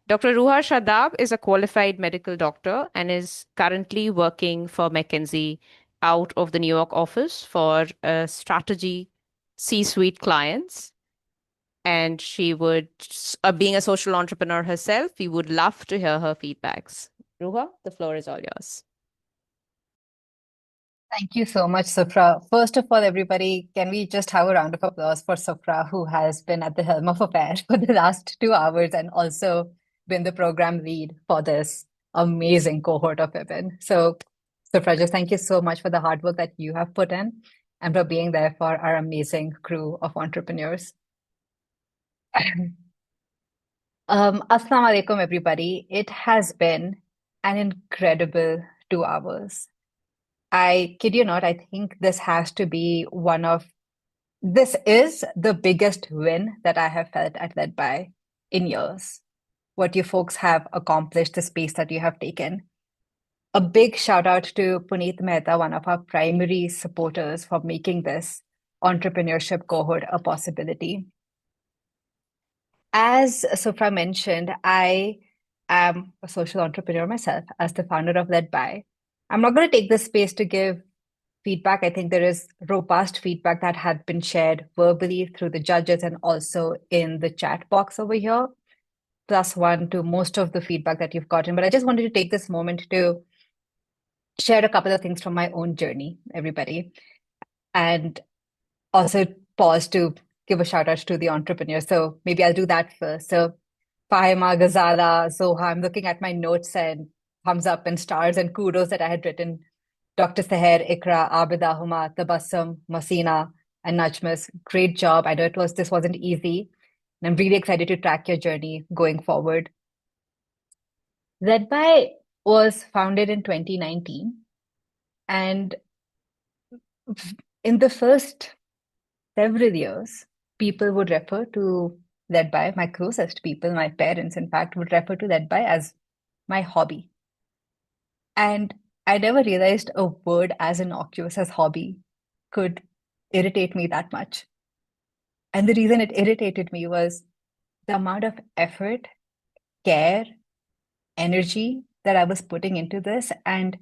Dr. Ruha Shadab is a qualified medical doctor and is currently working for McKinsey out of the New York office for strategy C-suite clients. And she would, being a social entrepreneur herself, we would love to hear her feedbacks. Ruha, the floor is all yours. Thank you so much, Sufra. First of all, everybody, can we just have a round of applause for Sufra, who has been at the helm of affairs for the last 2 hours and also been the program lead for this amazing cohort of women. So, Sufra, just thank you so much for the hard work that you have put in and for being there for our amazing crew of entrepreneurs. Assalamu alaikum, everybody. It has been an incredible 2 hours. I kid you not, I think this has to be this is the biggest win that I have felt at LedBy in years. What you folks have accomplished, the space that you have taken. A big shout out to Puneet Mehta, one of our primary supporters, for making this entrepreneurship cohort a possibility. As Sufra mentioned, I am a social entrepreneur myself as the founder of LedBy. I'm not going to take this space to give feedback. I think there is robust feedback that had been shared verbally through the judges and also in the chat box over here, +1 to most of the feedback that you've gotten. But I just wanted to take this moment to share a couple of things from my own journey, everybody, and also pause to give a shout out to the entrepreneurs. So maybe I'll do that first. So Fahima, Gazala, Zoha, I'm looking at my notes and thumbs up and stars and kudos that I had written. Dr. Sehar, Iqra, Abida, Huma, Tabassum, Mohsina, and Najmus. Great job. I know this wasn't easy. And I'm really excited to track your journey going forward. LedBy was founded in 2019. And in the first several years, people would refer to LedBy, my closest people, my parents, in fact, would refer to LedBy as my hobby. And I never realized a word as innocuous as hobby could irritate me that much. And the reason it irritated me was the amount of effort, care, energy that I was putting into this, and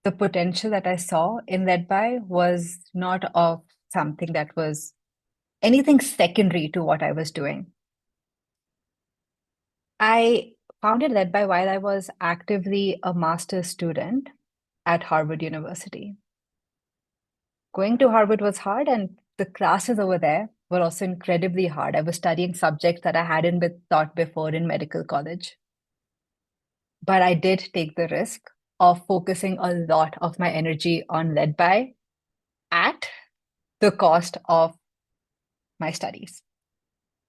the potential that I saw in LedBy was not of something that was anything secondary to what I was doing. I founded LedBy while I was actively a master's student at Harvard University. Going to Harvard was hard, and the classes over there were also incredibly hard. I was studying subjects that I hadn't been taught before in medical college. But I did take the risk of focusing a lot of my energy on LedBy at the cost of my studies.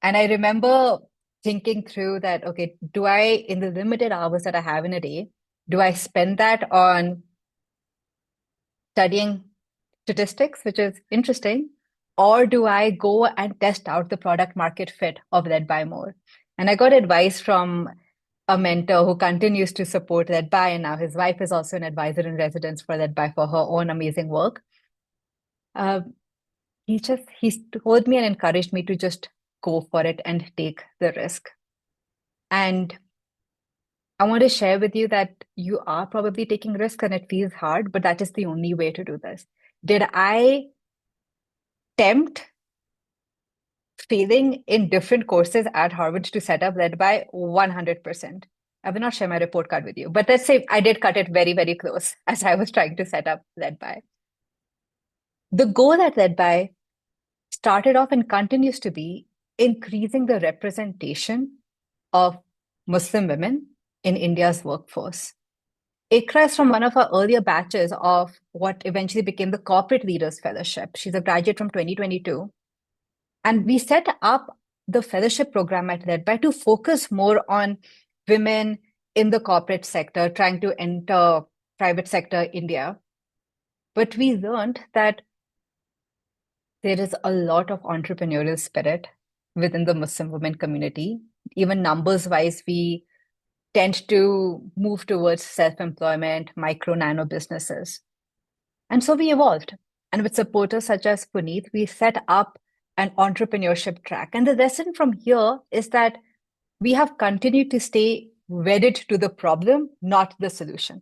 And I remember thinking through that, okay, do I, in the limited hours that I have in a day, do I spend that on studying statistics, which is interesting, or do I go and test out the product market fit of LedBy more? And I got advice from a mentor who continues to support LedBy, and now his wife is also an advisor in residence for LedBy for her own amazing work. He told me and encouraged me to just go for it and take the risk. And I want to share with you that you are probably taking risks and it feels hard, but that is the only way to do this. Did I tempt failing in different courses at Harvard to set up LedBy? 100%. I will not share my report card with you, but let's say I did cut it very, very close as I was trying to set up LedBy. The goal at LedBy started off and continues to be increasing the representation of Muslim women in India's workforce. Iqra is from one of our earlier batches of what eventually became the Corporate Leaders Fellowship. She's a graduate from 2022. And we set up the fellowship program at LedBy to focus more on women in the corporate sector, trying to enter private sector India. But we learned that there is a lot of entrepreneurial spirit within the Muslim women community. Even numbers-wise, we tend to move towards self-employment, micro, nano businesses. And so we evolved. And with supporters such as Puneet, we set up an entrepreneurship track. And the lesson from here is that we have continued to stay wedded to the problem, not the solution.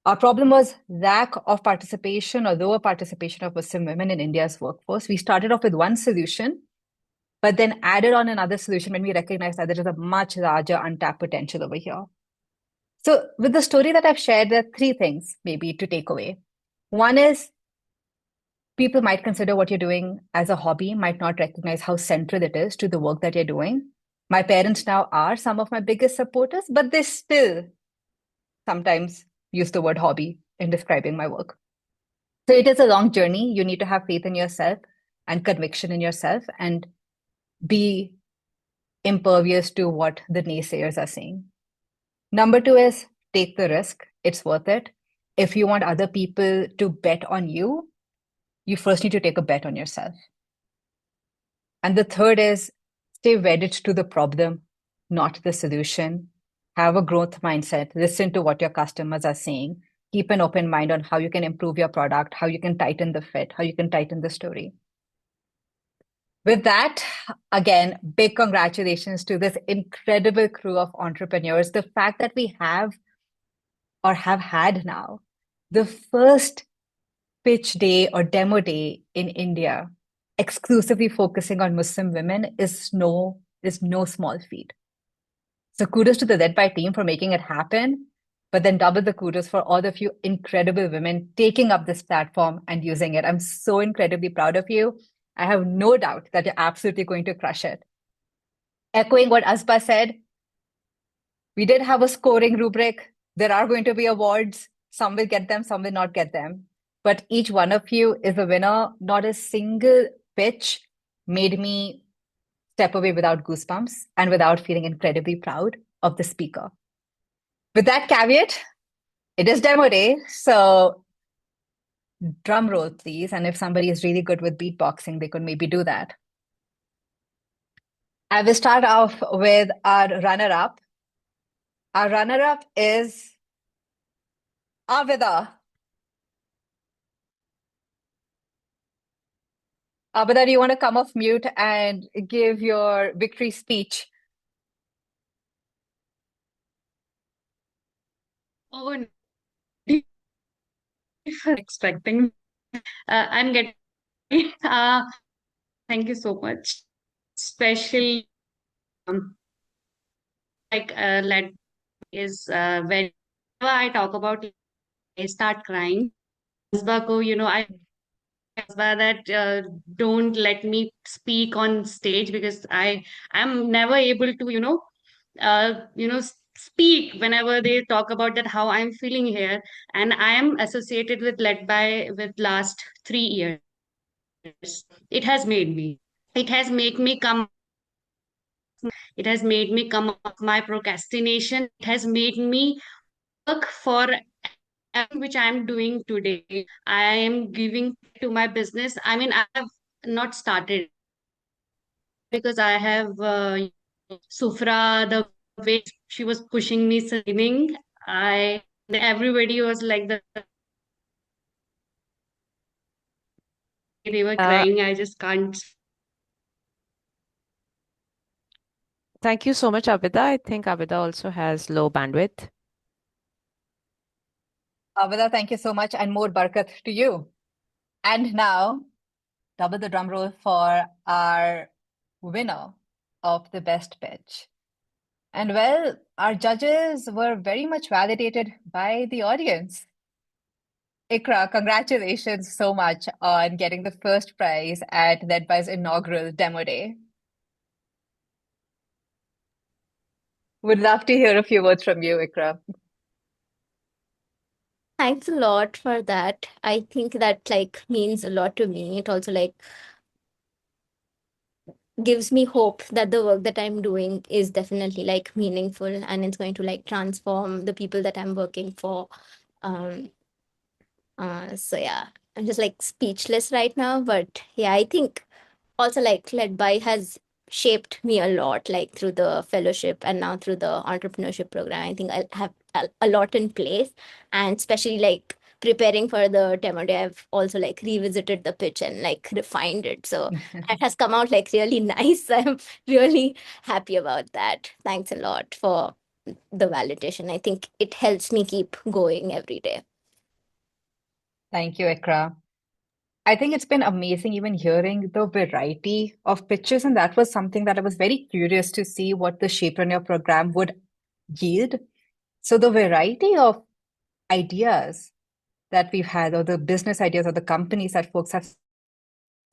Our problem was lack of participation or lower participation of Muslim women in India's workforce. We started off with one solution, but then added on another solution when we recognized that there is a much larger untapped potential over here. So with the story that I've shared, there are three things maybe to take away. One is people might consider what you're doing as a hobby, might not recognize how central it is to the work that you're doing. My parents now are some of my biggest supporters, but they still sometimes use the word hobby in describing my work. So it is a long journey. You need to have faith in yourself and conviction in yourself and be impervious to what the naysayers are saying. Number two is take the risk. It's worth it. If you want other people to bet on you, you first need to take a bet on yourself. And the third is stay wedded to the problem, not the solution. Have a growth mindset. Listen to what your customers are saying. Keep an open mind on how you can improve your product, how you can tighten the fit, how you can tighten the story. With that, again, big congratulations to this incredible crew of entrepreneurs. The fact that we have or have had now the first pitch day or demo day in India, exclusively focusing on Muslim women is no small feat. So kudos to the LedBy team for making it happen, but then double the kudos for all of you incredible women taking up this platform and using it. I'm so incredibly proud of you. I have no doubt that you're absolutely going to crush it. Echoing what Asba said, we did have a scoring rubric. There are going to be awards. Some will get them, some will not get them. But each one of you is a winner. Not a single pitch made me step away without goosebumps and without feeling incredibly proud of the speaker. With that caveat, it is demo day, so drum roll, please. And if somebody is really good with beatboxing, they could maybe do that. I will start off with our runner-up. Our runner-up is Abida. Abida, do you want to come off mute and give your victory speech? Oh, expecting. I'm getting. Thank you so much. Especially, LED is whenever I talk about, I start crying. I that don't let me speak on stage because I'm never able to speak whenever they talk about that how I'm feeling here. And I am associated with LedBy with last 3 years. It has made me. It has made me come. It has made me come off my procrastination. It has made me work for everything which I'm doing today. I am giving to my business. I mean, I have not started because I have Sufra, the way she was pushing me singing. Everybody was like they were crying. I just can't. Thank you so much, Abida. I think Abida also has low bandwidth. Abida, thank you so much, and more Barkat to you. And now, double the drum roll for our winner of the best pitch. And well, our judges were very much validated by the audience. Iqra, congratulations so much on getting the first prize at LedBy's inaugural demo day. Would love to hear a few words from you, Iqra. Thanks a lot for that. I think that means a lot to me. It also gives me hope that the work that I'm doing is definitely meaningful and it's going to transform the people that I'm working for. So yeah, I'm just speechless right now. But yeah, I think also LedBy has shaped me a lot, through the fellowship and now through the entrepreneurship program. I think I'll have a lot in place, and especially preparing for the demo day, I've also like revisited the pitch and like refined it. So that has come out like really nice. I'm really happy about that. Thanks a lot for the validation. I think it helps me keep going every day. Thank you, Iqra. I think it's been amazing even hearing the variety of pitches, and that was something that I was very curious to see what the Shepreneur program would yield. So the variety of ideas that we've had, or the business ideas or the companies that folks have set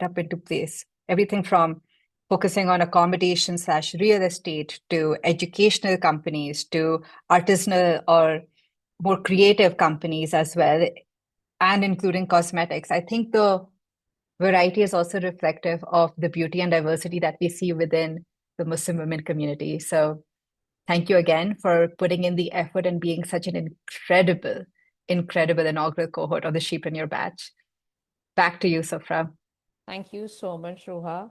up into place, everything from focusing on accommodation/real estate to educational companies to artisanal or more creative companies as well, and including cosmetics. I think the variety is also reflective of the beauty and diversity that we see within the Muslim women community. So thank you again for putting in the effort and being such an incredible inaugural cohort of the Shepreneur batch. Back to you, Sofra. Thank you so much, Zoha.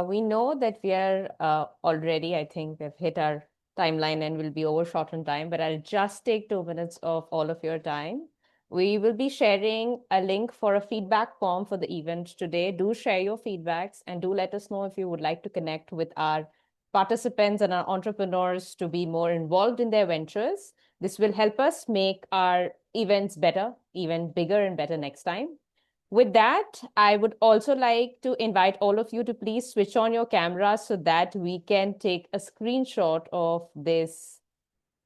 We know that we are already, I think we've hit our timeline and will be overshot on time, but I'll just take 2 minutes of all of your time. We will be sharing a link for a feedback form for the event today. Do share your feedbacks and do let us know if you would like to connect with our participants and our entrepreneurs to be more involved in their ventures. This will help us make our events better, even bigger and better next time. With that, I would also like to invite all of you to please switch on your cameras so that we can take a screenshot of this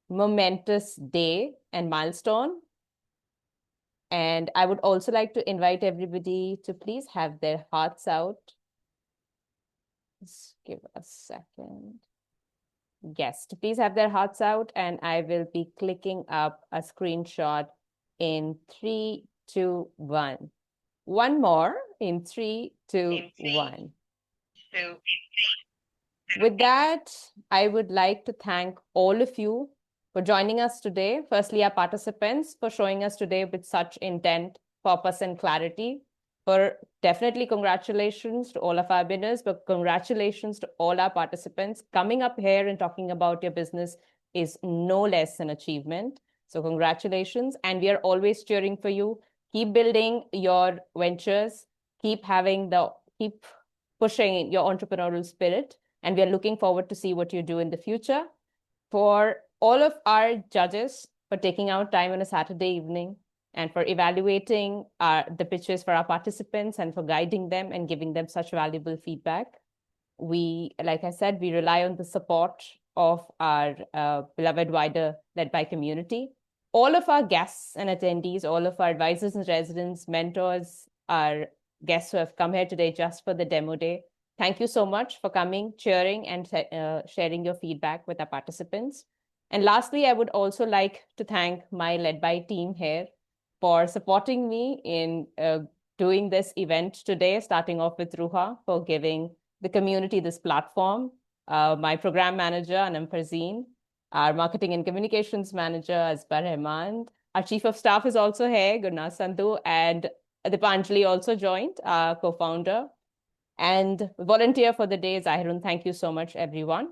momentous day and milestone. And I would also like to invite everybody to please have their hearts out. Just give a second. Yes, to please have their hearts out, and I will be clicking up a screenshot in 3, 2, 1. One more in 3, 2, 1. With that, I would like to thank all of you for joining us today. Firstly, our participants for showing us today with such intent, purpose, and clarity. For definitely congratulations to all of our winners, but congratulations to all our participants. Coming up here and talking about your business is no less an achievement. So congratulations. And we are always cheering for you. Keep building your ventures, keep pushing your entrepreneurial spirit, and we are looking forward to see what you do in the future. For all of our judges for taking out time on a Saturday evening and for evaluating the pitches for our participants and for guiding them and giving them such valuable feedback. Like I said, we rely on the support of our beloved wider LedBy community. All of our guests and attendees, all of our advisors and residents, mentors, our guests who have come here today just for the demo day, thank you so much for coming, cheering, and sharing your feedback with our participants. And lastly, I would also like to thank my LedBy team here for supporting me in doing this event today, starting off with Ruha for giving the community this platform, my program manager, Anam Farzeen, our marketing and communications manager, Asbar, our chief of staff is also here, Gurnath Sandhu, and Dipanjali also joined, our co-founder, and volunteer for the day, Zahirun. Thank you so much, everyone.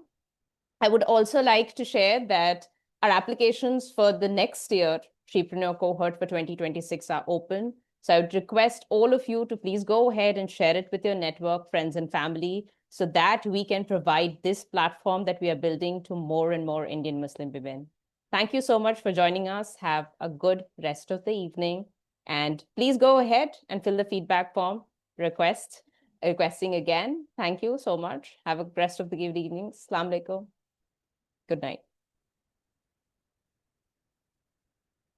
I would also like to share that our applications for the next year Shepreneur cohort for 2026 are open. So I would request all of you to please go ahead and share it with your network, friends, and family, so that we can provide this platform that we are building to more and more Indian Muslim women. Thank you so much for joining us. Have a good rest of the evening. And please go ahead and fill the feedback form requesting again. Thank you so much. Have a rest of the evening. Assalamu alaikum. Good night.